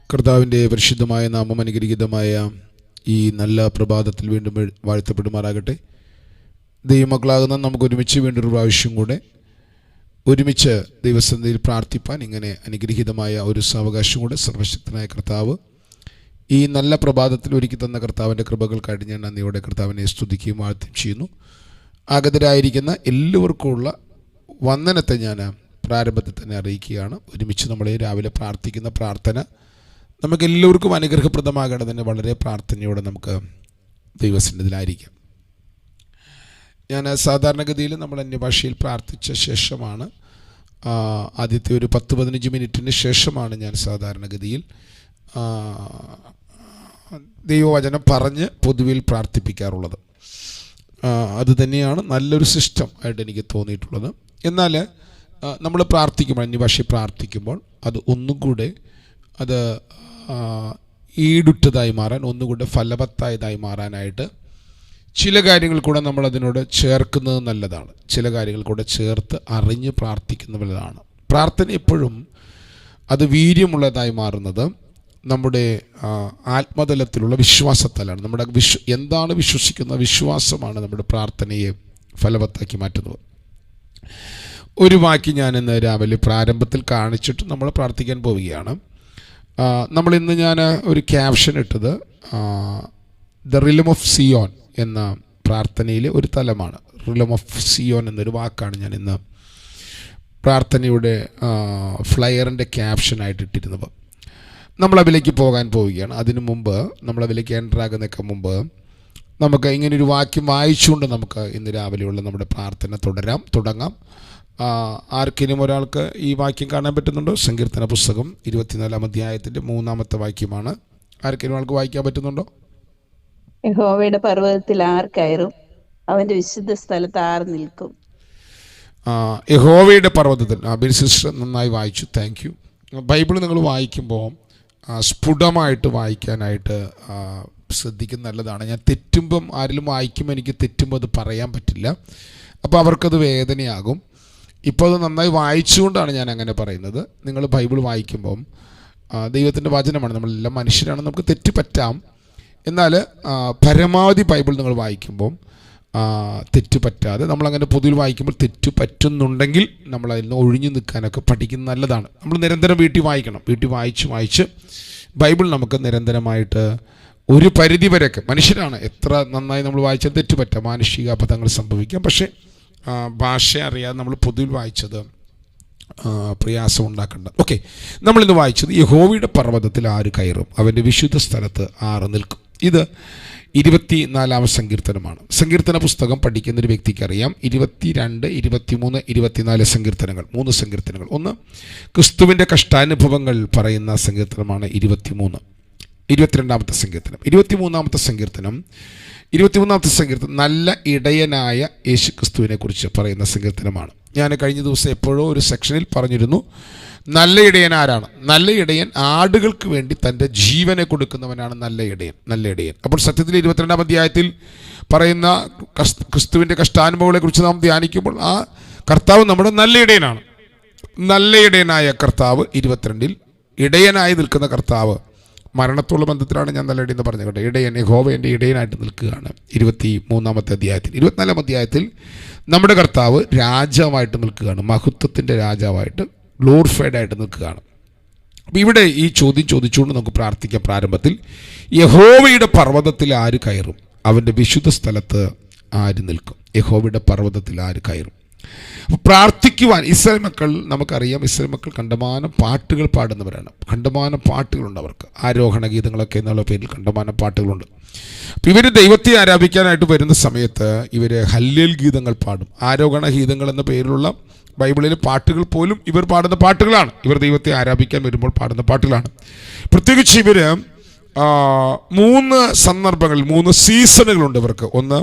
കർത്താവിൻ്റെ പരിശുദ്ധമായ നാമം അനുഗ്രഹീതമായ ഈ നല്ല പ്രഭാതത്തിൽ വീണ്ടും വാഴ്ത്തപ്പെടുമാറാകട്ടെ. ദൈവമക്കളാകുന്ന നമുക്ക് ഒരുമിച്ച് വീണ്ടൊരു പ്രാവശ്യം കൂടെ ഒരുമിച്ച് ദൈവസന്നിധിയിൽ പ്രാർത്ഥിപ്പാൻ ഇങ്ങനെ അനുഗ്രഹീതമായ ഒരു സാവകാശം കൂടെ സർവശക്തനായ കർത്താവ് ഈ നല്ല പ്രഭാതത്തിൽ ഒരുക്കി തന്ന കർത്താവിൻ്റെ കൃപകൾക്കായിട്ട് ഞാൻ നന്ദിയോടെ കർത്താവിനെ സ്തുതിക്കുകയും വാഴ്ത്തുകയും ചെയ്യുന്നു. ആഗതരായിരിക്കുന്ന എല്ലാവർക്കുമുള്ള വന്ദനത്തെ ഞാൻ പ്രാരംഭത്തിൽ തന്നെ അറിയിക്കുകയാണ്. ഒരുമിച്ച് നമ്മളെ രാവിലെ പ്രാർത്ഥിക്കുന്ന പ്രാർത്ഥന നമുക്ക് എല്ലാവർക്കും അനുഗ്രഹപ്രദമാകേണ്ടതിന് വളരെ പ്രാർത്ഥനയോടെ നമുക്ക് ദൈവസന്നിധിയിലായിരിക്കാം. ഞാൻ സാധാരണഗതിയിൽ നമ്മൾ അന്യഭാഷയിൽ പ്രാർത്ഥിച്ച ശേഷമാണ്, ആദ്യത്തെ ഒരു 10-15 മിനിറ്റിന് ശേഷമാണ് ഞാൻ സാധാരണഗതിയിൽ ദൈവവചനം പറഞ്ഞ് പൊതുവിൽ പ്രാർത്ഥിപ്പിക്കാറുള്ളത്. അതുതന്നെയാണ് നല്ലൊരു സിസ്റ്റം ആയിട്ട് എനിക്ക് തോന്നിയിട്ടുള്ളത്. എന്നാൽ നമ്മൾ പ്രാർത്ഥിക്കുമ്പോൾ, അന്യഭാഷയിൽ പ്രാർത്ഥിക്കുമ്പോൾ അത് ഒന്നും കൂടെ അത് ഈടുറ്റതായി മാറാൻ, ഒന്നുകൂടെ ഫലവത്തായതായി മാറാനായിട്ട് ചില കാര്യങ്ങൾ കൂടെ നമ്മൾ അതിനോട് ചേർക്കുന്നത് നല്ലതാണ്. ചില കാര്യങ്ങൾ കൂടെ ചേർത്ത് അറിഞ്ഞ് പ്രാർത്ഥിക്കുന്നത് നല്ലതാണ്. പ്രാർത്ഥന എപ്പോഴും അത് വീര്യമുള്ളതായി മാറുന്നത് നമ്മുടെ ആത്മതലത്തിലുള്ള വിശ്വാസത്താലാണ്. നമ്മുടെ എന്താണ് വിശ്വസിക്കുന്ന വിശ്വാസമാണ് നമ്മുടെ പ്രാർത്ഥനയെ ഫലവത്താക്കി മാറ്റുന്നത്. ഒരു വാക്യം ഞാൻ ഇന്ന് രാവിലെ പ്രാരംഭത്തിൽ കാണിച്ചിട്ട് നമ്മൾ പ്രാർത്ഥിക്കാൻ പോവുകയാണ്. നമ്മളിന്ന് ഞാൻ ഒരു ക്യാപ്ഷൻ ഇട്ടത് ദ റിലം ഓഫ് സിയോൻ എന്ന പ്രാർത്ഥനയിലെ ഒരു തലമാണ്. റിലം ഓഫ് സിയോൻ എന്നൊരു വാക്കാണ് ഞാൻ ഇന്ന് പ്രാർത്ഥനയുടെ ഫ്ലയറിൻ്റെ ക്യാപ്ഷനായിട്ട് ഇട്ടിരുന്നത്. നമ്മളതിലേക്ക് പോകാൻ പോവുകയാണ്. അതിനു മുമ്പ്, നമ്മളതിലേക്ക് എൻ്റർ ആകുന്നതിന് മുമ്പ് നമുക്ക് ഇങ്ങനൊരു വാക്യം വായിച്ചുകൊണ്ട് നമുക്ക് ഇന്ന് രാവിലെയുള്ള നമ്മുടെ പ്രാർത്ഥന തുടങ്ങാം. ആർക്കെങ്കിലും ഒരാൾക്ക് ഈ വാക്യം കാണാൻ പറ്റുന്നുണ്ടോ? സങ്കീർത്തന പുസ്തകം 24-ാം അധ്യായത്തിൻ്റെ 3-ാമത്തെ വാക്യമാണ്. ആർക്കെങ്കിലും ആൾക്ക് വായിക്കാൻ പറ്റുന്നുണ്ടോ? യഹോവയുടെ പർവ്വതത്തിൽ ആർ കയറും, അവന്റെ വിശുദ്ധ സ്ഥലത്ത് ആർ നിൽക്കും. യഹോവയുടെ പർവ്വതത്തിൽ. ബിൻ സിസ്റ്റർ നന്നായി വായിച്ചു, താങ്ക് യു. ബൈബിൾ നിങ്ങൾ വായിക്കുമ്പോൾ സ്ഫുടമായിട്ട് വായിക്കാനായിട്ട് ശ്രദ്ധിക്കുന്നത് നല്ലതാണ്. ഞാൻ തെറ്റുമ്പം, ആരെങ്കിലും വായിക്കുമ്പോൾ എനിക്ക് തെറ്റുമ്പോൾ അത് പറയാൻ പറ്റില്ല, അപ്പോൾ അവർക്കത് വേദനയാകും. ഇപ്പോൾ അത് നന്നായി വായിച്ചുകൊണ്ടാണ് ഞാൻ അങ്ങനെ പറയുന്നത്. നിങ്ങൾ ബൈബിൾ വായിക്കുമ്പം ദൈവത്തിൻ്റെ വചനമാണ്, നമ്മളെല്ലാം മനുഷ്യരാണ്, നമുക്ക് തെറ്റ് പറ്റാം. എന്നാൽ പരമാവധി ബൈബിൾ നിങ്ങൾ വായിക്കുമ്പം തെറ്റ് പറ്റാതെ, നമ്മളങ്ങനെ പൊതുവിൽ വായിക്കുമ്പോൾ തെറ്റ് പറ്റുന്നുണ്ടെങ്കിൽ നമ്മൾ അതിൽ നിന്ന് ഒഴിഞ്ഞു നിൽക്കാനൊക്കെ പഠിക്കുന്നത് നല്ലതാണ്. നമ്മൾ നിരന്തരം വീട്ടിൽ വായിക്കണം. വീട്ടിൽ വായിച്ച് ബൈബിൾ നമുക്ക് നിരന്തരമായിട്ട് ഒരു പരിധി വരെയൊക്കെ, മനുഷ്യരാണ്, എത്ര നന്നായി നമ്മൾ വായിച്ചാൽ തെറ്റ് പറ്റാം, മാനുഷിക അബദ്ധങ്ങൾ സംഭവിക്കാം. പക്ഷേ ഭാഷ അറിയാതെ നമ്മൾ പൊതുവിൽ വായിച്ചത് പ്രയാസം ഉണ്ടാക്കേണ്ട. ഓക്കെ, നമ്മളിന്ന് വായിച്ചത് യഹോവയുടെ പർവ്വതത്തിൽ ആര് കയറും, അവൻ്റെ വിശുദ്ധ സ്ഥലത്ത് ആറ് നിൽക്കും. ഇത് 24-ാം സങ്കീർത്തനമാണ്. സങ്കീർത്തന പുസ്തകം പഠിക്കുന്നൊരു വ്യക്തിക്കറിയാം 22, 23, 24 സങ്കീർത്തനങ്ങൾ, 3 സങ്കീർത്തനങ്ങൾ. ഒന്ന് ക്രിസ്തുവിൻ്റെ കഷ്ടാനുഭവങ്ങൾ പറയുന്ന സങ്കീർത്തനമാണ് 23. 22-ാമത്തെ സങ്കീർത്തനം. 23-ാമത്തെ സങ്കീർത്തനം നല്ല ഇടയനായ യേശു ക്രിസ്തുവിനെ കുറിച്ച് പറയുന്ന സങ്കീർത്തനമാണ്. ഞാൻ കഴിഞ്ഞ ദിവസം എപ്പോഴോ ഒരു സെക്ഷനിൽ പറഞ്ഞിരുന്നു, നല്ല ഇടയൻ ആരാണ്? നല്ല ഇടയൻ ആടുകൾക്ക് വേണ്ടി തൻ്റെ ജീവനെ കൊടുക്കുന്നവനാണ് നല്ല ഇടയൻ. അപ്പോൾ സത്യത്തിൽ 22-ാം അധ്യായത്തിൽ പറയുന്ന ക്രിസ്തുവിൻ്റെ കഷ്ടാനുഭവങ്ങളെ കുറിച്ച് നാം ധ്യാനിക്കുമ്പോൾ ആ കർത്താവ് നമ്മുടെ നല്ല ഇടയനാണ്. നല്ല ഇടയനായ കർത്താവ് 22-ൽ ഇടയനായി നിൽക്കുന്ന കർത്താവ്, മരണത്തോളം ബന്ധത്തിലാണ് ഞാൻ നല്ല ഇടയൻ എന്ന് പറഞ്ഞു കേട്ടോ. ഇടയൻ, യഹോവ എൻ്റെ ഇടയനായിട്ട് നിൽക്കുകയാണ് 23-ാമത്തെ അധ്യായത്തിൽ. 24-ാം അധ്യായത്തിൽ നമ്മുടെ കർത്താവ് രാജാവായിട്ട് നിൽക്കുകയാണ്, മഹത്വത്തിൻ്റെ രാജാവായിട്ട്, ഗ്ലോറിഫൈഡ് ആയിട്ട് നിൽക്കുകയാണ്. അപ്പോൾ ഇവിടെ ഈ ചോദ്യം ചോദിച്ചുകൊണ്ട് നമുക്ക് പ്രാർത്ഥിക്കാം. പ്രാരംഭത്തിൽ യഹോവയുടെ പർവ്വതത്തിൽ ആര് കയറും, അവൻ്റെ വിശുദ്ധ സ്ഥലത്ത് ആര് നിൽക്കും. യഹോവയുടെ പർവ്വതത്തിൽ ആര് കയറും. അപ്പോൾ പ്രാർത്ഥിക്കുവാൻ ഇസ്രായേൽ മക്കൾ, നമുക്കറിയാം, ഇസ്രായേൽ മക്കൾ കണ്ടമാനം പാട്ടുകൾ പാടുന്നവരാണ്. കണ്ടമാനം പാട്ടുകളുണ്ട് അവർക്ക്, ആരോഹണ ഗീതങ്ങളൊക്കെ എന്നുള്ള പേരിൽ കണ്ടമാനം പാട്ടുകളുണ്ട്. അപ്പോൾ ഇവർ ദൈവത്തെ ആരാധിക്കാനായിട്ട് വരുന്ന സമയത്ത് ഇവർ ഹല്ലേൽ ഗീതങ്ങൾ പാടും. ആരോഹണ ഗീതങ്ങൾ എന്ന പേരിലുള്ള ബൈബിളിലെ പാട്ടുകൾ പോലും ഇവർ പാടുന്ന പാട്ടുകളാണ്. ഇവർ ദൈവത്തെ ആരാധിക്കാൻ വരുമ്പോൾ പാടുന്ന പാട്ടുകളാണ്. പ്രത്യേകിച്ച് ഇവർ 3 സന്ദർഭങ്ങളിൽ 3 സീസണുകളുണ്ട് ഇവർക്ക്. ഒന്ന്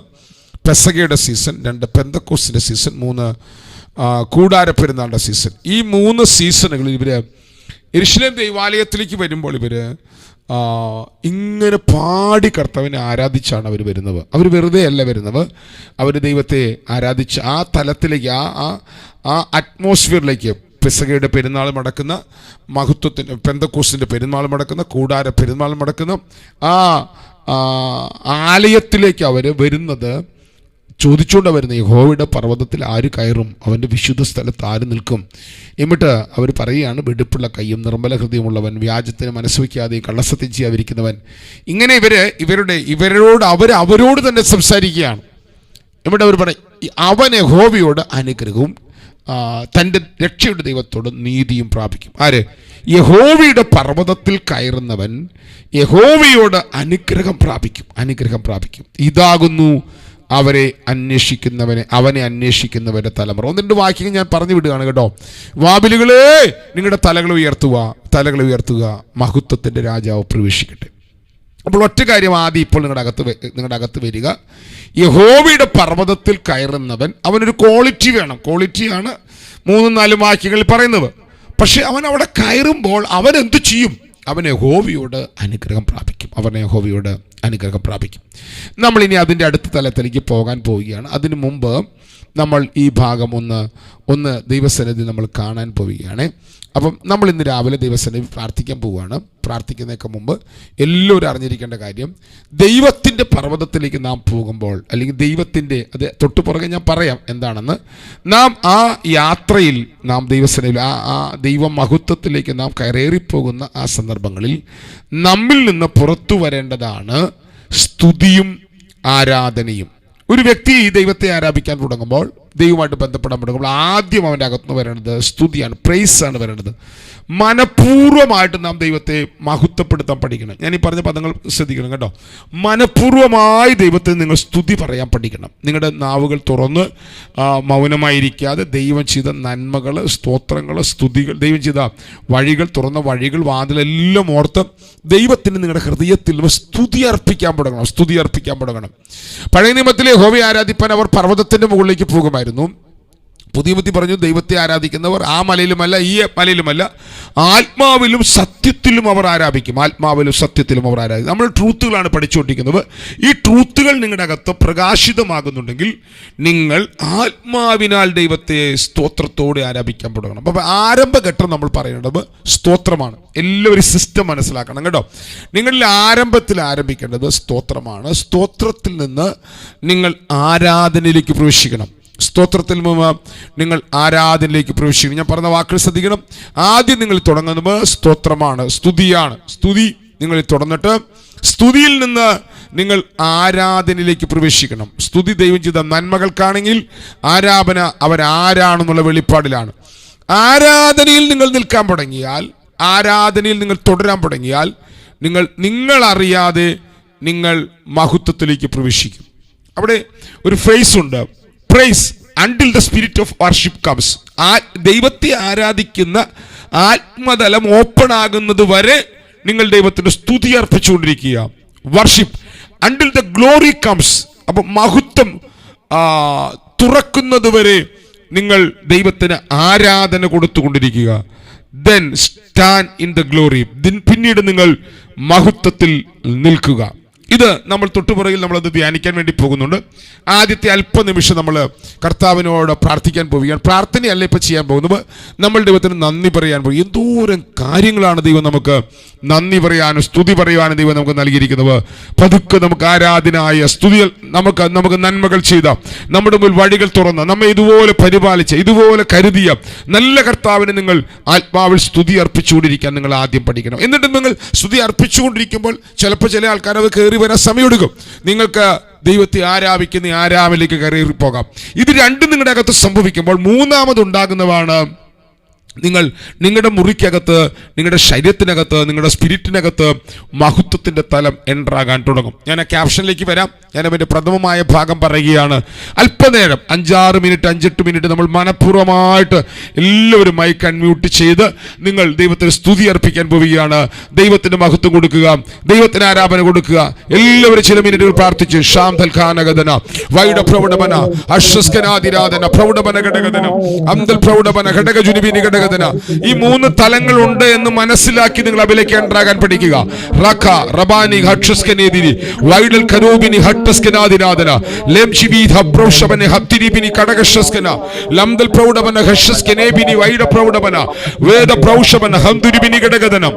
പെസഹയുടെ സീസൺ, 2 പെന്തക്കോസ്തിൻ്റെ സീസൺ, 3 കൂടാര പെരുന്നാളിൻ്റെ സീസൺ. ഈ 3 സീസണുകളിൽ ഇവർ യെരൂശലേം ദൈവാലയത്തിലേക്ക് വരുമ്പോൾ ഇവർ ഇങ്ങനെ പാടി കർത്താവിനെ ആരാധിച്ചാണ് അവർ വരുന്നത്. അവർ വെറുതെ അല്ല വരുന്നത്, അവർ ദൈവത്തെ ആരാധിച്ച് ആ തലത്തിലേക്ക്, ആ അറ്റ്മോസ്ഫിയറിലേക്ക്, പെസഹയുടെ പെരുന്നാൾ നടക്കുന്ന, മഹത്വത്തിൻ്റെ പെന്തക്കോസ്തിൻ്റെ പെരുന്നാൾ നടക്കുന്ന, കൂടാര പെരുന്നാൾ നടക്കുന്ന ആ ആലയത്തിലേക്ക് അവർ വരുന്നത് ചോദിച്ചുകൊണ്ട് വരുന്ന യഹോവയുടെ പർവ്വതത്തിൽ ആര് കയറും, അവൻ്റെ വിശുദ്ധ സ്ഥലത്ത് ആര് നിൽക്കും. എന്നിട്ട് അവർ പറയുകയാണ്, വെടിപ്പുള്ള കയ്യും നിർമ്മല ഹൃദയമുള്ളവൻ, വ്യാജത്തിന് മനസ്സ് വയ്ക്കാതെ കള്ളസത്യം ചെയ്യാതിരിക്കുന്നവൻ. ഇങ്ങനെ ഇവരോട് അവരോട് തന്നെ സംസാരിക്കുകയാണ്. എന്നിട്ട് അവർ പറയും, അവൻ യഹോവയോട് അനുഗ്രഹവും തൻ്റെ രക്ഷയുടെ ദൈവത്തോട് നീതിയും പ്രാപിക്കും. ആര്? യഹോവയുടെ പർവ്വതത്തിൽ കയറുന്നവൻ യഹോവയോട് അനുഗ്രഹം പ്രാപിക്കും. ഇതാകുന്നു അവനെ അന്വേഷിക്കുന്നവന്റെ തലമുറ. 1-2 വാക്യങ്ങൾ ഞാൻ പറഞ്ഞു വിടുകയാണ് കേട്ടോ. വാതിലുകളേ, നിങ്ങളുടെ തലകൾ ഉയർത്തുക, മഹത്വത്തിൻ്റെ രാജാവ് പ്രവേശിക്കട്ടെ. അപ്പോൾ ഒറ്റ കാര്യം ആദ്യം ഇപ്പോൾ നിങ്ങളുടെ അകത്ത് വരിക. യഹോവയുടെ പർവ്വതത്തിൽ കയറുന്നവൻ, അവനൊരു ക്വാളിറ്റി വേണം. ക്വാളിറ്റിയാണ് 3-4 വാക്യങ്ങളിൽ പറയുന്നത്. പക്ഷെ അവൻ അവിടെ കയറുമ്പോൾ അവൻ എന്തു ചെയ്യും? അവൻ യഹോവയോട് അനുഗ്രഹം പ്രാപിക്കും. നമ്മളിനി അതിൻ്റെ അടുത്ത തലത്തിലേക്ക് പോകാൻ പോവുകയാണ്. അതിനു മുമ്പ് നമ്മൾ ഈ ഭാഗം ഒന്ന് ദൈവസന്നിധി നമ്മൾ കാണാൻ പോവുകയാണ്. അപ്പം നമ്മൾ ഇന്ന് രാവിലെ ദൈവസന്നിധി പ്രാർത്ഥിക്കാൻ പോവുകയാണ്. പ്രാർത്ഥിക്കുന്നതിന് മുമ്പ് എല്ലാവരും അറിഞ്ഞിരിക്കേണ്ട കാര്യം, ദൈവത്തിൻ്റെ പർവ്വതത്തിലേക്ക് നാം പോകുമ്പോൾ, അല്ലെങ്കിൽ ദൈവത്തിൻ്റെ അത് തൊട്ടുപുറകെ ഞാൻ പറയാം എന്താണെന്ന്, നാം ആ യാത്രയിൽ നാം ദൈവസന്നിധിയിൽ ആ ദൈവ മഹത്വത്തിലേക്ക് നാം കയറിപ്പോകുന്ന ആ സന്ദർഭങ്ങളിൽ നമ്മിൽ നിന്ന് പുറത്തു വരേണ്ടതാണ് സ്തുതിയും ആരാധനയും. ഒരു വ്യക്തി ദൈവത്തെ ആരാധിക്കാൻ തുടങ്ങുമ്പോൾ, ദൈവമായിട്ട് ബന്ധപ്പെടാൻ തുടങ്ങുമ്പോൾ ആദ്യം അവൻ്റെ അകത്തുനിന്ന് വരേണ്ടത് സ്തുതിയാണ്, പ്രൈസാണ് വരേണ്ടത്. മനഃപൂർവ്വമായിട്ട് നാം ദൈവത്തെ മഹത്വപ്പെടുത്താൻ പഠിക്കണം. ഞാൻ ഈ പറഞ്ഞ പദങ്ങൾ ശ്രദ്ധിക്കണം കേട്ടോ. മനഃപൂർവ്വമായി ദൈവത്തെ നിങ്ങൾ സ്തുതി പറയാൻ പഠിക്കണം. നിങ്ങളുടെ നാവുകൾ തുറന്ന് മൗനമായിരിക്കാതെ ദൈവം ചെയ്ത നന്മകൾ, സ്തോത്രങ്ങൾ, സ്തുതികൾ, ദൈവം ചെയ്ത വഴികൾ, തുറന്ന വഴികൾ, വാതിലെല്ലാം ഓർത്ത് ദൈവത്തിന് നിങ്ങളുടെ ഹൃദയത്തിൽ സ്തുതി അർപ്പിക്കാൻ തുടങ്ങണം. പഴയ നിയമത്തിലെ യഹോവയെ ആരാധിപ്പാൻ അവർ പർവ്വതത്തിൻ്റെ മുകളിലേക്ക് പോകുമായിരുന്നു. പുതിയ ബുദ്ധി പറഞ്ഞു, ദൈവത്തെ ആരാധിക്കുന്നവർ ആ മലയിലുമല്ല ഈ മലയിലുമല്ല, ആത്മാവിലും സത്യത്തിലും അവർ ആരാധിക്കും. നമ്മൾ ട്രൂത്തുകളാണ് പഠിച്ചുകൊണ്ടിരിക്കുന്നത്. ഈ ട്രൂത്തുകൾ നിങ്ങളുടെ അകത്ത് പ്രകാശിതമാകുന്നുണ്ടെങ്കിൽ നിങ്ങൾ ആത്മാവിനാൽ ദൈവത്തെ സ്തോത്രത്തോടെ ആരാധിക്കാൻ തുടങ്ങണം. അപ്പോൾ ആരംഭഘട്ടം നമ്മൾ പറയേണ്ടത് സ്തോത്രമാണ്. എല്ലാവരും സിസ്റ്റം മനസ്സിലാക്കണം കേട്ടോ. നിങ്ങളിൽ ആരംഭത്തിൽ ആരംഭിക്കേണ്ടത് സ്തോത്രമാണ്. സ്തോത്രത്തിൽ നിന്ന് നിങ്ങൾ ആരാധനയിലേക്ക് പ്രവേശിക്കണം. നിങ്ങൾ ആരാധനയിലേക്ക് പ്രവേശിക്കണം. ഞാൻ പറഞ്ഞ വാക്കുകൾ ശ്രദ്ധിക്കണം. ആദ്യം നിങ്ങൾ തുടങ്ങുന്നത് സ്തോത്രമാണ്, സ്തുതിയാണ്. സ്തുതി നിങ്ങൾ തുടർന്നിട്ട് സ്തുതിയിൽ നിന്ന് നിങ്ങൾ ആരാധനയിലേക്ക് പ്രവേശിക്കണം. സ്തുതി ദൈവം ചെയ്ത നന്മകൾക്കാണെങ്കിൽ ആരാധന അവരാരാണെന്നുള്ള വെളിപ്പാടിലാണ്. ആരാധനയിൽ നിങ്ങൾ നിൽക്കാൻ തുടങ്ങിയാൽ, ആരാധനയിൽ നിങ്ങൾ തുടരാൻ തുടങ്ങിയാൽ, നിങ്ങൾ അറിയാതെ നിങ്ങൾ മഹത്വത്തിലേക്ക് പ്രവേശിക്കും. അവിടെ ഒരു ഫ്രേസ് ഉണ്ട്, praise until the spirit of worship comes. ദൈവത്തെ ആരാധിക്കുന്ന ആത്മതലം ഓപ്പൺ ആകുന്നത് വരെ നിങ്ങൾ ദൈവത്തിന് സ്തുതി അർപ്പിച്ചുകൊണ്ടിരിക്കുക. Worship until the glory comes. അപ്പൊ മഹത്വം തുറക്കുന്നത് വരെ നിങ്ങൾ ദൈവത്തിന് ആരാധന കൊടുത്തുകൊണ്ടിരിക്കുക. then stand in the glory. പിന്നീട് നിങ്ങൾ മഹത്വത്തിൽ നിൽക്കുക. ഇത് നമ്മൾ തൊട്ടുപുറകിൽ നമ്മളത് ധ്യാനിക്കാൻ വേണ്ടി പോകുന്നുണ്ട്. ആദ്യത്തെ അല്പനിമിഷം നമ്മൾ കർത്താവിനോട് പ്രാർത്ഥിക്കാൻ പോവുകയാണ്. പ്രാർത്ഥനയല്ല ഇപ്പം ചെയ്യാൻ പോകുന്നത്, നമ്മൾ ദൈവത്തിന് നന്ദി പറയാൻ പോകും. എന്തോരം കാര്യങ്ങളാണ് ദൈവം നമുക്ക് നന്ദി പറയാനും സ്തുതി പറയാനും ദൈവം നമുക്ക് നൽകിയിരിക്കുന്നത്. പതുക്കെ നമുക്ക് ആരാധനായ സ്തുതികൾ, നമുക്ക് നന്മകൾ ചെയ്ത, നമ്മുടെ മുന്നിൽ വഴികൾ തുറന്ന, നമ്മെ ഇതുപോലെ പരിപാലിച്ച, ഇതുപോലെ കരുതിയ നല്ല കർത്താവിനെ നിങ്ങൾ ആത്മാവിൽ സ്തുതി അർപ്പിച്ചുകൊണ്ടിരിക്കാൻ നിങ്ങൾ ആദ്യം പഠിക്കണം. എന്നിട്ട് നിങ്ങൾ സ്തുതി അർപ്പിച്ചുകൊണ്ടിരിക്കുമ്പോൾ ചിലപ്പോൾ ചില ആൾക്കാർ അത് കയറി വരാൻ സമയമെടുക്കും. നിങ്ങൾക്ക് ദൈവത്തെ ആരാധിക്കുന്ന ആരാമിലേക്ക് കയറി പോകാം. ഇത് രണ്ടും നിങ്ങളുടെ അകത്ത് സംഭവിക്കുമ്പോൾ മൂന്നാമതുണ്ടാകുന്നതാണ് നിങ്ങളുടെ മുറിക്കകത്ത്, നിങ്ങളുടെ ശരീരത്തിനകത്ത്, നിങ്ങളുടെ സ്പിരിറ്റിനകത്ത് മഹത്വത്തിൻ്റെ തലം എൻ്ററാകാൻ തുടങ്ങും. ഞാൻ ആ ക്യാപ്ഷനിലേക്ക് വരാം. ഞാൻ അവൻ്റെ പ്രഥമമായ ഭാഗം പറയുകയാണ്. അല്പനേരം 5-6 മിനിറ്റ് 5-8 മിനിറ്റ് നമ്മൾ മനഃപൂർവ്വമായിട്ട് എല്ലാവരും മൈക്ക് അൺമ്യൂട്ട് ചെയ്ത് നിങ്ങൾ ദൈവത്തിന് സ്തുതി അർപ്പിക്കാൻ പോവുകയാണ്. ദൈവത്തിന് മഹത്വം കൊടുക്കുക, ദൈവത്തിന് ആരാധന കൊടുക്കുക. എല്ലാവരും ചില മിനിറ്റുകൾ പ്രാർത്ഥിച്ച് ഷാംതൽ ഖാനഗദന വൈഡ പ്രൗഢമന അശ്വസ്കനാദിരാധന പ്രൗഢമന ഘടകദന അന്തൽ പ്രൗഢമന ഘടക ജുനിബിനി ഘടക ഘടകതന. ഈ 3 തലങ്ങളുണ്ട് എന്ന് മനസ്സിലാക്കി നിങ്ങൾ അതിലേക്ക് എൻ്ററാകാൻ പഠിക്കുക. റഖ റബാനി ഹക്ഷസ്കനേദിനി വൈഡൽ കരോബിനി ഹട്ടസ്കനാദിനാദന ലെംജിവീധ പ്രൗഷബനെ ഹത്തിരിബിനി കടകശസ്കന ലംദൽ പ്രൗഢവന ഹഷസ്കനേബിനി വൈഡ പ്രൗഢവന വേദ പ്രൗഷബന ഹംദുരിബിനി ഘടകതനം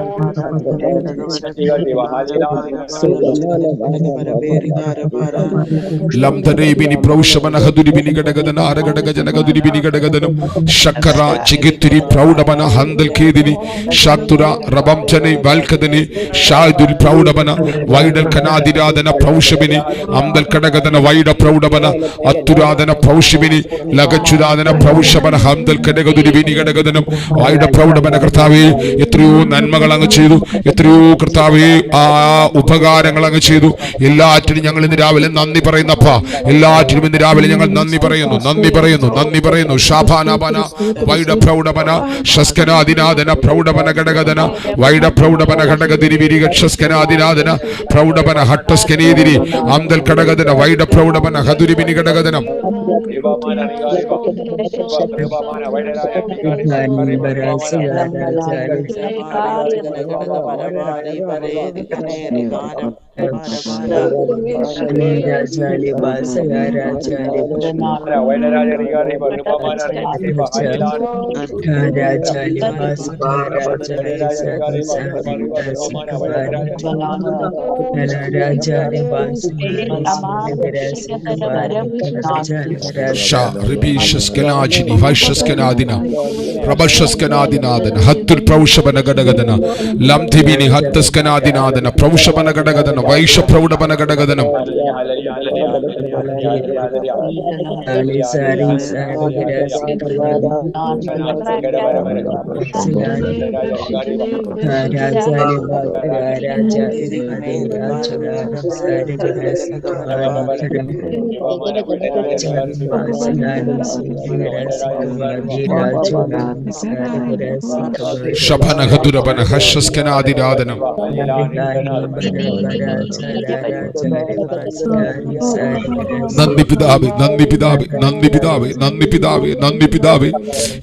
ലംദരേബിനി പ്രൗഷബന ഹദുരിബിനി ഘടകതന ആരഘടകജനകദുരിബിനി ഘടകതനം ശക്കര ചിഗിത്തിരി പ്രൗഢവന ഹന്തൽ കേദിനി ഷാത്തുര റബംജനെ വാൽക്കദനി ഷാദുൽ പ്രൗഢവന വൈഡൽ കനാദിരാദന പ്രൗഷബിനി അംദൽ കടകദന വൈഡ പ്രൗഢവന അത്തുരാദന പ്രൗഷിബിനി ലഗച്ചുരാദന പ്രൗഷബന ഹംദൽ കടകദുരിബിനി ഘടകദനം വൈഡ പ്രൗഢവന. കർത്താവേ, എത്രയോ നന്മകൾ അങ്ങ് ചെയ്തു, എത്രയോ കർത്താവേ ആ ഉപകാരങ്ങൾ അങ്ങ് ചെയ്തു. എല്ലാറ്റിനും ഞങ്ങൾ ഇന്ന് രാവിലെ നന്ദി പറയുന്നപ്പ, എല്ലാറ്റിനും ഇന്ന് രാവിലെ ഞങ്ങൾ നന്ദി പറയുന്നു, നന്ദി പറയുന്നു, നന്ദി പറയുന്നു. ഷാഭാനബന വൈഡ പ്രൗഢവന ഷസ്കനാദിനാദന പ്രൗഢവന ഘടകദന വൈഡ പ്രൗഢവന ഘടകദിരിവിരി ഷസ്കനാദിനാദന പ്രൗഢവന ഹട്ടസ്കനേദിരി അംദൽ ഘടകദന വൈഡ പ്രൗഢവന ഹദുരിബിനി ഘടകദനം വൈഷപ്രൗഢവന ഘടകദനം ശഭനഹദുരബന ഹഷസ്കനാദിരാദനം. നന്ദി പിതാവേ, നന്ദി പിതാവേ, നന്ദി പിതാവേ, നന്ദി പിതാവേ, നന്ദി പിതാവേ.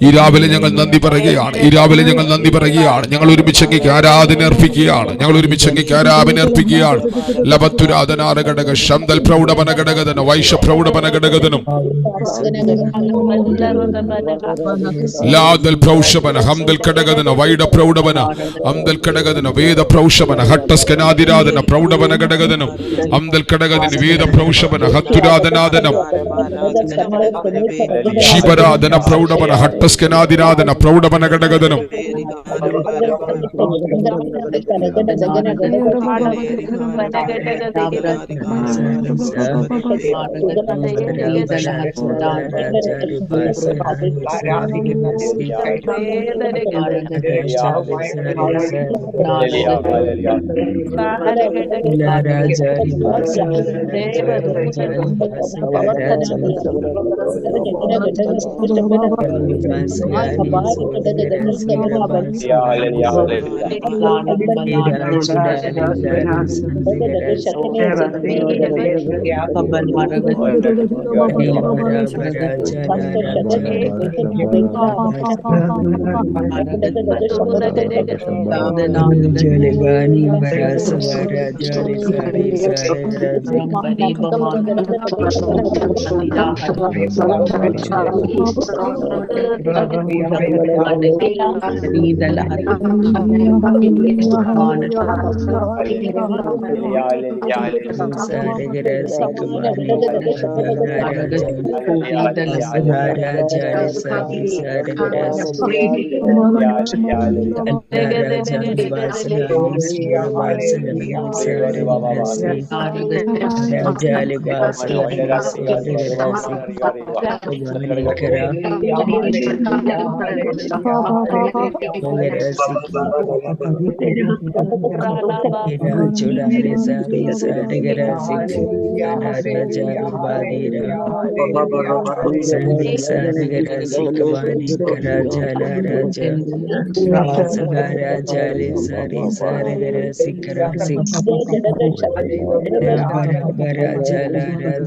ഈ രാവിലെ ഞങ്ങൾ നന്ദി പറയുകയാണ്, ഈ രാവിലെ ഞങ്ങൾ നന്ദി പറയുകയാണ്. ഞങ്ങൾ ഒരുമിച്ചങ്ങേക്ക് ആരാധന അർപ്പിക്കുകയാണ്, ഞങ്ങൾ ഒരുമിച്ചങ്ങേക്ക് ആരാധന അർപ്പിക്കുകയാണ്. ലബത്തുരാധനാര ഘടക ശംദൽ പ്രൗഢവന ഘടകദന വൈഷ പ്രൗഢവന ഘടകദനം ലാദൽ പ്രൗഷവന ഹംദൽ ഘടകദന വൈഡ പ്രൗഢവന അംദൽ ഘടകദന വേദ പ്രൗഷവന ഹട്ടസ്കനാദിരാദന പ്രൗഢവന ഘടകദനം അംദൽ ഘടകദന വേദ പ്രൗഷവന ഹത്തുരാദനാദനം ശിവരാദന പ്രൗഢവന ഹട്ടസ്കനാദിരാദന പ്രൗഢവന ഘടകദനം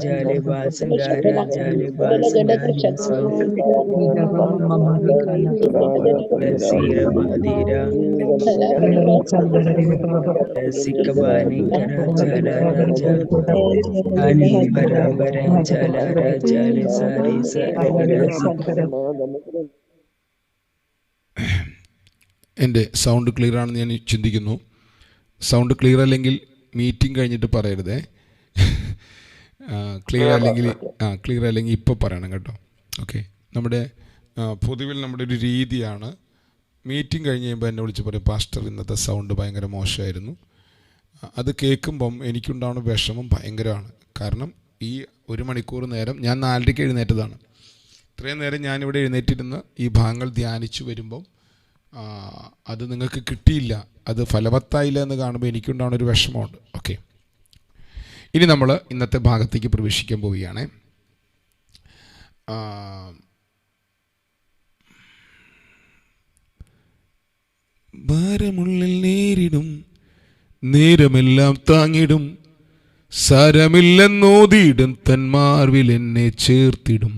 Jale Basangara Jale Basangara Sira Madira Sikabani Kara Jala Raja Ani Barabara Jala Raja Sari Sari എൻ്റെ സൗണ്ട് ക്ലിയർ ആണെന്ന് ഞാൻ ചിന്തിക്കുന്നു. സൗണ്ട് ക്ലിയർ അല്ലെങ്കിൽ മീറ്റിംഗ് കഴിഞ്ഞിട്ട് പറയരുതേ. ക്ലിയർ അല്ലെങ്കിൽ ഇപ്പോൾ പറയണം കേട്ടോ. ഓക്കെ. നമ്മുടെ പൊതുവിൽ നമ്മുടെ ഒരു രീതിയാണ്, മീറ്റിംഗ് കഴിഞ്ഞ് കഴിയുമ്പോൾ എന്നെ വിളിച്ച് പറയും, പാസ്റ്റർ ഇന്നത്തെ സൗണ്ട് ഭയങ്കര മോശമായിരുന്നു. അത് കേൾക്കുമ്പം എനിക്കുണ്ടാവുന്ന വിഷമം ഭയങ്കരമാണ്. കാരണം ഈ 1 മണിക്കൂർ നേരം ഞാൻ 4:30 എഴുന്നേറ്റതാണ്. ഇത്രയും നേരം ഞാനിവിടെ എഴുന്നേറ്റിരുന്ന് ഈ ഭാഗങ്ങൾ ധ്യാനിച്ചു വരുമ്പം അത് നിങ്ങൾക്ക് കിട്ടിയില്ല, അത് ഫലവത്തായില്ല എന്ന് കാണുമ്പോൾ എനിക്കുണ്ടാവുന്ന ഒരു വിഷമമുണ്ട്. ഓക്കെ. ഇനി നമ്മൾ ഇന്നത്തെ ഭാഗത്തേക്ക് പ്രവേശിക്കാൻ പോവുകയാണ്. ഭാരമുള്ളിൽ നേരിടും നേരമെല്ലാം താങ്ങിടും, സാരമില്ലെന്നോതിയിടും തന്മാർവിൽ എന്നെ ചേർത്തിടും,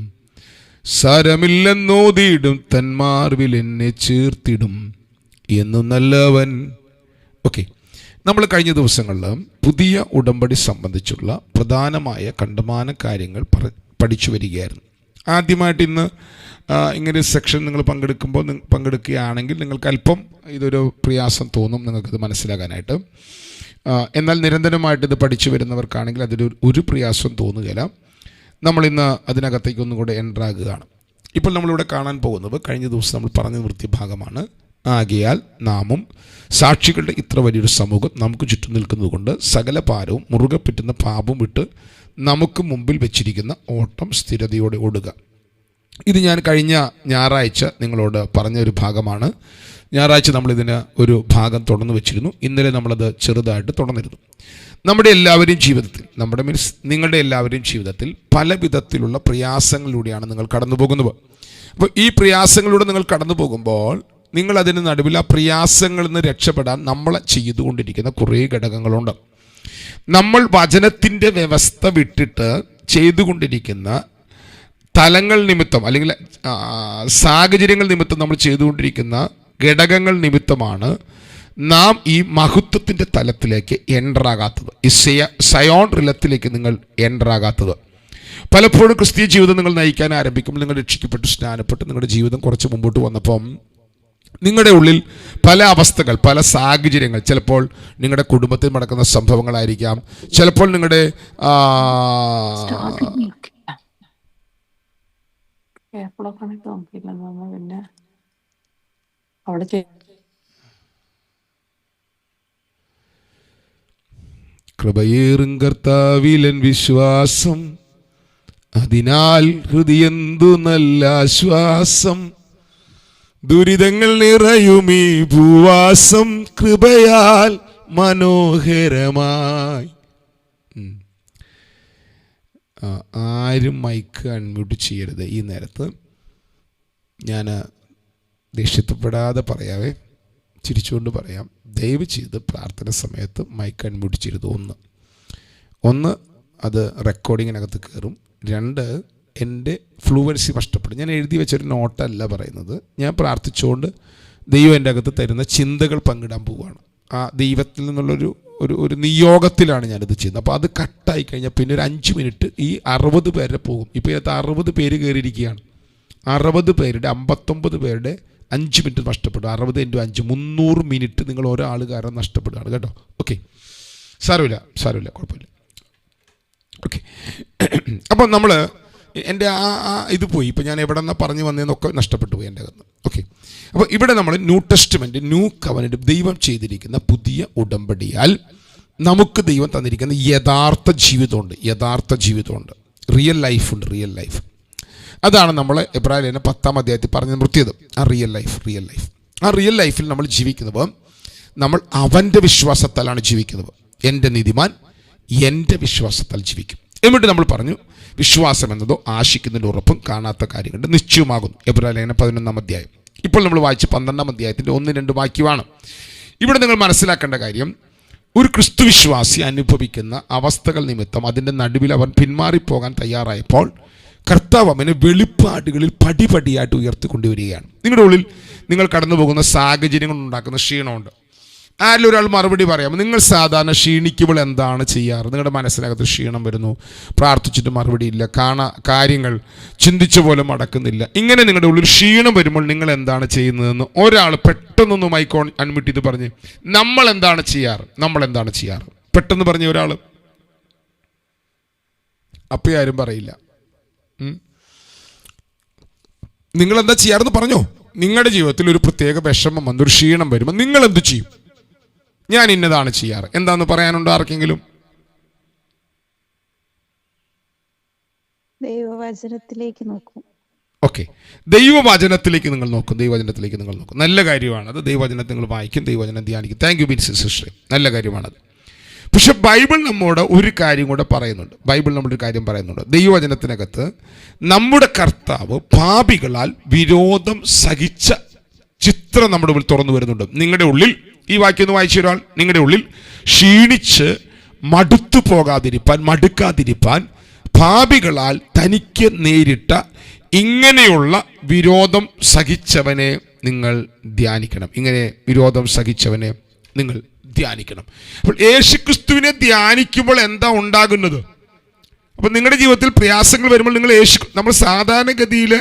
സാരമില്ലെന്നോതിയിടും തന്മാർവിൽ എന്നെ ചേർത്തിടും എന്നു നല്ലവൻ. ഓക്കെ. നമ്മൾ കഴിഞ്ഞ ദിവസങ്ങളിൽ പുതിയ ഉടമ്പടി സംബന്ധിച്ചുള്ള പ്രധാനമായ കണ്ടമാന കാര്യങ്ങൾ പഠിച്ചു വരികയായിരുന്നു. ആദ്യമായിട്ട് ഇന്ന് ഇങ്ങനെ ഒരു സെക്ഷൻ നിങ്ങൾ പങ്കെടുക്കുകയാണെങ്കിൽ നിങ്ങൾക്ക് അല്പം ഇതൊരു പ്രയാസം തോന്നും, നിങ്ങൾക്കത് മനസ്സിലാക്കാനായിട്ട്. എന്നാൽ നിരന്തരമായിട്ട് ഇത് പഠിച്ചു വരുന്നവർക്കാണെങ്കിൽ ഒരു പ്രയാസം തോന്നുകയില്ല. നമ്മളിന്ന് അതിനകത്തേക്ക് ഒന്നും കൂടെ എൻ്ററാകുകയാണ്. ഇപ്പോൾ നമ്മളിവിടെ കാണാൻ പോകുന്നത് കഴിഞ്ഞ ദിവസം നമ്മൾ പറഞ്ഞു നിർത്തിയ ഭാഗമാണ്. ആകയാൽ നാമും സാക്ഷികളുടെ ഇത്ര വലിയൊരു സമൂഹം നമുക്ക് ചുറ്റും നിൽക്കുന്നതുകൊണ്ട് സകല ഭാരവും മുറുകെ പറ്റുന്ന പാപവും വിട്ട് നമുക്ക് മുമ്പിൽ വെച്ചിരിക്കുന്ന ഓട്ടം സ്ഥിരതയോടെ ഓടുക. ഇത് ഞാൻ കഴിഞ്ഞ ഞായറാഴ്ച നിങ്ങളോട് പറഞ്ഞൊരു ഭാഗമാണ്. ഞായറാഴ്ച നമ്മളിതിന് ഒരു ഭാഗം തുടർന്ന് വെച്ചിരുന്നു. ഇന്നലെ നമ്മളത് ചെറുതായിട്ട് തുടർന്നിരുന്നു. നിങ്ങളുടെ എല്ലാവരുടെയും ജീവിതത്തിൽ പല വിധത്തിലുള്ള പ്രയാസങ്ങളിലൂടെയാണ് നിങ്ങൾ കടന്നു പോകുന്നത്. അപ്പോൾ ഈ പ്രയാസങ്ങളിലൂടെ നിങ്ങൾ കടന്നു പോകുമ്പോൾ നിങ്ങളതിന് നടുവിൽ ആ പ്രയാസങ്ങളിൽ നിന്ന് രക്ഷപ്പെടാൻ നമ്മൾ ചെയ്തുകൊണ്ടിരിക്കുന്ന കുറേ ഘടകങ്ങളുണ്ട്. നമ്മൾ വചനത്തിൻ്റെ വ്യവസ്ഥ വിട്ടിട്ട് ചെയ്തുകൊണ്ടിരിക്കുന്ന തലങ്ങൾ നിമിത്തം അല്ലെങ്കിൽ സാഹചര്യങ്ങൾ നിമിത്തം നമ്മൾ ചെയ്തുകൊണ്ടിരിക്കുന്ന ഘടകങ്ങൾ നിമിത്തമാണ് നാം ഈ മഹത്വത്തിൻ്റെ തലത്തിലേക്ക് എൻ്ററാകാത്തത്, ഈ സയോൺ റിലത്തിലേക്ക് നിങ്ങൾ എൻ്ററാകാത്തത്. പലപ്പോഴും ക്രിസ്തീയ ജീവിതം നിങ്ങൾ നയിക്കാൻ ആരംഭിക്കുമ്പോൾ, നിങ്ങൾ രക്ഷിക്കപ്പെട്ട് സ്നാനപ്പെട്ട് നിങ്ങളുടെ ജീവിതം കുറച്ച് മുമ്പോട്ട് വന്നപ്പം നിങ്ങളുടെ ഉള്ളിൽ പല അവസ്ഥകൾ, പല സാഹചര്യങ്ങൾ, ചിലപ്പോൾ നിങ്ങളുടെ കുടുംബത്തിൽ നടക്കുന്ന സംഭവങ്ങളായിരിക്കാം, ചിലപ്പോൾ നിങ്ങളുടെ കൃപയേറും കർത്താവിലൻ വിശ്വാസം, അതിനാൽ ഹൃദയന്തു നല്ല ആശ്വാസം, ദുരിതങ്ങൾ നിറയുമീ ഭൂവാസം കൃപയാൽ മനോഹരമായി. ആരും മൈക്ക് അൺമ്യൂട്ട് ചെയ്യരുത് ഈ നേരത്ത്. ഞാൻ ദേഷ്യപ്പെടാതെ പറയാവേ, ചിരിച്ചുകൊണ്ട് പറയാം. ദയവ് ചെയ്ത് പ്രാർത്ഥന സമയത്ത് മൈക്ക് അൺമ്യൂട്ട് ചെയ്യരുത്. ഒന്ന് അത് റെക്കോർഡിങ്ങിനകത്ത് കയറും. 2 എൻ്റെ ഫ്ലുവൻസി നഷ്ടപ്പെടും. ഞാൻ എഴുതി വെച്ചൊരു നോട്ടല്ല പറയുന്നത്. ഞാൻ പ്രാർത്ഥിച്ചുകൊണ്ട് ദൈവം എൻ്റെ അകത്ത് തരുന്ന ചിന്തകൾ പങ്കിടാൻ പോവുകയാണ്. ആ ദൈവത്തിൽ നിന്നുള്ളൊരു ഒരു നിയോഗത്തിലാണ് ഞാനിത് ചെയ്യുന്നത്. അപ്പോൾ അത് കട്ടായി കഴിഞ്ഞാൽ പിന്നെ ഒരു 5 മിനിറ്റ് ഈ 60 പേരെ പോകും. ഇപ്പോൾ ഇതിനകത്ത് 60 പേര് കയറിയിരിക്കുകയാണ്. 60 പേരുടെ 59 പേരുടെ 5 മിനിറ്റ് നഷ്ടപ്പെടും. 60 × 5 300 മിനിറ്റ് നിങ്ങൾ ഒരാൾ കാരണം നഷ്ടപ്പെടുകയാണ് കേട്ടോ. ഓക്കെ, സാരമില്ല, കുഴപ്പമില്ല. ഓക്കെ. അപ്പോൾ നമ്മൾ എൻ്റെ ഇത് പോയി. ഇപ്പോൾ ഞാൻ എവിടെ നിന്നാണ് പറഞ്ഞു വന്നതെന്നൊക്കെ നഷ്ടപ്പെട്ടു പോയി എൻ്റെ അകത്ത്. ഓക്കെ. അപ്പോൾ ഇവിടെ നമ്മൾ ന്യൂ ടെസ്റ്റ്മെൻറ്റ്, ന്യൂ കവനൻ്റ്, ദൈവം ചെയ്തിരിക്കുന്ന പുതിയ ഉടമ്പടിയാൽ നമുക്ക് ദൈവം തന്നിരിക്കുന്ന യഥാർത്ഥ ജീവിതമുണ്ട്, റിയൽ ലൈഫ്. അതാണ് നമ്മൾ എബ്രായലേഖനം 10-ാം അധ്യായത്തിൽ പറഞ്ഞ് നിർത്തിയത്. ആ റിയൽ ലൈഫിൽ നമ്മൾ ജീവിക്കുന്നത്, നമ്മൾ അവൻ്റെ വിശ്വാസത്താലാണ് ജീവിക്കുന്നത്. എൻ്റെ നീതിമാൻ എൻ്റെ വിശ്വാസത്താൽ ജീവിക്കും. എന്നിട്ട് നമ്മൾ പറഞ്ഞു, വിശ്വാസം എന്നതോ ആശിക്കുന്നതിൻ്റെ ഉറപ്പും കാണാത്ത കാര്യങ്ങളുടെ നിശ്ചയമാകുന്നു. എബ്രായലേഖനം 11-ാം അധ്യായം. ഇപ്പോൾ നമ്മൾ വായിച്ച 12-ാം അധ്യായത്തിൻ്റെ 1-2 വാക്യമാണ്. ഇവിടെ നിങ്ങൾ മനസ്സിലാക്കേണ്ട കാര്യം, ഒരു ക്രിസ്തുവിശ്വാസി അനുഭവിക്കുന്ന അവസ്ഥകൾ നിമിത്തം അതിൻ്റെ നടുവിൽ അവൻ പിന്മാറിപ്പോകാൻ തയ്യാറായപ്പോൾ കർത്താവ് അവനെ വെളിപ്പാടുകളിൽ പടിപടിയായിട്ട് ഉയർത്തിക്കൊണ്ടുവരികയാണ്. നിങ്ങളുടെ ഉള്ളിൽ നിങ്ങൾ കടന്നു പോകുന്ന സാഹചര്യങ്ങൾ ഉണ്ടാക്കുന്ന ക്ഷീണമുണ്ട്. ആരിലും ഒരാൾ മറുപടി പറയാം, നിങ്ങൾ സാധാരണ ക്ഷീണിക്കുമ്പോൾ എന്താണ് ചെയ്യാറ്? നിങ്ങളുടെ മനസ്സിനകത്ത് ക്ഷീണം വരുന്നു, പ്രാർത്ഥിച്ചിട്ട് മറുപടിയില്ല, കാര്യങ്ങൾ ചിന്തിച്ച പോലെ നടക്കുന്നില്ല. ഇങ്ങനെ നിങ്ങളുടെ ഉള്ളിൽ ക്ഷീണം വരുമ്പോൾ നിങ്ങൾ എന്താണ് ചെയ്യുന്നതെന്ന് ഒരാൾ പെട്ടെന്നൊന്ന് മൈക്കോൺ അൺമ്യൂട്ട് ചെയ്ത് പറഞ്ഞ് നമ്മൾ എന്താണ് ചെയ്യാറ് പെട്ടെന്ന് പറഞ്ഞ ഒരാൾ. അപ്പം ആരും പറയില്ല. നിങ്ങളെന്താ ചെയ്യാറെന്ന് പറഞ്ഞോ. നിങ്ങളുടെ ജീവിതത്തിൽ ഒരു പ്രത്യേക വിഷമം വന്ന് ഒരു ക്ഷീണം വരുമ്പോൾ നിങ്ങൾ എന്ത് ചെയ്യും? ഞാൻ ഇന്നതാണ് ചെയ്യാറ്. എന്താന്ന് പറയാനുണ്ടോ ആർക്കെങ്കിലും? ദൈവവചനത്തിലേക്ക് നോക്കും. ഓക്കെ, ദൈവവചനത്തിലേക്ക് നിങ്ങൾ നോക്കും. നല്ല കാര്യമാണത്. ദൈവവചനത്തെ നിങ്ങൾ വായിക്കും, ദൈവവചനം ധ്യാനിക്കും. താങ്ക് യു ബിൻസി സിസ്റ്റർ, നല്ല കാര്യമാണത്. പക്ഷെ ബൈബിൾ നമ്മോട് ഒരു കാര്യം കൂടെ പറയുന്നുണ്ട്. ദൈവവചനത്തിനകത്ത് നമ്മുടെ കർത്താവ് പാപികളാൽ വിരോധം സഹിച്ച ചിത്രം നമ്മുടെ ഉള്ളിൽ തുറന്നു വരുന്നുണ്ട്. നിങ്ങളുടെ ഉള്ളിൽ ഈ വാക്യം ഒന്ന് വായിച്ച ഒരാൾ, നിങ്ങളുടെ ഉള്ളിൽ ക്ഷീണിച്ച് മടുക്കാതിരിപ്പാൻ പാപികളാൽ തനിക്ക് നേരിട്ട ഇങ്ങനെയുള്ള വിരോധം സഹിച്ചവനെ നിങ്ങൾ ധ്യാനിക്കണം. അപ്പോൾ യേശുക്രിസ്തുവിനെ ധ്യാനിക്കുമ്പോൾ എന്താ ഉണ്ടാകുന്നത്? അപ്പോൾ നിങ്ങളുടെ ജീവിതത്തിൽ പ്രയാസങ്ങൾ വരുമ്പോൾ നമ്മൾ സാധാരണഗതിയിൽ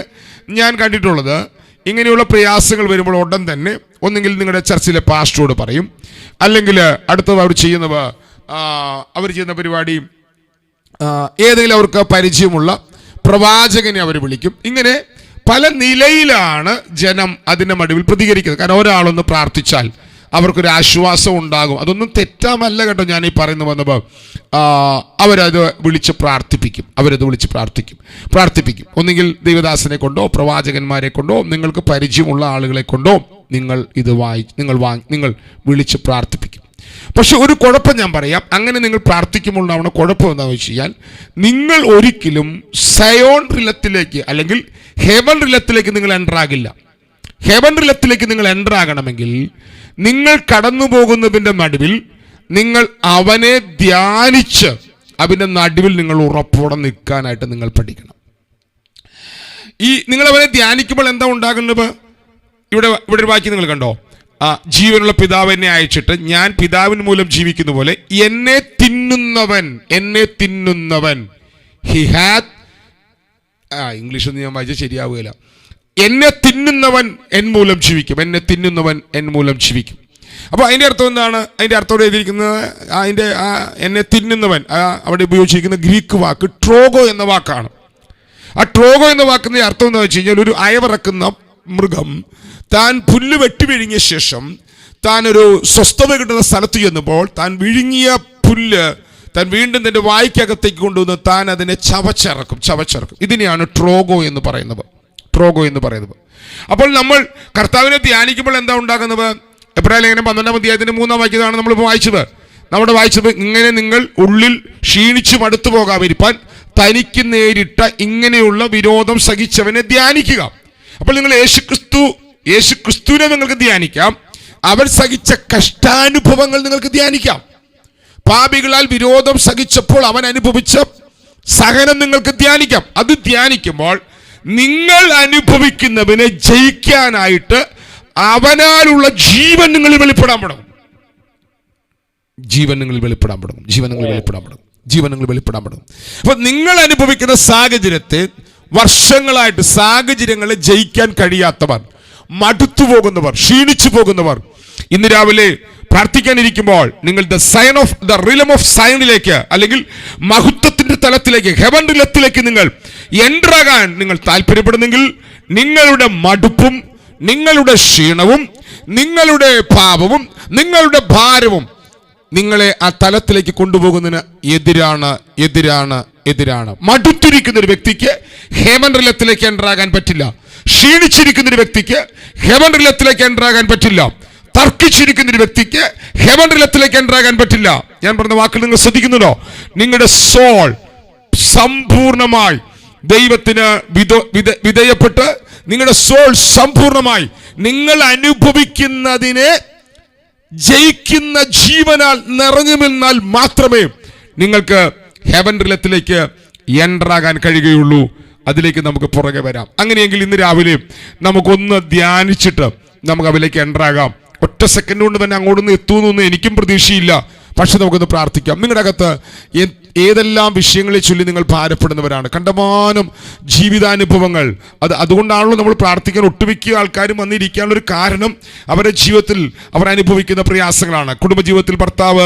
ഞാൻ കണ്ടിട്ടുള്ളത്, ഇങ്ങനെയുള്ള പ്രയാസങ്ങൾ വരുമ്പോൾ ഉടൻ തന്നെ ഒന്നെങ്കിൽ നിങ്ങളുടെ ചർച്ചിലെ പാസ്റ്ററോട് പറയും, അല്ലെങ്കിൽ അടുത്തത് അവർ ചെയ്യുന്ന പരിപാടി ഏതെങ്കിലും അവർക്ക് പരിചയമുള്ള പ്രവാചകനെ അവർ വിളിക്കും. ഇങ്ങനെ പല നിലയിലാണ് ജനം അതിൻ്റെ മടുവിൽ പ്രതികരിക്കുന്നത്. കാരണം ഒരാളൊന്ന് പ്രാർത്ഥിച്ചാൽ അവർക്കൊരു ആശ്വാസം ഉണ്ടാകും. അതൊന്നും തെറ്റാമല്ല കേട്ടോ ഞാൻ ഈ പറയുന്ന വന്നപ്പോൾ. അവരത് വിളിച്ച് പ്രാർത്ഥിപ്പിക്കും. ഒന്നുകിൽ ദൈവദാസനെ കൊണ്ടോ പ്രവാചകന്മാരെ കൊണ്ടോ നിങ്ങൾക്ക് പരിചയമുള്ള ആളുകളെ കൊണ്ടോ നിങ്ങൾ വിളിച്ച് പ്രാർത്ഥിപ്പിക്കും. പക്ഷെ ഒരു കുഴപ്പം ഞാൻ പറയാം. അങ്ങനെ നിങ്ങൾ പ്രാർത്ഥിക്കുമ്പോൾ ഉണ്ടാവുന്ന കുഴപ്പം എന്താണെന്ന് വെച്ച് കഴിഞ്ഞാൽ, നിങ്ങൾ ഒരിക്കലും സയോൺ റിലത്തിലേക്ക് അല്ലെങ്കിൽ ഹെവൻ റിലത്തിലേക്ക് നിങ്ങൾ എൻ്റർ ആകില്ല. ഹെവൻ റിലത്തിലേക്ക് നിങ്ങൾ എൻ്റർ ആകണമെങ്കിൽ നിങ്ങൾ കടന്നു പോകുന്നതിൻ്റെ നടുവിൽ നിങ്ങൾ അവനെ ധ്യാനിച്ച് അവൻ്റെ നടുവിൽ നിങ്ങൾ ഉറപ്പോടെ നിൽക്കാനായിട്ട് നിങ്ങൾ പഠിക്കണം. നിങ്ങൾ അവനെ ധ്യാനിക്കുമ്പോൾ എന്താ ഉണ്ടാകുന്നത്? ഇവിടെ ഒരു വാക്യം നിങ്ങൾ കണ്ടോ? ജീവനുള്ള പിതാവ് എന്നെ അയച്ചിട്ട് ഞാൻ പിതാവിന് മൂലം ജീവിക്കുന്ന പോലെ എന്നെ തിന്നുന്നവൻ ഹി ഹാത്ത്, ഇംഗ്ലീഷൊന്നും ഞാൻ വായിച്ചാൽ ശരിയാവുകയില്ല. എന്നെ തിന്നുന്നവൻ എൻ മൂലം ജീവിക്കും. അപ്പോൾ അതിൻ്റെ അർത്ഥം എന്താണ്? അതിൻ്റെ അർത്ഥം എഴുതിയിരിക്കുന്നത്, എന്നെ തിന്നുന്നവൻ അവിടെ ഉപയോഗിച്ചിരിക്കുന്ന ഗ്രീക്ക് വാക്ക് ട്രോഗോ എന്ന വാക്കാണ്. ആ ട്രോഗോ എന്ന വാക്കിൻ്റെ അർത്ഥം എന്താ വെച്ച് കഴിഞ്ഞാൽ, ഒരു അയവിറക്കുന്ന മൃഗം താൻ പുല്ല് വെട്ടി വിഴുങ്ങിയ ശേഷം താൻ ഒരു സ്വസ്ഥത കിട്ടുന്ന സ്ഥലത്ത് ചെന്നപ്പോൾ താൻ വിഴുങ്ങിയ പുല്ല് താൻ വീണ്ടും തൻ്റെ വായ്ക്കകത്തേക്ക് കൊണ്ടുവന്ന് താൻ അതിനെ ചവച്ചിറക്കും. ഇതിനെയാണ് ട്രോഗോ എന്ന് പറയുന്നത്. അപ്പോൾ നമ്മൾ കർത്താവിനെ ധ്യാനിക്കുമ്പോൾ എന്താ ഉണ്ടാകുന്നത്? എബ്രായ ലേഖനം 12-ാം അധ്യായത്തിന്റെ 3-ാം വാക്യമാണ് നമ്മളിപ്പോൾ വായിച്ചത്. ഇങ്ങനെ നിങ്ങൾ ഉള്ളിൽ ക്ഷീണിച്ചു മടുത്തു പോകാതിരിപ്പാൻ തനിക്ക് നേരിട്ട ഇങ്ങനെയുള്ള വിരോധം സഹിച്ചവനെ ധ്യാനിക്കുക. അപ്പോൾ നിങ്ങൾ യേശുക്രിസ്തുവിനെ നിങ്ങൾക്ക് ധ്യാനിക്കാം. അവൻ സഹിച്ച കഷ്ടാനുഭവങ്ങൾ നിങ്ങൾക്ക് ധ്യാനിക്കാം. പാപികളാൽ വിരോധം സഹിച്ചപ്പോൾ അവൻ അനുഭവിച്ച സഹനം നിങ്ങൾക്ക് ധ്യാനിക്കാം. അത് ധ്യാനിക്കുമ്പോൾ നിങ്ങൾ അനുഭവിക്കുന്നവനെ ജയിക്കാനായിട്ട് അവനാലുള്ള ജീവൻ നിങ്ങളിൽ വെളിപ്പെടാൻ തുടങ്ങും. അപ്പൊ നിങ്ങൾ അനുഭവിക്കുന്ന സാഹചര്യത്തെ വർഷങ്ങളായിട്ട് സാഹചര്യങ്ങളെ ജയിക്കാൻ കഴിയാത്തവർ, മടുത്തു പോകുന്നവർ, ക്ഷീണിച്ചു പോകുന്നവർ, ഇന്ന് രാവിലെ പ്രാർത്ഥിക്കാനിരിക്കുമ്പോൾ നിങ്ങൾ ദ റിലം ഓഫ് സയനിലേക്ക് അല്ലെങ്കിൽ മഹത്വത്തിന്റെ തലത്തിലേക്ക്, ഹെവൻ റിലത്തിലേക്ക് നിങ്ങൾ എൻ്റർ ആകാൻ നിങ്ങൾ താല്പര്യപ്പെടുന്നെങ്കിൽ നിങ്ങളുടെ മടുപ്പും നിങ്ങളുടെ ക്ഷീണവും നിങ്ങളുടെ പാപവും നിങ്ങളുടെ ഭാരവും നിങ്ങളെ ആ തലത്തിലേക്ക് കൊണ്ടുപോകുന്നതിന് എതിരാണ്. മടുത്തിരിക്കുന്ന ഒരു വ്യക്തിക്ക് ഹെവൻ റിലത്തിലേക്ക് എൻ്റർ ആകാൻ പറ്റില്ല. ക്ഷീണിച്ചിരിക്കുന്ന ഒരു വ്യക്തിക്ക് ഹെവൻ റിലത്തിലേക്ക് എൻ്റർ ആകാൻ പറ്റില്ല. തർക്കിച്ചിരിക്കുന്ന ഒരു വ്യക്തിക്ക് ഹെവൻ റിലത്തിലേക്ക് എൻ്റർ ആകാൻ പറ്റില്ല. ഞാൻ പറഞ്ഞ വാക്കുകൾ നിങ്ങൾ ശ്രദ്ധിക്കുന്നുണ്ടോ? നിങ്ങളുടെ സോൾ സമ്പൂർണമായി ദൈവത്തിന് വിധേയപ്പെട്ട് നിങ്ങളുടെ സോൾ സമ്പൂർണമായി നിങ്ങൾ അനുഭവിക്കുന്നതിനെ ജയിക്കുന്ന ജീവനാൽ നിറഞ്ഞു നിന്നാൽ മാത്രമേ നിങ്ങൾക്ക് ഹെവൻ റിലത്തിലേക്ക് എൻ്റർ ആകാൻ കഴിയുകയുള്ളൂ. അതിലേക്ക് നമുക്ക് പുറകെ വരാം. അങ്ങനെയെങ്കിൽ ഇന്ന് രാവിലെ നമുക്കൊന്ന് ധ്യാനിച്ചിട്ട് നമുക്ക് അതിലേക്ക് എൻ്റർ ആകാം. ഒറ്റ സെക്കൻഡ് കൊണ്ട് തന്നെ അങ്ങോട്ടൊന്ന് എത്തുമെന്നൊന്നും എനിക്കും പ്രതീക്ഷയില്ല. പക്ഷെ നമുക്കൊന്ന് പ്രാർത്ഥിക്കാം. നിങ്ങളുടെ അകത്ത് ഏതെല്ലാം വിഷയങ്ങളെ ചൊല്ലി നിങ്ങൾ ഭാരപ്പെടുന്നവരാണ്? കണ്ടമാനം ജീവിതാനുഭവങ്ങൾ. അതുകൊണ്ടാണല്ലോ നമ്മൾ പ്രാർത്ഥിക്കാൻ ഒട്ടുമിക്ക ആൾക്കാരും വന്നിരിക്കാനുള്ളൊരു കാരണം അവരുടെ ജീവിതത്തിൽ അവർ അനുഭവിക്കുന്ന പ്രയാസങ്ങളാണ്. കുടുംബജീവിതത്തിൽ ഭർത്താവ്,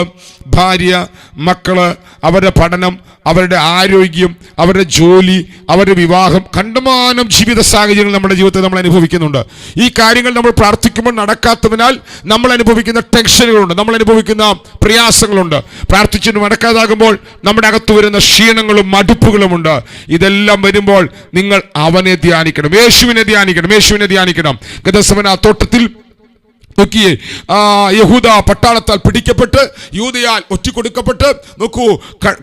ഭാര്യ, മക്കള്, അവരുടെ പഠനം, അവരുടെ ആരോഗ്യം, അവരുടെ ജോലി, അവരുടെ വിവാഹം, കണ്ടമാനം ജീവിത സാഹചര്യങ്ങൾ നമ്മുടെ ജീവിതത്തിൽ നമ്മൾ അനുഭവിക്കുന്നുണ്ട്. ഈ കാര്യങ്ങൾ നമ്മൾ പ്രാർത്ഥിക്കുമ്പോൾ നടക്കാത്തതിനാൽ നമ്മൾ അനുഭവിക്കുന്ന ടെൻഷനുകളുണ്ട്, നമ്മൾ അനുഭവിക്കുന്ന പ്രയാസങ്ങളുണ്ട്. പ്രാർത്ഥിച്ചിട്ട് നടക്കാതാകുമ്പോൾ നമ്മുടെ അകത്ത് വരുന്ന ക്ഷീണങ്ങളും മടുപ്പുകളുമുണ്ട്. ഇതെല്ലാം വരുമ്പോൾ നിങ്ങൾ അവനെ ധ്യാനിക്കണം, യേശുവിനെ ധ്യാനിക്കണം, യേശുവിനെ ധ്യാനിക്കണം. ഗെത്സമന തോട്ടത്തിൽ നോക്കിയേ, യഹൂദ പട്ടാളത്താൽ പിടിക്കപ്പെട്ട് യൂദയാൽ ഒറ്റിക്കൊടുക്കപ്പെട്ട് നോക്കൂ,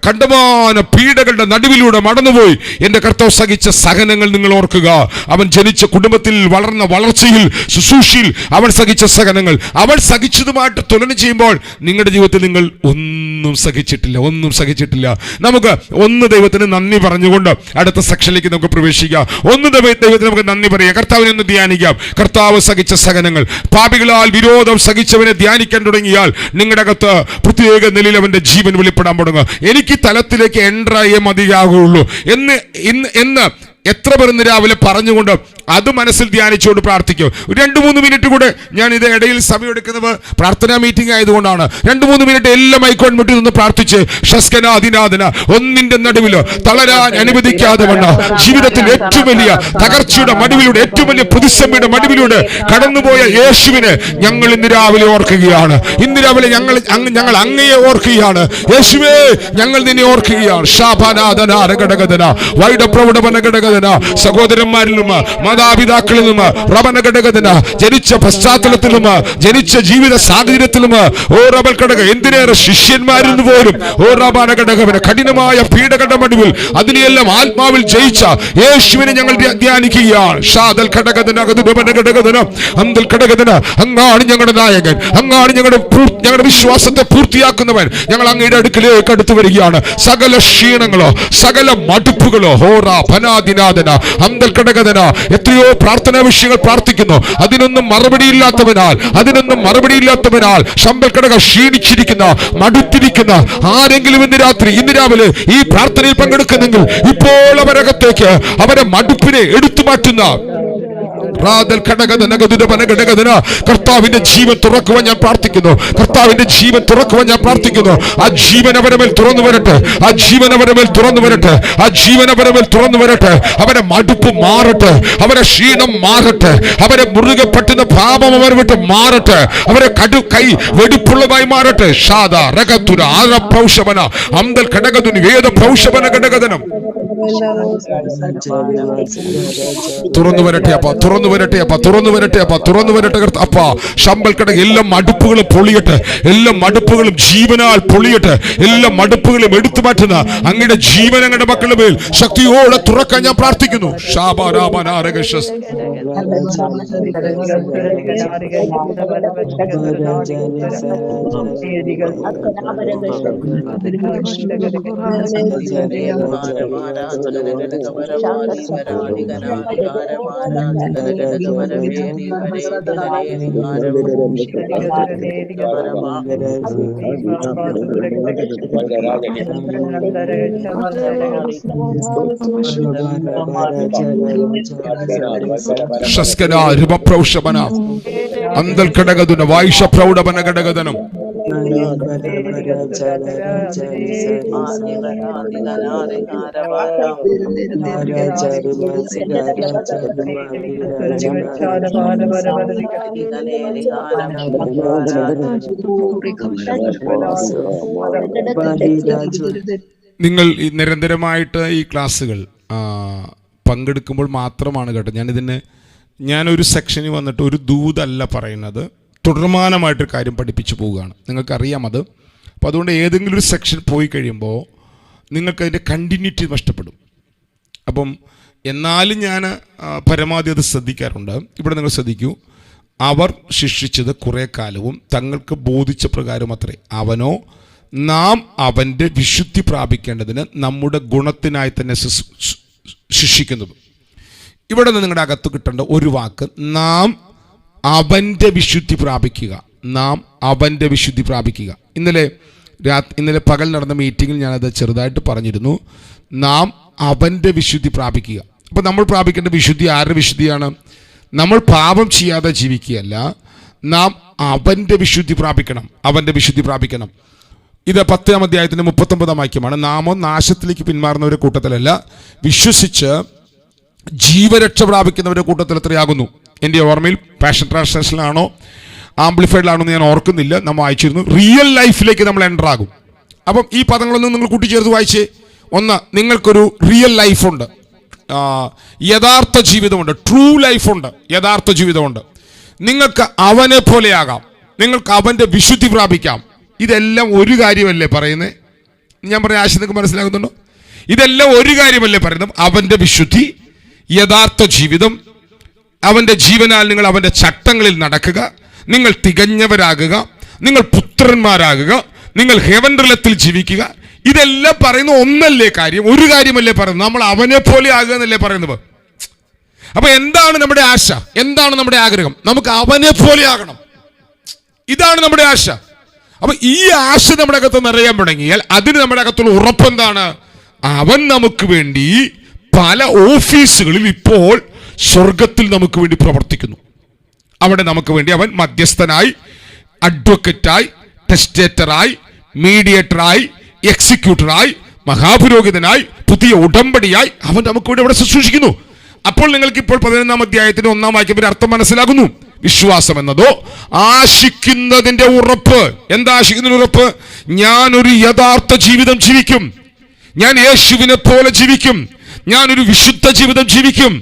കണ്ടമാന പീഡകളുടെ നടുവിലൂടെ മടന്നുപോയി എന്റെ കർത്താവ് സഹിച്ച സഹനങ്ങൾ നിങ്ങൾ ഓർക്കുക. അവൻ ജനിച്ച കുടുംബത്തിൽ വളർന്ന വളർച്ചയിൽ ശുശ്രൂഷയിൽ അവൻ സഹിച്ച സഹനങ്ങൾ, അവൻ സഹിച്ചതുമായിട്ട് തുലനം ചെയ്യുമ്പോൾ നിങ്ങളുടെ ജീവിതത്തിൽ നിങ്ങൾ ഒന്നും സഹിച്ചിട്ടില്ല, ഒന്നും സഹിച്ചിട്ടില്ല. നമുക്ക് ഒന്ന് ദൈവത്തിന് നന്ദി പറഞ്ഞുകൊണ്ട് അടുത്ത സെക്ഷനിലേക്ക് നമുക്ക് പ്രവേശിക്കാം. ഒന്ന് ദൈവത്തിന് നമുക്ക് നന്ദി പറയാം, കർത്താവിനെ ഒന്ന് ധ്യാനിക്കാം. കർത്താവ് സഹിച്ച സഹനങ്ങൾ, പാപികളാൽ വിരോധം സഹിച്ചവനെ ധ്യാനിക്കാൻ തുടങ്ങിയാൽ നിങ്ങളുടെ അകത്ത് പ്രത്യേക നിലയിൽ അവന്റെ ജീവൻ വെളിപ്പെടാൻ തുടങ്ങുക. എനിക്ക് തലത്തിലേക്ക് എൻട്രായേ മതിയാകുള്ളൂ എന്ന് എത്ര പേർ ഇന്ന് രാവിലെ പറഞ്ഞുകൊണ്ട് അത് മനസ്സിൽ ധ്യാനിച്ചുകൊണ്ട് പ്രാർത്ഥിക്കും. 2-3 മിനിറ്റ് കൂടെ ഞാൻ ഇത് ഇടയിൽ സമയമെടുക്കുന്നത് പ്രാർത്ഥനാ മീറ്റിംഗ് ആയതുകൊണ്ടാണ്. 2-3 മിനിറ്റ് എല്ലാം മൈക്കോൺ മുട്ടി നിന്ന് പ്രാർത്ഥിച്ച് ഷസ്കനാദിനാഥന ഒന്നിന്റെ നടുവിൽ തളരാൻ അനുവദിക്കാതെ വണ്ണ ജീവിതത്തിൽ ഏറ്റവും വലിയ തകർച്ചയുടെ മടുവിലൂടെ, ഏറ്റവും വലിയ പ്രതിസന്ധിയുടെ മടുവിലൂടെ കടന്നുപോയ യേശുവിനെ ഞങ്ങൾ ഇന്ന് രാവിലെ ഓർക്കുകയാണ്. ഇന്ന് രാവിലെ ഞങ്ങൾ അങ്ങയെ ഓർക്കുകയാണ്. യേശുവേ, ഞങ്ങൾ നിന്നെ ഓർക്കുകയാണ്. ഷാബനാഥന വൈഡപ്രൗഢവനഘടക സഹോദരന്മാരിലും മാതാപിതാക്കളിലും റബനഘടകന ജനിച്ച പശ്ചാത്തലത്തിലും ജനിച്ച ജീവിത സാഹചര്യത്തിലും ഓ റബൽ ഘടക എന്തിനേറെ ശിഷ്യന്മാരിൽ നിന്ന് പോലും ഓ റബനഘടകവന് കഠിനമായ പീഡകളുടെ മടുവിൽ അതിനെയെല്ലാം ആത്മാവിൽ ജയിച്ച യേശുവിനെ ഞങ്ങൾ ധ്യാനിക്കുകയാണ്. ഷാദൽ ഘടകന അന്തൽ ഘടകന അങ്ങാണ് ഞങ്ങളുടെ നായകൻ, അങ്ങാണ് ഞങ്ങളുടെ വിശ്വാസത്തെ പൂർത്തിയാക്കുന്നവൻ. ഞങ്ങൾ അങ്ങയുടെ അടുക്കലേക്ക് അടുത്തു വരികയാണ്. സകല ക്ഷീണങ്ങളോ സകല മടുപ്പുകളോ ഹോറ ഭനാദിന അന്തൽ ഘടകന എത്രയോ പ്രാർത്ഥനാ വിഷയങ്ങൾ പ്രാർത്ഥിക്കുന്നു, അതിനൊന്നും മറുപടിയില്ലാത്തവനാൽ ശമ്പൽ ഘടക ക്ഷീണിച്ചിരിക്കുന്ന മടുത്തിരിക്കുന്ന ആരെങ്കിലും ഇന്ന് രാവിലെ ഈ പ്രാർത്ഥനയിൽ പങ്കെടുക്കുന്നെങ്കിൽ ഇപ്പോൾ അവരകത്തേക്ക് അവരെ മടുപ്പിനെ എടുത്തു മാറ്റുന്ന കർത്താവിന്റെ ജീവൻ തുറക്കുവാൻ ഞാൻ പ്രാർത്ഥിക്കുന്നു. കർത്താവിന്റെ ജീവൻ തുറക്കുവാൻ ഞാൻ പ്രാർത്ഥിക്കുന്നു. ആ ജീവൻ അവരുടെ മേൽ തുറന്നു വരട്ടെ, ആ ജീവൻ അവരുടെ മേൽ തുറന്നു വരട്ടെ, ആ ജീവൻ അവരുടെ മേൽ തുറന്നു വരട്ടെ. അവരെ മടുപ്പ് മാറട്ടെ, അവരെ ക്ഷീണം മാറട്ടെ, അവരെ മുറുകെ പറ്റുന്ന പാപം അവർ വിട്ട് മാറട്ടെ, അവരെ കൈ വെടിപ്പുള്ളതായി മാറട്ടെ. ഷാദ രഗതുര ആര പ്രൗഷവന അന്തൽ ഘടകതുനി വേദ പ്രൗഷവന ഘടകതനം തുറന്നു വരട്ടെ അപ്പ, തുറന്നു വരട്ടെ അപ്പ, തുറന്നു വരട്ടെ അപ്പ, തുറന്നു വരട്ടെ അപ്പ. ശമ്പൽ ഘടക എല്ലാ മടുപ്പുകളും പൊളിയട്ടെ, എല്ലാ മടുപ്പുകളും ജീവനാൽ പൊളിയട്ടെ, എല്ലാ മടുപ്പുകളും എടുത്തു മാറ്റുന്ന അങ്ങയുടെ ജീവൻ അങ്ങയുടെ മക്കളുടെ മേൽ ശക്തിയോടെ തുറക്കാൻ ഞാൻ പ്രാർത്ഥിക്കുന്നു. അന്തൽ ഘടകതുന വായിഷ പ്രൗഢവന ഘടകതനം നിങ്ങൾ നിരന്തരമായിട്ട് ഈ ക്ലാസ്സുകൾ പങ്കെടുക്കുമ്പോൾ മാത്രമാണ് കേട്ടോ ഞാനൊരു സെക്ഷനിൽ വന്നിട്ട് ഒരു ദൂതല്ല പറയുന്നത്, തുടർമാനമായിട്ടൊരു കാര്യം പഠിപ്പിച്ചു പോവുകയാണ്. നിങ്ങൾക്കറിയാം അത്. അപ്പോൾ അതുകൊണ്ട് ഏതെങ്കിലും ഒരു സെക്ഷൻ പോയി കഴിയുമ്പോൾ നിങ്ങൾക്കതിൻ്റെ കണ്ടിന്യൂറ്റി നഷ്ടപ്പെടും. അപ്പം എന്നാലും ഞാൻ പരമാവധി അത് ശ്രദ്ധിക്കാറുണ്ട്. ഇവിടെ നിങ്ങൾ ശ്രദ്ധിക്കൂ, അവർ ശിക്ഷിച്ചത് കുറെ കാലവും തങ്ങൾക്ക് ബോധിച്ച പ്രകാരം അത്രേ. അവനോ നാം അവൻ്റെ വിശുദ്ധി പ്രാപിക്കേണ്ടതിന് നമ്മുടെ ഗുണത്തിനായി തന്നെ ശിക്ഷിക്കുന്നത്. ഇവിടെ നിന്ന് നിങ്ങളുടെ അകത്ത് കിട്ടേണ്ട ഒരു വാക്ക്, നാം അവൻ്റെ വിശുദ്ധി പ്രാപിക്കുക. നാം അവൻ്റെ വിശുദ്ധി പ്രാപിക്കുക. ഇന്നലെ പകൽ നടന്ന മീറ്റിങ്ങിൽ ഞാനത് ചെറുതായിട്ട് പറഞ്ഞിരുന്നു. നാം അവൻ്റെ വിശുദ്ധി പ്രാപിക്കുക. അപ്പോൾ നമ്മൾ പ്രാപിക്കേണ്ട വിശുദ്ധി ആരുടെ വിശുദ്ധിയാണ്? നമ്മൾ പാപം ചെയ്യാതെ ജീവിക്കുകയല്ല, നാം അവൻ്റെ വിശുദ്ധി പ്രാപിക്കണം. അവൻ്റെ വിശുദ്ധി പ്രാപിക്കണം. ഇത് 10-ാം അധ്യായത്തിൻ്റെ 39-ാം വാക്യമാണ്. നാമോ നാശത്തിലേക്ക് പിന്മാറുന്നവരുടെ കൂട്ടത്തിലല്ല, വിശ്വസിച്ച് ജീവരക്ഷ പ്രാപിക്കുന്നവരുടെ കൂട്ടത്തിൽ എത്രയാകുന്നു. എൻ്റെ ഓർമ്മയിൽ പാഷൻ ട്രാൻസ്ലേഷനിലാണോ ആംപ്ലിഫൈഡിലാണോ എന്ന് ഞാൻ ഓർക്കുന്നില്ല. നമ്മൾ വായിച്ചിരുന്നു റിയൽ ലൈഫിലേക്ക് നമ്മൾ എൻ്റർ ആകും. അപ്പം ഈ പദങ്ങളൊന്നും നിങ്ങൾ കൂട്ടിച്ചേർത്ത് വായിച്ചേ. ഒന്ന്, നിങ്ങൾക്കൊരു റിയൽ ലൈഫുണ്ട്, യഥാർത്ഥ ജീവിതമുണ്ട്, ട്രൂ ലൈഫുണ്ട്, യഥാർത്ഥ ജീവിതമുണ്ട്. നിങ്ങൾക്ക് അവനെ പോലെയാകാം, നിങ്ങൾക്ക് അവൻ്റെ വിശുദ്ധി പ്രാപിക്കാം. ഇതെല്ലാം ഒരു കാര്യമല്ലേ പറയുന്നത്? ഞാൻ പറഞ്ഞ ആശയം നിങ്ങൾക്ക് മനസ്സിലാകുന്നുണ്ടോ? ഇതെല്ലാം ഒരു കാര്യമല്ലേ പറയുന്നത്? അവൻ്റെ വിശുദ്ധി, യഥാർത്ഥ ജീവിതം, അവൻ്റെ ജീവനാൽ നിങ്ങൾ അവൻ്റെ ചട്ടങ്ങളിൽ നടക്കുക, നിങ്ങൾ തികഞ്ഞവരാകുക, നിങ്ങൾ പുത്രന്മാരാകുക, നിങ്ങൾ ഹെവൻ റിലത്തിൽ ജീവിക്കുക. ഇതെല്ലാം പറയുന്ന ഒന്നല്ലേ കാര്യം? ഒരു കാര്യമല്ലേ പറയുന്നത്? നമ്മൾ അവനെ പോലെ ആകുക എന്നല്ലേ പറയുന്നത്? അപ്പൊ എന്താണ് നമ്മുടെ ആശ? എന്താണ് നമ്മുടെ ആഗ്രഹം? നമുക്ക് അവനെ പോലെ ആകണം. ഇതാണ് നമ്മുടെ ആശ. അപ്പൊ ഈ ആശ നമ്മുടെ അകത്ത് നിറയാൻ തുടങ്ങിയാൽ അതിന് നമ്മുടെ അകത്തുള്ള ഉറപ്പെന്താണ്? അവൻ നമുക്ക് വേണ്ടി പല ഓഫീസുകളിൽ ഇപ്പോൾ സ്വർഗത്തിൽ നമുക്ക് വേണ്ടി പ്രവർത്തിക്കുന്നു. അവിടെ നമുക്ക് വേണ്ടി അവൻ മധ്യസ്ഥനായി, അഡ്വക്കറ്റായി, ടെസ്റ്റേറ്ററായി, മീഡിയേറ്ററായി, എക്സിക്യൂട്ടറായി, മഹാപുരോഹിതനായി, പുതിയ ഉടമ്പടിയായി അവൻ നമുക്ക് വേണ്ടി അവിടെ ശുശ്രൂഷിക്കുന്നു. അപ്പോൾ നിങ്ങൾക്ക് ഇപ്പോൾ 11-ാം അധ്യായത്തിന്റെ 1-ാം വാക്യത്തിന്റെ അർത്ഥം മനസ്സിലാകുന്നു. വിശ്വാസം എന്നതോ ആശിക്കുന്നതിന്റെ ഉറപ്പ്. എന്താ ആശിക്കുന്നതിന്റെ ഉറപ്പ്? ഞാൻ ഒരു യഥാർത്ഥ ജീവിതം ജീവിക്കും, ഞാൻ യേശുവിനെ പോലെ ജീവിക്കും, ഞാൻ ഒരു വിശുദ്ധ ജീവിതം ജീവിക്കും,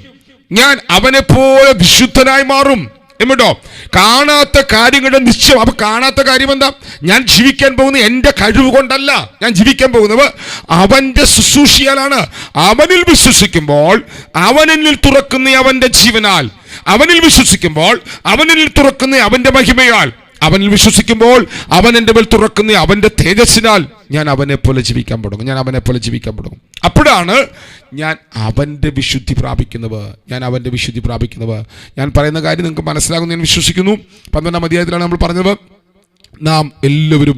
ഞാൻ അവനെ പോലെ വിശുദ്ധനായി മാറും. എമ്മട്ടോ, കാണാത്ത കാര്യങ്ങളുടെ നിശ്ചയം. അപ്പൊ കാണാത്ത കാര്യം എന്താ? ഞാൻ ജീവിക്കാൻ പോകുന്നത് എൻ്റെ കഴിവ് കൊണ്ടല്ല, ഞാൻ ജീവിക്കാൻ പോകുന്നത് അവൻ്റെ ശുശ്രൂഷയാലാണ്. അവനിൽ വിശ്വസിക്കുമ്പോൾ അവനിൽ തുറക്കുന്ന അവൻ്റെ ജീവനാൽ, അവനിൽ വിശ്വസിക്കുമ്പോൾ അവനിൽ തുറക്കുന്ന അവൻ്റെ മഹിമയാൽ, അവനിൽ വിശ്വസിക്കുമ്പോൾ അവൻ എൻ്റെ മേൽ തുറക്കുന്ന അവൻ്റെ തേജസ്സിനാൽ ഞാൻ അവനെ പോലെ ജീവിക്കാൻ തുടങ്ങും. ഞാൻ അവനെ പോലെ ജീവിക്കാൻ തുടങ്ങും. അപ്പോഴാണ് ഞാൻ അവൻ്റെ വിശുദ്ധി പ്രാപിക്കുന്നത്. ഞാൻ അവൻ്റെ വിശുദ്ധി പ്രാപിക്കുന്നത്. ഞാൻ പറയുന്ന കാര്യം നിങ്ങൾക്ക് മനസ്സിലാകുന്നു ഞാൻ വിശ്വസിക്കുന്നു. 12-ാം അധ്യായത്തിലാണ് നമ്മൾ പറഞ്ഞത്, നാം എല്ലാവരും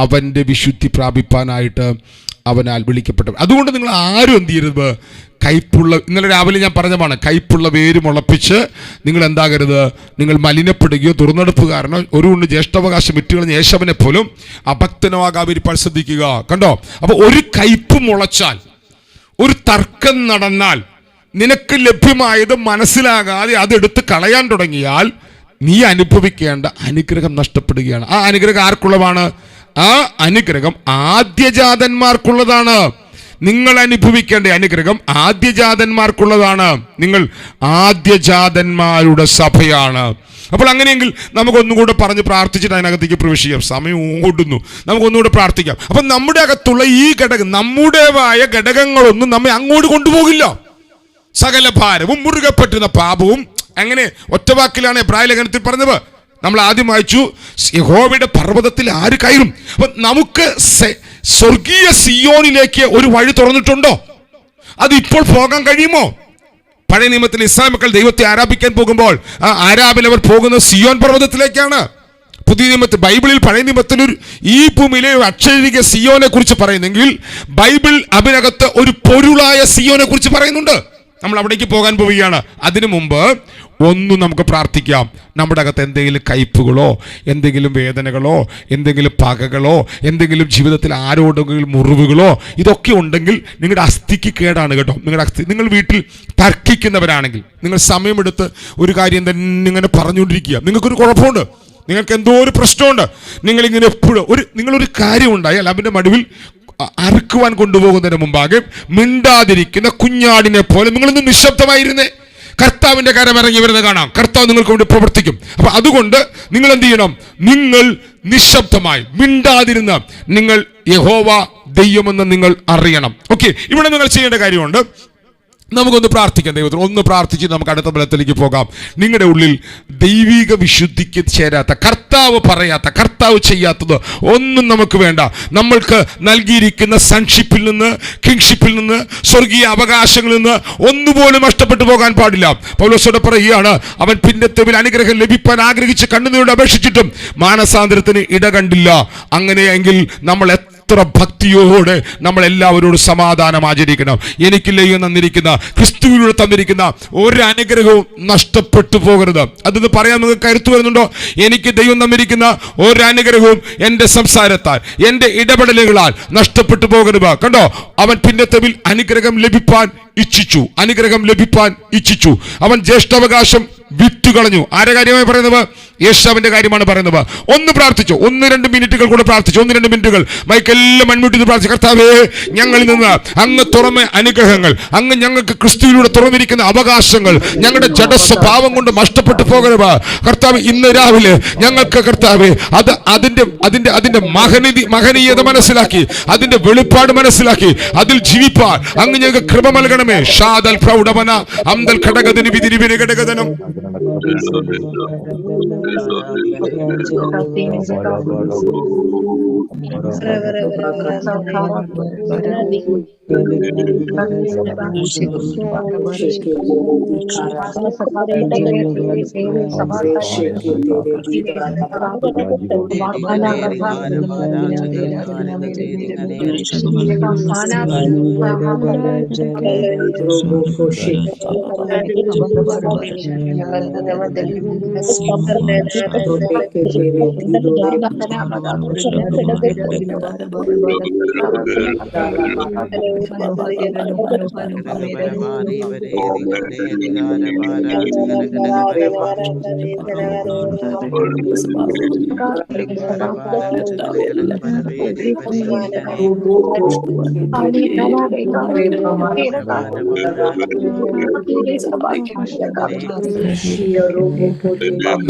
അവൻ്റെ വിശുദ്ധി പ്രാപിപ്പാനായിട്ട് അവനാൽ വിളിക്കപ്പെട്ടവർ. അതുകൊണ്ട് നിങ്ങൾ ആരും എന്ത് ചെയ്യരുത്? കയ്പുള്ള, ഇന്നലെ രാവിലെ ഞാൻ പറഞ്ഞതാണ്, കയ്പുള്ള വേര് മുളപ്പിച്ച് നിങ്ങൾ എന്താകരുത്? നിങ്ങൾ മലിനപ്പെടുകയോ തുറന്നെടുപ്പുകാരനോ ഒരു കൊണ്ട് ജ്യേഷ്ഠാവകാശം വിറ്റുകളഞ്ഞ യേശവനെ പോലും അഭക്തനോ ആകാതിരിപ്പാൻ ശ്രദ്ധിക്കുക. കണ്ടോ? അപ്പൊ ഒരു കയ്പ് മുളച്ചാൽ, ഒരു തർക്കം നടന്നാൽ, നിനക്ക് ലഭ്യമായത് മനസ്സിലാകാതെ അതെടുത്ത് കളയാൻ തുടങ്ങിയാൽ നീ അനുഭവിക്കേണ്ട അനുഗ്രഹം നഷ്ടപ്പെടുകയാണ്. ആ അനുഗ്രഹം ആർക്കുള്ളതാണ്? ആ അനുഗ്രഹം ആദ്യജാതന്മാർക്കുള്ളതാണ്. നിങ്ങൾ അനുഭവിക്കേണ്ട അനുഗ്രഹം ആദ്യജാതന്മാർക്കുള്ളതാണ്. നിങ്ങൾ ആദ്യജാതന്മാരുടെ സഭയാണ്. അപ്പോൾ അങ്ങനെയെങ്കിൽ നമുക്കൊന്നുകൂടെ പറഞ്ഞ് പ്രാർത്ഥിച്ചിട്ട് അതിനകത്തേക്ക് പ്രവേശിക്കാം. സമയം ഓടുന്നു, നമുക്കൊന്നുകൂടെ പ്രാർത്ഥിക്കാം. അപ്പം നമ്മുടെ അകത്തുള്ള ഈ ഘടകം, നമ്മുടേതായ ഘടകങ്ങളൊന്നും നമ്മെ അങ്ങോട്ട് കൊണ്ടുപോകില്ല. സകല ഭാരവും മുറുകെ പറ്റുന്ന പാപവും. അങ്ങനെ ഒറ്റവാക്കിലാണ് എബ്രായ ലേഖനത്തിൽ പറഞ്ഞത്. നമ്മൾ ആദ്യം വായിച്ചു, യഹോവയുടെ പർവ്വതത്തിൽ ആര് കയറും? അപ്പൊ നമുക്ക് സ്വർഗീയ സിയോനിലേക്ക് ഒരു വഴി തുറന്നിട്ടുണ്ടോ? അത് ഇപ്പോൾ പോകാൻ കഴിയുമോ? പഴയ നിയമത്തിൽ ഇസ്രായേൽ മക്കൾ ദൈവത്തെ ആരാധിക്കാൻ പോകുമ്പോൾ ആ ആരാധന അവർ പോകുന്നത് സിയോൻ പർവ്വതത്തിലേക്കാണ്. പുതിയ നിയമത്തിൽ, ബൈബിളിൽ പഴയ നിയമത്തിൽ ഈ ഭൂമിയിലെ ഒരു അക്ഷരീക സിയോനെ കുറിച്ച് പറയുന്നെങ്കിൽ ബൈബിൾ അതിനകത്ത് ഒരു പൊരുളായ സിയോനെ കുറിച്ച് പറയുന്നുണ്ട്. നമ്മൾ അവിടേക്ക് പോകാൻ പോവുകയാണ്. അതിനു മുമ്പ് ഒന്നും നമുക്ക് പ്രാർത്ഥിക്കാം. നമ്മുടെ അകത്ത് എന്തെങ്കിലും കയ്പുകളോ, എന്തെങ്കിലും വേദനകളോ, എന്തെങ്കിലും പകകളോ, എന്തെങ്കിലും ജീവിതത്തിൽ ആരോടെങ്കിലും മുറിവുകളോ ഇതൊക്കെ ഉണ്ടെങ്കിൽ നിങ്ങളുടെ അസ്ഥിക്ക് കേടാണ് കേട്ടോ. നിങ്ങളുടെ അസ്ഥി, നിങ്ങൾ വീട്ടിൽ തർക്കിക്കുന്നവരാണെങ്കിൽ നിങ്ങൾ സമയമെടുത്ത് ഒരു കാര്യം തന്നെ ഇങ്ങനെ പറഞ്ഞുകൊണ്ടിരിക്കുക. നിങ്ങൾക്കൊരു കുഴപ്പമുണ്ട്, നിങ്ങൾക്ക് എന്തോ ഒരു പ്രശ്നമുണ്ട്, നിങ്ങളിങ്ങനെ എപ്പോഴും നിങ്ങളൊരു കാര്യം ഉണ്ടായാൽ അതിൻ്റെ നടുവിൽ അറുക്കുവാൻ കൊണ്ടുപോകുന്നതിന് മുമ്പാകെ മിണ്ടാതിരിക്കുന്ന കുഞ്ഞാടിനെ പോലെ നിങ്ങളൊന്ന് നിശബ്ദമായിരുന്നേ. കർത്താവിന്റെ കരം ഇറങ്ങി വരുന്നത് കാണാം. കർത്താവ് നിങ്ങൾക്ക് വേണ്ടി പ്രവർത്തിക്കും. അപ്പൊ അതുകൊണ്ട് നിങ്ങൾ എന്ത് ചെയ്യണം? നിങ്ങൾ നിശബ്ദമായി മിണ്ടാതിരുന്ന നിങ്ങൾ യഹോവ ദൈവമെന്ന് നിങ്ങൾ അറിയണം. ഓക്കെ, ഇവിടെ നിങ്ങൾ ചെയ്യേണ്ട കാര്യമുണ്ട്. നമുക്കൊന്ന് പ്രാർത്ഥിക്കാം. ദൈവത്തിന് ഒന്ന് പ്രാർത്ഥിച്ച് നമുക്ക് അടുത്ത ബലത്തിലേക്ക് പോകാം. നിങ്ങളുടെ ഉള്ളിൽ ദൈവിക വിശുദ്ധിക്ക് ചേരാത്ത, കർത്താവ് പറയാത്ത, കർത്താവ് ചെയ്യാത്തത് ഒന്നും നമുക്ക് വേണ്ട. നമ്മൾക്ക് നൽകിയിരിക്കുന്ന സൺഷിപ്പിൽ നിന്ന്, കിങ്ഷിപ്പിൽ നിന്ന്, സ്വർഗീയ അവകാശങ്ങളിൽ നിന്ന് ഒന്നുപോലും നഷ്ടപ്പെട്ടു പോകാൻ പാടില്ല. പൗലോസോട് പറയുകയാണ്, അവൻ പിന്നത്തേവിൽ അനുഗ്രഹം ലഭിക്കാൻ ആഗ്രഹിച്ച് കണ്ണുനീരോട് അപേക്ഷിച്ചിട്ടും മാനസാന്തരത്തിന് ഇട കണ്ടില്ല. അങ്ങനെയെങ്കിൽ നമ്മൾ എത്ര ഭക്തിയോടെ നമ്മൾ എല്ലാവരോടും സമാധാനം ആചരിക്കണം. എനിക്കില്ലേ തന്നിരിക്കുന്ന, ക്രിസ്തുവിലൂടെ തന്നിരിക്കുന്ന ഒരു അനുഗ്രഹവും നഷ്ടപ്പെട്ടു പോകരുത്. അതെന്ന് പറയാൻ നിങ്ങൾക്ക് കരുത്തു വരുന്നുണ്ടോ? എനിക്ക് ദൈവം തന്നിരിക്കുന്ന ഒരു അനുഗ്രഹവും എൻ്റെ സംസാരത്താൽ, എൻ്റെ ഇടപെടലുകളാൽ നഷ്ടപ്പെട്ടു പോകരുത്. കണ്ടോ, അവൻ പിന്നത്തേവിൽ അനുഗ്രഹം ലഭിപ്പാൻ ഇച്ഛിച്ചു, അനുഗ്രഹം ലഭിപ്പാൻ ഇച്ഛിച്ചു. അവൻ ജ്യേഷ്ഠാവകാശം വിറ്റുകളഞ്ഞു. ആരുടെ കാര്യമായി പറയുന്നത്? യേശുവിന്റെ കാര്യമാണ് പറയുന്നത്. ഒന്ന് പ്രാർത്ഥിച്ചു, 1-2 മിനിറ്റുകൾ കൂടെ പ്രാർത്ഥിച്ചു. 1-2 മിനിറ്റുകൾ മൈക്കെല്ലാം മൺമുട്ടി പ്രാർത്ഥിച്ചു. കർത്താവേ, ഞങ്ങളിൽ നിന്ന് അങ്ങ് തുറന്ന അനുഗ്രഹങ്ങൾ, അങ്ങ് ഞങ്ങൾക്ക് ക്രിസ്തുവിലൂടെ തുറന്നിരിക്കുന്ന അവകാശങ്ങൾ ഞങ്ങളുടെ ജഡസ്വഭാവം കൊണ്ട് നഷ്ടപ്പെട്ടു പോകരുത്. കർത്താവ്, ഇന്ന് രാവിലെ ഞങ്ങൾക്ക് കർത്താവേ അതിന്റെ മഹനീയത മനസ്സിലാക്കി, അതിന്റെ വെളിപ്പാട് മനസ്സിലാക്കി, അതിൽ ജീവിപ്പാൻ അങ്ങ് ഞങ്ങൾക്ക് കൃപ നൽകണമേ. ഷാദൽ പ്രൗഢവന അംദൽ ഘടകദിനി വിധിരിവിനെ ഘടകദനം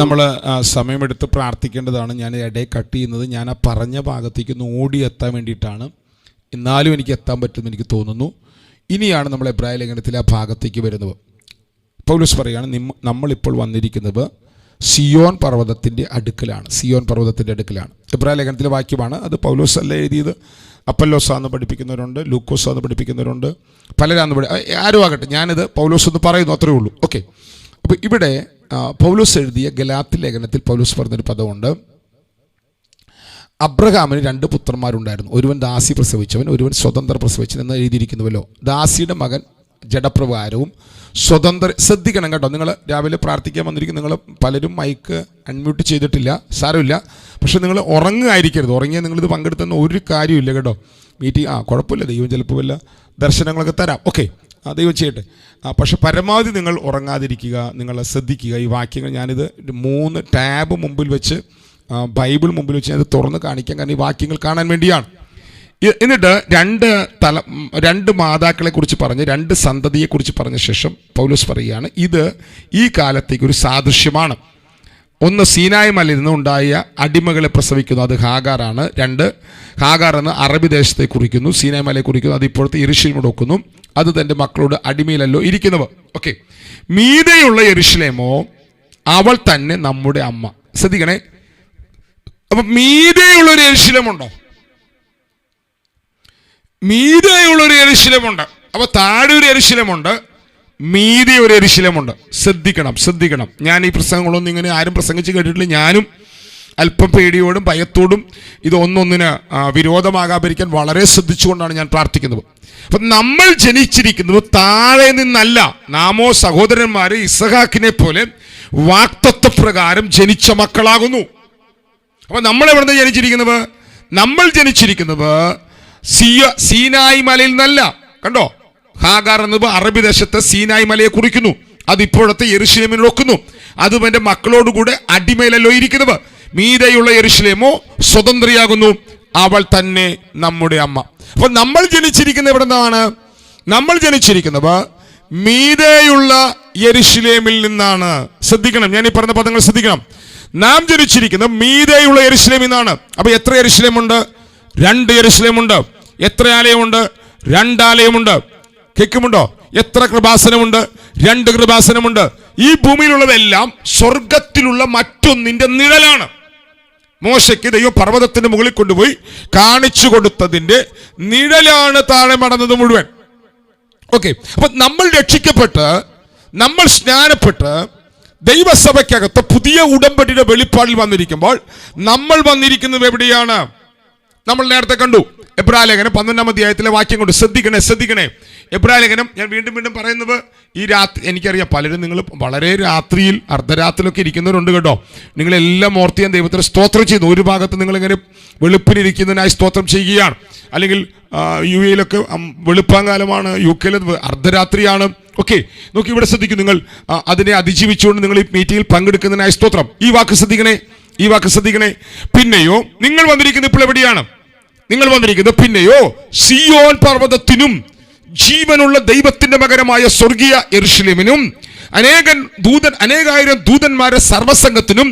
നമ്മൾ സമയമെടുത്ത് പ്രാർത്ഥിക്കേണ്ടതാണ്. ഞാൻ ഇടയിൽ കട്ട് ചെയ്യുന്നത് ഞാൻ ആ പറഞ്ഞ ഭാഗത്തേക്ക് ഓടി എത്താൻ വേണ്ടിയിട്ടാണ്. എന്നാലും എനിക്ക് എത്താൻ പറ്റുമെന്ന് എനിക്ക് തോന്നുന്നു. ഇനിയാണ് നമ്മൾ എബ്രായ ലേഖനത്തിലെ ആ ഭാഗത്തേക്ക് വരുന്നത്. പൗലോസ് പറയുകയാണ്, നമ്മളിപ്പോൾ വന്നിരിക്കുന്നത് സിയോൻ പർവ്വതത്തിൻ്റെ അടുക്കലാണ്. സിയോൻ പർവ്വതത്തിൻ്റെ അടുക്കലാണ്. എബ്രായ ലേഖനത്തിലെ വാക്യമാണ് അത്. പൗലോസ് അല്ല എഴുതിയത്. അപ്പല്ലോസാന്ന് പഠിപ്പിക്കുന്നവരുണ്ട്, ലൂക്കോസാന്ന് പഠിപ്പിക്കുന്നവരുണ്ട്, പലരാന്ന് ആരും ആകട്ടെ. ഞാനിത് പൗലോസ് എന്ന് പറയുന്നു, അത്രയേ ഉള്ളൂ. ഓക്കെ. അപ്പോൾ ഇവിടെ പൗലോസ് എഴുതിയ ഗലാത്യ ലേഖനത്തിൽ പൗലോസ് പറഞ്ഞൊരു പദമുണ്ട്. അബ്രഹാമിന് 2 പുത്രന്മാരുണ്ടായിരുന്നു. ഒരുവൻ ദാസി പ്രസവിച്ചവൻ, ഒരുവൻ സ്വതന്ത്ര പ്രസവിച്ചവൻ എന്ന് എഴുതിയിരിക്കുന്നുവല്ലോ. ദാസിയുടെ മകൻ ജഡപ്രകാരവും സ്വതന്ത്ര. ശ്രദ്ധിക്കണം കേട്ടോ, നിങ്ങൾ രാവിലെ പ്രാർത്ഥിക്കാൻ വന്നിരിക്കും. നിങ്ങൾ പലരും മൈക്ക് അൺമ്യൂട്ട് ചെയ്തിട്ടില്ല, സാരമില്ല. പക്ഷെ നിങ്ങൾ ഉറങ്ങായിരിക്കരുത്. ഉറങ്ങിയാൽ നിങ്ങളിത് പങ്കെടുത്തുന്ന ഒരു കാര്യമില്ല കേട്ടോ. മീറ്റിംഗ് കുഴപ്പമില്ല, ദൈവം ചിലപ്പോൾ വല്ല ദർശനങ്ങളൊക്കെ തരാം. ഓക്കെ, ദൈവം ചെയ്യട്ടെ. പക്ഷെ പരമാവധി നിങ്ങൾ ഉറങ്ങാതിരിക്കുക, നിങ്ങൾ ശ്രദ്ധിക്കുക. ഈ വാക്യങ്ങൾ ഞാനിത് 3 ടാബ് മുമ്പിൽ വെച്ച്, ബൈബിൾ മുമ്പിൽ വെച്ച് ഞാനത് തുറന്ന് കാണിക്കാൻ, കാരണം ഈ വാക്യങ്ങൾ കാണാൻ വേണ്ടിയാണ്. എന്നിട്ട് 2 മാതാക്കളെ കുറിച്ച് പറഞ്ഞ്, 2 സന്തതിയെക്കുറിച്ച് പറഞ്ഞ ശേഷം പൗലോസ് പറയുകയാണ്, ഇത് ഈ കാലത്തേക്ക് ഒരു സാദൃശ്യമാണ്. 1 സീനായ് മലയിൽ നിന്ന് ഉണ്ടായ അടിമകളെ പ്രസവിക്കുന്നു, അത് ഹാഗാറാണ്. 2 ഹാഗാർ എന്ന് അറബി ദേശത്തെ കുറിക്കുന്നു, സീനായ് മലയെ കുറിക്കുന്നു. അത് ഇപ്പോഴത്തെ യെരുശലേമിൽ നോക്കുന്നു. അത് തൻ്റെ മക്കളോട് അടിമയിലല്ലോ ഇരിക്കുന്നവർ. ഓക്കെ. മീതെയുള്ള യെരുശലേമോ അവൾ തന്നെ നമ്മുടെ അമ്മ. ശ്രദ്ധിക്കണേ. അപ്പൊ മീതെയുള്ളൊരു യെരുശലേമുണ്ടോ? മീതെയുള്ളൊരു യെരുശലേമുണ്ട്. അപ്പൊ താഴെ ഒരു യെരുശലേമുണ്ട്, മീതെ ഒരു യെരുശലേമുണ്ട്. ശ്രദ്ധിക്കണം. ഞാൻ ഈ പ്രസംഗങ്ങളൊന്നും ഇങ്ങനെ ആരും പ്രസംഗിച്ച് കേട്ടിട്ടില്ല. ഞാനും അല്പം പേടിയോടും ഭയത്തോടും ഇത് ഒന്നൊന്നിന് വിരോധമാകാതിരിക്കാൻ വളരെ ശ്രദ്ധിച്ചുകൊണ്ടാണ് ഞാൻ പ്രാർത്ഥിക്കുന്നത്. അപ്പം നമ്മൾ ജനിച്ചിരിക്കുന്നത് താഴെ നിന്നല്ല. നാമോ സഹോദരന്മാരെ ഇസഹാക്കിനെ പോലെ വാഗ്ദത്തപ്രകാരം ജനിച്ച മക്കളാകുന്നു. അപ്പം നമ്മൾ എവിടെ ജനിച്ചിരിക്കുന്നത്? നമ്മൾ ജനിച്ചിരിക്കുന്നത് സീനായ് മലയിൽ നിന്നല്ല. കണ്ടോ, ഹാഗാർ എന്നത് അറബി ദേശത്തെ സീനായ് മലയെ കുറിക്കുന്നു. അത് ഇപ്പോഴത്തെ യെരുശലേമിൽ വെക്കുന്നു. അതും എൻ്റെ മക്കളോടുകൂടെ അടിമയിലല്ലോ ഇരിക്കുന്നത്. മീതെയുള്ള യെരുശലേമോ സ്വതന്ത്രയാകുന്നു, അവൾ തന്നെ നമ്മുടെ അമ്മ. അപ്പൊ നമ്മൾ ജനിച്ചിരിക്കുന്നത് എവിടെ നിന്നാണ്? നമ്മൾ ജനിച്ചിരിക്കുന്നത് മീതെയുള്ള യെരുശലേമിൽ നിന്നാണ്. ശ്രദ്ധിക്കണം, ഞാൻ ഈ പറഞ്ഞ പദങ്ങൾ ശ്രദ്ധിക്കണം. നാം ജനിച്ചിരിക്കുന്നത് മീതെയുള്ള യെരുശലേമിൽ നിന്നാണ്. അപ്പൊ എത്ര യെരുശലേമുണ്ട്? 2 യെരുശലേമുണ്ട്. എത്ര ആലയമുണ്ട്? 2 ആലയമുണ്ട്. കേൾക്കുമുണ്ടോ? എത്ര കൃപാസനമുണ്ട്? 2 കൃപാസനമുണ്ട്. ഈ ഭൂമിയിലുള്ളതെല്ലാം സ്വർഗത്തിലുള്ള മറ്റൊന്നിന്റെ നിഴലാണ്. മോശയ്ക്ക് ദൈവം പർവ്വതത്തിന്റെ മുകളിൽ കൊണ്ടുപോയി കാണിച്ചു കൊടുത്തതിന്റെ നിഴലാണ് താഴെ മടന്നത് മുഴുവൻ. ഓക്കെ, അപ്പൊ നമ്മൾ രക്ഷിക്കപ്പെട്ട്, നമ്മൾ സ്നാനപ്പെട്ട് ദൈവസഭയ്ക്കകത്ത് പുതിയ ഉടമ്പടിയുടെ വെളിപ്പാടിൽ വന്നിരിക്കുമ്പോൾ നമ്മൾ വന്നിരിക്കുന്നത് എവിടെയാണ്? നമ്മൾ നേരത്തെ കണ്ടു എബ്രായലേഖനം 12-ാം അധ്യായത്തിലെ വാക്യം കൊണ്ട് ശ്രദ്ധിക്കണേ. എബ്രായലേഖനം, ഞാൻ വീണ്ടും പറയുന്നത്, ഈ രാത്രി എനിക്കറിയാം പലരും നിങ്ങൾ വളരെ രാത്രിയിൽ അർദ്ധരാത്രിയിലൊക്കെ ഇരിക്കുന്നവരുണ്ട് കേട്ടോ. നിങ്ങളെല്ലാം ഓർത്ത് ഞാൻ ദൈവത്തിന് സ്തോത്രം ചെയ്യുന്നു. ഒരു ഭാഗത്ത് നിങ്ങളിങ്ങനെ വെളുപ്പിലിരിക്കുന്നതിനായി സ്തോത്രം ചെയ്യുകയാണ്. അല്ലെങ്കിൽ UAE-യിലൊക്കെ വെളുപ്പാങ്കാലമാണ്, UK-യിൽ അർദ്ധരാത്രിയാണ്. ഓക്കെ, നോക്കി ഇവിടെ ശ്രദ്ധിക്കും. നിങ്ങൾ അതിനെ അതിജീവിച്ചുകൊണ്ട് നിങ്ങൾ ഈ മീറ്റിംഗിൽ പങ്കെടുക്കുന്നതിനായി സ്തോത്രം. ഈ വാക്ക് ശ്രദ്ധിക്കണേ. പിന്നെയോ നിങ്ങൾ വന്നിരിക്കുന്നത് ഇപ്പോൾ എവിടെയാണ്? നിങ്ങൾ വന്നിരിക്കുന്നത് പിന്നെയോ സിയോൻ പർവ്വതത്തിനും ജീവനുള്ള ദൈവത്തിന്റെ മകരമായ സ്വർഗീയ യെരൂശലേമിനും അനേകായിരം ദൂതന്മാരെ സർവ്വസംഘത്തിനും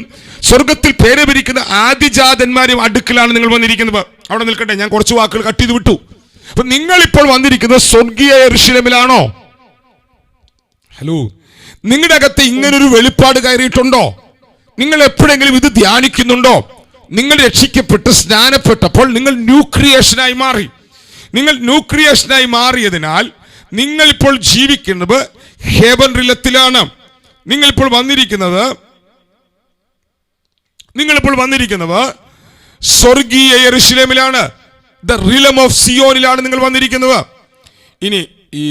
സ്വർഗത്തിൽ പേരവിരിക്കുന്ന ആദിജാതന്മാരും അടുക്കലാണ് നിങ്ങൾ വന്നിരിക്കുന്നത്. അവിടെ നിൽക്കട്ടെ, ഞാൻ കുറച്ച് വാക്കുകൾ കട്ട് ചെയ്ത് വിട്ടു. അപ്പൊ നിങ്ങൾ ഇപ്പോൾ വന്നിരിക്കുന്നത് സ്വർഗീയ യെരൂശലേമിലാണോ? ഹലോ, നിങ്ങളുടെ അകത്ത് ഇങ്ങനൊരു വെളിപ്പാട് കയറിയിട്ടുണ്ടോ? നിങ്ങൾ എപ്പോഴെങ്കിലും ഇത് ധ്യാനിക്കുന്നുണ്ടോ? നിങ്ങൾ രക്ഷിക്കപ്പെട്ട് സ്നാനപ്പെട്ടപ്പോൾ നിങ്ങൾ ന്യൂ ക്രിയേഷനായി മാറി. നിങ്ങൾ ന്യൂ ക്രിയേഷനായി മാറിയതിനാൽ നിങ്ങളിപ്പോൾ ജീവിക്കുന്നത് ഹെവൻ റിലത്തിലാണ്. നിങ്ങളിപ്പോൾ വന്നിരിക്കുന്നത് സ്വർഗീയ യെരൂശലേമിലാണ്. ദ റിലം ഓഫ് സിയോനിലാണ് നിങ്ങൾ വന്നിരിക്കുന്നത്. ഇനി ഈ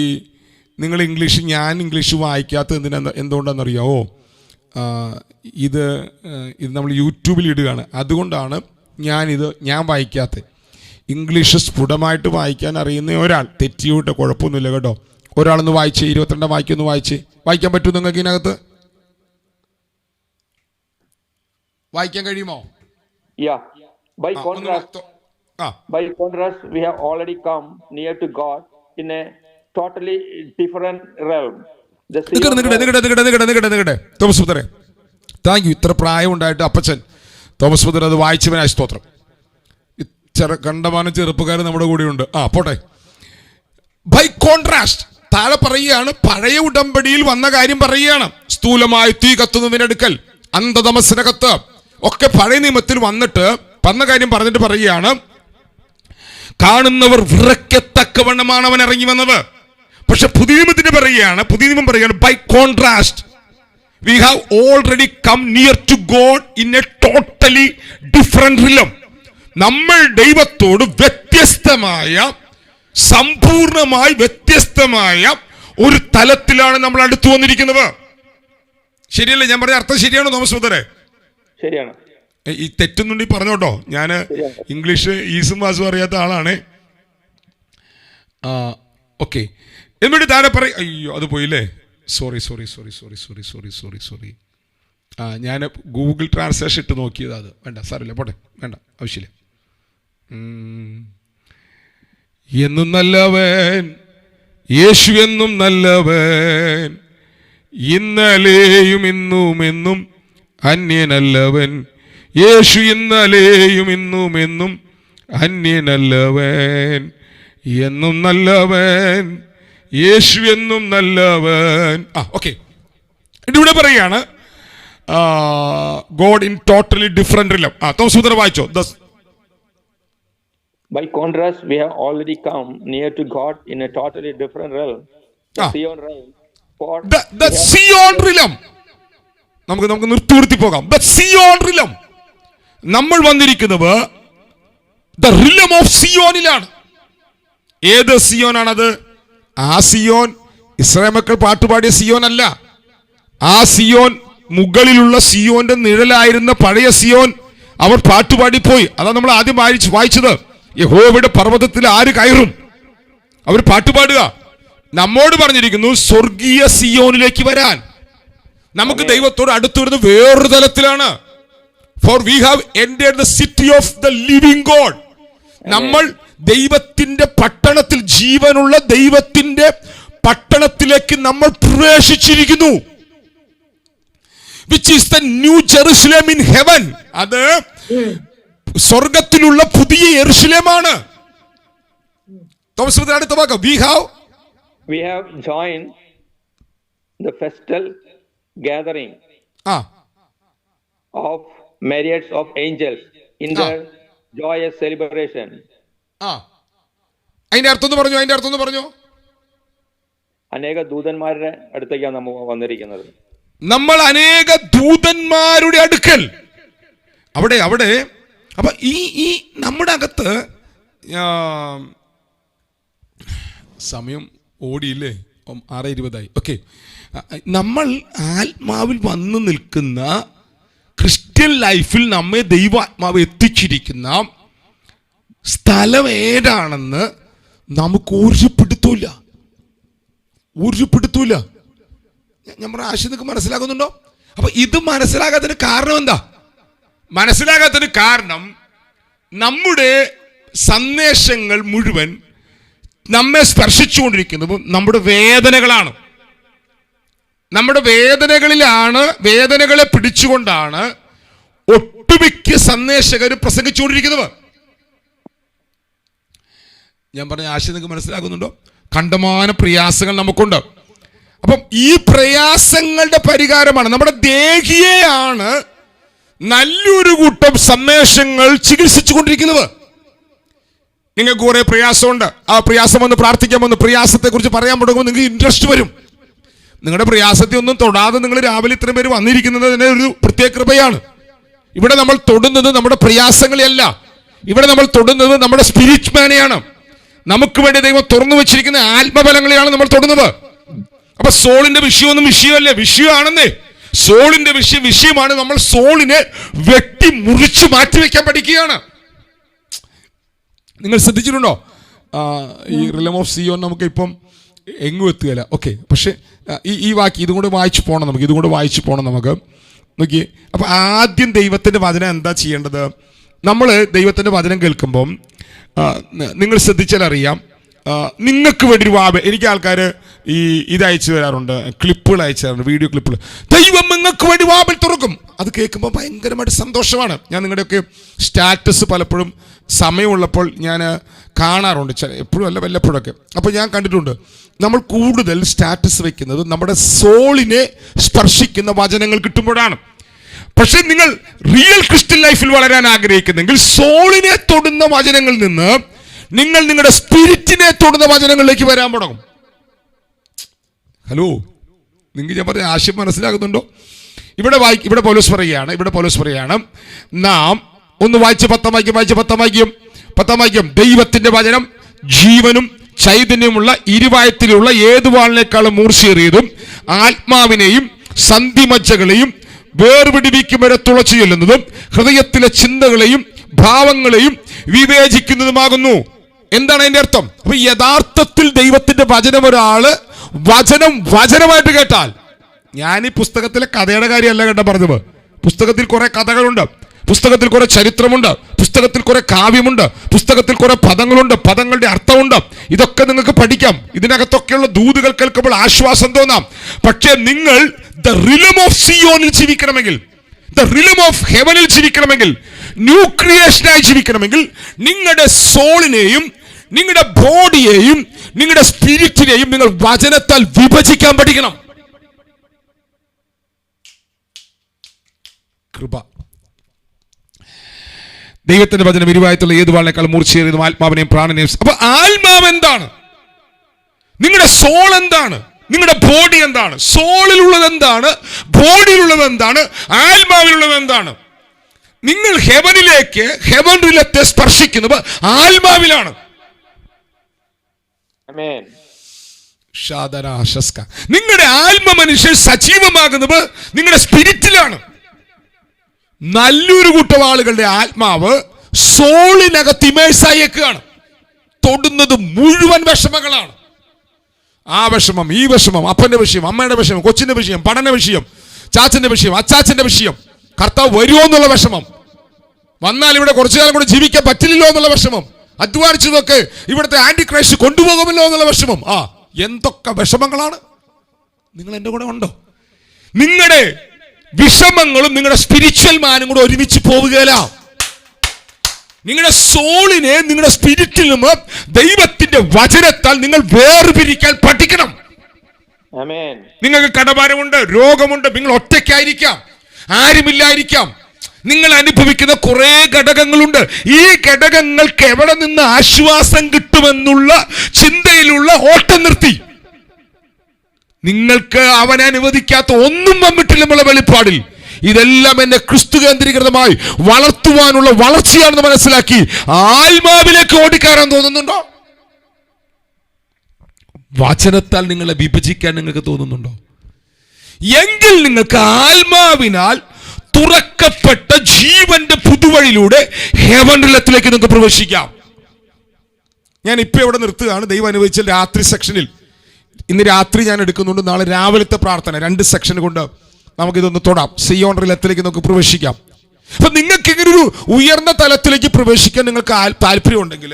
നിങ്ങൾ ഞാൻ ഇംഗ്ലീഷ് വായിക്കാത്ത എന്തുകൊണ്ടാണെന്നറിയാവോ? ഇത് നമ്മൾ യൂട്യൂബിൽ ഇടുകയാണ്. അതുകൊണ്ടാണ് ഞാൻ വായിക്കാത്തത്. ഇംഗ്ലീഷ് സ്ഫുടമായിട്ട് വായിക്കാൻ അറിയുന്ന ഒരാൾ, തെറ്റിയോട്ടെ കുഴപ്പമൊന്നുമില്ല കേട്ടോ, ഒരാളൊന്ന് വായിച്ചേ, 22 വാക്യൊന്ന് വായിക്കാൻ പറ്റുമോ നിങ്ങൾക്ക്? ഇതിനകത്ത് വായിക്കാൻ കഴിയുമോ? By contrast, we have already come near to God in a totally different realm. Thomas പുത്രേ, താങ്ക് യു. ഇത്ര പ്രായം ഉണ്ടായിട്ട് അപ്പച്ചൻ തോമസ് പുത്രൻ അത് വായിച്ചവനായി സ്തോത്രം. കണ്ടമാനം ചെറുപ്പക്കാർ നമ്മുടെ കൂടെയുണ്ട്. പോട്ടെ. ബൈ കോൺട്രാസ്റ്റ് താഴെ പറയുകയാണ്, പഴയ ഉടമ്പടിയിൽ വന്ന കാര്യം പറയുകയാണ്. സ്ഥൂലമായി തീ കത്തുന്നതിനടുക്കൽ, അന്ധതമസിനകത്ത് ഒക്കെ പഴയ നിയമത്തിൽ വന്ന കാര്യം പറഞ്ഞിട്ട് പറയുകയാണ്, കാണുന്നവർ വിറയ്ക്കത്തക്കവണ്ണമാണ് അവൻ ഇറങ്ങി വന്നത്. പക്ഷെ പുതിയ നിയമം പറയുകയാണ് by contrast we have already come near to God in a totally different realm. നമ്മൾ ദൈവത്തോട് സമ്പൂർണമായി വ്യത്യസ്തമായ ഒരു തലത്തിലാണ് നമ്മൾ അടുത്തു വന്നിരിക്കുന്നത്. ശരിയല്ലേ? ഞാൻ പറഞ്ഞ അർത്ഥം ശരിയാണോ തോമസ് ബ്രദറെ? ശരിയാണ്. ഈ തെറ്റൊന്നുണ്ടെങ്കിൽ പറഞ്ഞോട്ടോ. ഞാൻ ഇംഗ്ലീഷ് ഈസും വാസും അറിയാത്ത ആളാണ്. ഓക്കെ, എന്നിട്ട് താഴെ അയ്യോ അത് പോയില്ലേ, സോറി. ഞാൻ ഗൂഗിൾ ട്രാൻസ്ലേഷൻ ഇട്ട് നോക്കിയത്. അത് വേണ്ട, സാറില്ല, പോട്ടെ, വേണ്ട, ആവശ്യമില്ല. എന്നും നല്ലവൻ യേശു, എന്നും നല്ലവൻ, ഇന്നലെയും ഇന്നും എന്നും അന്യനല്ലവൻ. യേശു ഇന്നലെയും ഇന്നും എന്നും അന്യനല്ലവൻ. എന്നും നല്ലവൻ യേശു, എന്നും നല്ലവൻ. ഓക്കെ, ഇവിടെ പറയാണ് God in totally different റിലം. Thomas brother വായിച്ചോ. By contrast, we have already come near to God in a totally different realm. The Sion realm. The Sion realm. നമുക്ക് നിർത്തി പോകാം. The Sion realm. നമ്മൾ വന്നിരിക്കുന്നത് the realm of സിയോനിലാണ്. ഏത് സിയോനാണത്? ആ Zion Israel മക്കൾ പാട്ടുപാടിയ സിയോൻ അല്ല. ആ സിയോൻ മുകളിലുള്ള സിയോന്റെ നിഴലായിരുന്ന പഴയ സിയോൻ അവർ പാട്ടുപാടിപ്പോയി. അതാണ് നമ്മൾ ആദ്യം വായിച്ചത്. യഹോവയുടെ പർവ്വതത്തിൽ ആര് കയറും? അവർ പാട്ടുപാടുക. നമ്മോട് പറഞ്ഞിരിക്കുന്നു സ്വർഗീയ സിയോനിലേക്ക് വരാൻ. നമുക്ക് ദൈവത്തോട് അടുത്തു വരുന്നത് വേറൊരു തലത്തിലാണ്. For we have entered the city of the living God. നമ്മൾ ദൈവത്തിന്റെ പട്ടണത്തിൽ, ജീവനുള്ള ദൈവത്തിന്റെ പട്ടണത്തിലേക്ക് നമ്മൾ പ്രവേശിച്ചിരിക്കുന്നു. Which is the new Jerusalem in heaven. അത് സ്വർഗത്തിലുള്ള പുതിയ യെരൂശലേമാണ്. തോമസ് ബ്രദർ അടുത്ത വാക്ക്, we have we have joined the festal gathering of myriads of angels in their joyous celebration. അതിന്റെ അർത്ഥം ഒന്ന് പറഞ്ഞു. അനേക ദൂതന്മാരുടെ അടുത്തേക്കാണ് നമ്മൾ വന്നിരിക്കുന്നത്. നമ്മൾ അനേക ദൂതന്മാരുടെ അടുക്കൽ അവിടെ അപ്പൊ ഈ നമ്മുടെ അകത്ത് സമയം ഓടിയില്ലേ, 6:20. ഓക്കെ, നമ്മൾ ആത്മാവിൽ വന്നു നിൽക്കുന്ന ക്രിസ്ത്യൻ ലൈഫിൽ നമ്മെ ദൈവാത്മാവ് എത്തിച്ചിരിക്കുന്ന സ്ഥലം ഏതാണെന്ന് നമുക്ക് ഒരു പിടുത്തൂല. ഞാൻ പറഞ്ഞ ആശയം നിങ്ങൾക്ക് മനസ്സിലാകുന്നുണ്ടോ? അപ്പൊ ഇത് മനസ്സിലാകാത്തതിന് കാരണം എന്താ? മനസ്സിലാകാത്തതിന് കാരണം നമ്മുടെ സന്ദേശങ്ങൾ മുഴുവൻ നമ്മെ സ്പർശിച്ചുകൊണ്ടിരിക്കുന്നത് നമ്മുടെ വേദനകളാണ്. നമ്മുടെ വേദനകളെ പിടിച്ചുകൊണ്ടാണ് ഒട്ടുമിക്ക സന്ദേശകർ പ്രസംഗിച്ചുകൊണ്ടിരിക്കുന്നത്. ഞാൻ പറഞ്ഞ ആശയം നിങ്ങൾക്ക് മനസ്സിലാകുന്നുണ്ടോ? കണ്ടമാന പ്രയാസങ്ങൾ നമുക്കുണ്ട്. അപ്പം ഈ പ്രയാസങ്ങളുടെ പരിഹാരമാണ്, നമ്മുടെ ദേഹിയെയാണ് നല്ലൊരു കൂട്ടം സന്ദേശങ്ങൾ ചികിത്സിച്ചു കൊണ്ടിരിക്കുന്നത്. നിങ്ങൾക്ക് കുറെ പ്രയാസമുണ്ട്, ആ പ്രയാസം വന്ന് പ്രാർത്ഥിക്കാൻ വന്ന് പ്രയാസത്തെ കുറിച്ച് പറയാൻ തുടങ്ങുമ്പോൾ നിങ്ങൾക്ക് ഇൻട്രസ്റ്റ് വരും. നിങ്ങളുടെ പ്രയാസത്തെ ഒന്നും തൊടാതെ നിങ്ങൾ രാവിലെ ഇത്രയും പേര് വന്നിരിക്കുന്നതിന് ഒരു പ്രത്യേക കൃപയാണ്. ഇവിടെ നമ്മൾ തൊടുന്നത് നമ്മുടെ പ്രയാസങ്ങളെയല്ല, ഇവിടെ നമ്മൾ തൊടുന്നത് നമ്മുടെ സ്പിരിറ്റ് മാനെയാണ്. നമുക്ക് വേണ്ടി ദൈവം തുറന്നു വെച്ചിരിക്കുന്ന ആത്മബലങ്ങളെയാണ് നമ്മൾ തൊടുന്നത്. അപ്പൊ സോളിന്റെ വിഷയമൊന്നും വിഷയമല്ലേ, വിഷയമാണെന്നേ. സോളിന്റെ വിഷയമാണ്. നമ്മൾ സോളിനെ വെട്ടി മുറിച്ച് മാറ്റിവെക്കാൻ പഠിക്കുകയാണ്. നിങ്ങൾ ശ്രദ്ധിച്ചിട്ടുണ്ടോ? ഈ റിലം ഓഫ് സിയോൻ നമുക്ക് ഇപ്പം എങ്ങും എത്തുകയില്ല. ഓക്കെ, പക്ഷെ ഈ വാക്യം ഇതും കൂടെ വായിച്ചു പോകണം നമുക്ക്. നോക്കിയേ, അപ്പൊ ആദ്യം ദൈവത്തിന്റെ വചനം എന്താ ചെയ്യേണ്ടത്? നമ്മൾ ദൈവത്തിന്റെ വചനം കേൾക്കുമ്പം നിങ്ങൾ ശ്രദ്ധിച്ചാൽ അറിയാം, നിങ്ങൾക്ക് വേണ്ടി ഒരു എനിക്ക് ആൾക്കാർ ഇത് അയച്ചു തരാറുണ്ട്, ക്ലിപ്പുകൾ അയച്ചു തരാറുണ്ട്, വീഡിയോ ക്ലിപ്പുകൾ. ദൈവം നിങ്ങൾക്ക് വേണ്ടി വാതിൽ തുറക്കും. അത് കേൾക്കുമ്പോൾ ഭയങ്കരമായിട്ട് സന്തോഷമാണ്. ഞാൻ നിങ്ങളുടെയൊക്കെ സ്റ്റാറ്റസ് പലപ്പോഴും സമയമുള്ളപ്പോൾ ഞാൻ കാണാറുണ്ട്, എപ്പോഴും അല്ല വല്ലപ്പോഴൊക്കെ. അപ്പോൾ ഞാൻ കണ്ടിട്ടുണ്ട്, നമ്മൾ കൂടുതൽ സ്റ്റാറ്റസ് വെക്കുന്നത് നമ്മുടെ സോളിനെ സ്പർശിക്കുന്ന വചനങ്ങൾ കിട്ടുമ്പോഴാണ്. പക്ഷെ നിങ്ങൾ റിയൽ ക്രിസ്ത്യൻ ലൈഫിൽ വളരാൻ ആഗ്രഹിക്കുന്നെങ്കിൽ സോളിനെ തൊടുന്ന വചനങ്ങളിൽ നിന്ന് നിങ്ങൾ നിങ്ങളുടെ സ്പിരിറ്റിനെ തൊടുന്ന വചനങ്ങളിലേക്ക് വരാൻ തുടങ്ങും. ഹലോ, നിങ്ങൾക്ക് ഞാൻ പറഞ്ഞ ആശയം മനസ്സിലാകുന്നുണ്ടോ? ഇവിടെ പൗലോസ് പറയുകയാണ്, നാം ഒന്ന് വായിച്ച് 10 വാക്യം. ദൈവത്തിന്റെ വചനം ജീവനും ചൈതന്യമുള്ള ഇരുവായത്തിലുള്ള ഏതു വാളിനേക്കാളും മൂർച്ചയേറിയതും ആത്മാവിനെയും സന്ധിമജ്ജകളെയും വേർപിടിവിക്കും വരെ തുളച്ചു ചെല്ലുന്നതും ഹൃദയത്തിലെ ചിന്തകളെയും ഭാവങ്ങളെയും വിവേചിക്കുന്നതുമാകുന്നു. എന്താണ് അതിന്റെ അർത്ഥം? അപ്പൊ യഥാർത്ഥത്തിൽ ദൈവത്തിന്റെ വചനം ഒരാള് വചനമായിട്ട് കേട്ടാൽ, ഞാൻ ഈ പുസ്തകത്തിലെ കഥയുടെ കാര്യമല്ല കേട്ടോ പറഞ്ഞത്. പുസ്തകത്തിൽ കുറെ കഥകളുണ്ട്, പുസ്തകത്തിൽ കുറെ ചരിത്രമുണ്ട്, പുസ്തകത്തിൽ കുറെ കാവ്യമുണ്ട്, പുസ്തകത്തിൽ കുറെ പദങ്ങളുണ്ട്, പദങ്ങളുടെ അർത്ഥമുണ്ട്. ഇതൊക്കെ നിങ്ങൾക്ക് പഠിക്കാം. ഇതിനകത്തൊക്കെയുള്ള ദൂതുകൾ കേൾക്കുമ്പോൾ ആശ്വാസം തോന്നാം. പക്ഷേ നിങ്ങൾ ദ റിലം ഓഫ് സിയോനിൽ ജീവിക്കണമെങ്കിൽ, ദ റിലം ഓഫ് ഹെവനിൽ ജീവിക്കണമെങ്കിൽ, ന്യൂ ക്രിയേഷനായി ജീവിക്കണമെങ്കിൽ നിങ്ങളുടെ സോളിനെയും നിങ്ങളുടെ ബോഡിയെയും നിങ്ങളുടെ സ്പിരിറ്റിനെയും നിങ്ങൾ വചനത്താൽ വിഭജിക്കാൻ പഠിക്കണം. കൃപ. ദൈവത്തിന്റെ വചനം ഇരുവായത്തുള്ള ഏതു വാളിനേക്കാൾ മൂർച്ചയേറിയതും ആത്മാവിനെയും പ്രാണനെയും. അപ്പൊ ആത്മാവ് എന്താണ്? നിങ്ങളുടെ സോൾ എന്താണ്? നിങ്ങളുടെ ബോഡി എന്താണ്? സോളിലുള്ളത് എന്താണ്? ബോഡിയിലുള്ളത് എന്താണ്? ആത്മാവിലുള്ളത് എന്താണ്? നിങ്ങൾ ഹെവൻ റിലത്തെ സ്പർശിക്കുന്നത് ആത്മാവിലാണ്. നിങ്ങളുടെ ആത്മ മനുഷ്യൻ സജീവമാകുന്നത് നിങ്ങളുടെ സ്പിരിറ്റിലാണ്. നല്ലൊരു കൂട്ടം ആളുകളുടെ ആത്മാവ് സോളിനകത്ത് ഇമേഴ്സായേക്കാണ്. തൊടുന്നത് മുഴുവൻ വിഷമങ്ങളാണ്. ആ വിഷമം, ഈ വിഷമം, അപ്പന്റെ വിഷയം, അമ്മയുടെ വിഷയം, കൊച്ചിന്റെ വിഷയം, പഠന വിഷയം, ചാച്ചന്റെ വിഷയം, അച്ചാച്ചന്റെ വിഷയം, കർത്താവ് വരുമോ എന്നുള്ള വിഷമം, വന്നാൽ ഇവിടെ കുറച്ചു കാലം കൂടെ ജീവിക്കാൻ പറ്റില്ലല്ലോ എന്നുള്ള വിഷമം, അധ്വാനിച്ചതൊക്കെ ഇവിടുത്തെ ആന്റി ക്രൈസ്റ്റ് കൊണ്ടുപോകുമല്ലോ എന്നുള്ള വിഷമം. എന്തൊക്കെ വിഷമങ്ങളാണ്. നിങ്ങൾ എൻ്റെ കൂടെ ഉണ്ടോ? നിങ്ങളുടെ വിഷമങ്ങളും നിങ്ങളുടെ സ്പിരിച്വൽ മാനും കൂടെ ഒരുമിച്ച് പോവുകയില്ല. നിങ്ങളുടെ സോളിനെ നിങ്ങളുടെ സ്പിരിറ്റിൽ നിന്ന് ദൈവത്തിന്റെ എന്റെ വചനത്താൽ നിങ്ങൾ വേർപിരിക്കാൻ പഠിക്കണം. Amen. നിങ്ങൾക്ക് കടഭാരമുണ്ട്, രോഗമുണ്ട്, നിങ്ങൾ ഒറ്റയ്ക്കായിരിക്കാം, ആരുമില്ലായിരിക്കാം, നിങ്ങൾ അനുഭവിക്കുന്ന കുറെ ഘടകങ്ങളുണ്ട്. ഈ ഘടകങ്ങൾക്ക് എവിടെ നിന്ന് ആശ്വാസം കിട്ടുമെന്നുള്ള ചിന്തയിലുള്ള ഓട്ടം നിർത്തി നിങ്ങൾക്ക് അവൻ അനുവദിക്കാത്ത ഒന്നും വന്നിട്ടില്ല നമ്മളെ വെളിപ്പാടിൽ. ഇതെല്ലാം എന്നെ ക്രിസ്തു കേന്ദ്രീകൃതമായി വളർത്തുവാനുള്ള വളർച്ചയാണെന്ന് മനസ്സിലാക്കി ആത്മാവിലേക്ക് ഓടിക്കയറാൻ തോന്നുന്നുണ്ടോ? വചനത്താൽ നിങ്ങളെ വിഭജിക്കാൻ നിങ്ങൾക്ക് തോന്നുന്നുണ്ടോ? എങ്കിൽ നിങ്ങൾക്ക് ആത്മാവിനാൽ തുറക്കപ്പെട്ട ജീവന്റെ പുതുവഴിയിലൂടെ ഹെവൻ റിലത്തിലേക്ക് നിങ്ങൾക്ക് പ്രവേശിക്കാം. ഞാൻ ഇപ്പൊ ഇവിടെ നിർത്തുകയാണ്. ദൈവം അനുവദിച്ച രാത്രി സെക്ഷനിൽ ഇന്ന് രാത്രി ഞാൻ എടുക്കുന്നുണ്ട്. നാളെ രാവിലത്തെ പ്രാർത്ഥന 2 സെക്ഷൻ കൊണ്ട് നമുക്കിതൊന്ന് തൊടാം. സിയോൺ റിലത്തിലേക്ക് നമുക്ക് പ്രവേശിക്കാം. അപ്പൊ നിങ്ങൾക്ക് ഇങ്ങനെ ഒരു ഉയർന്ന തലത്തിലേക്ക് പ്രവേശിക്കാൻ നിങ്ങൾക്ക് താല്പര്യം ഉണ്ടെങ്കിൽ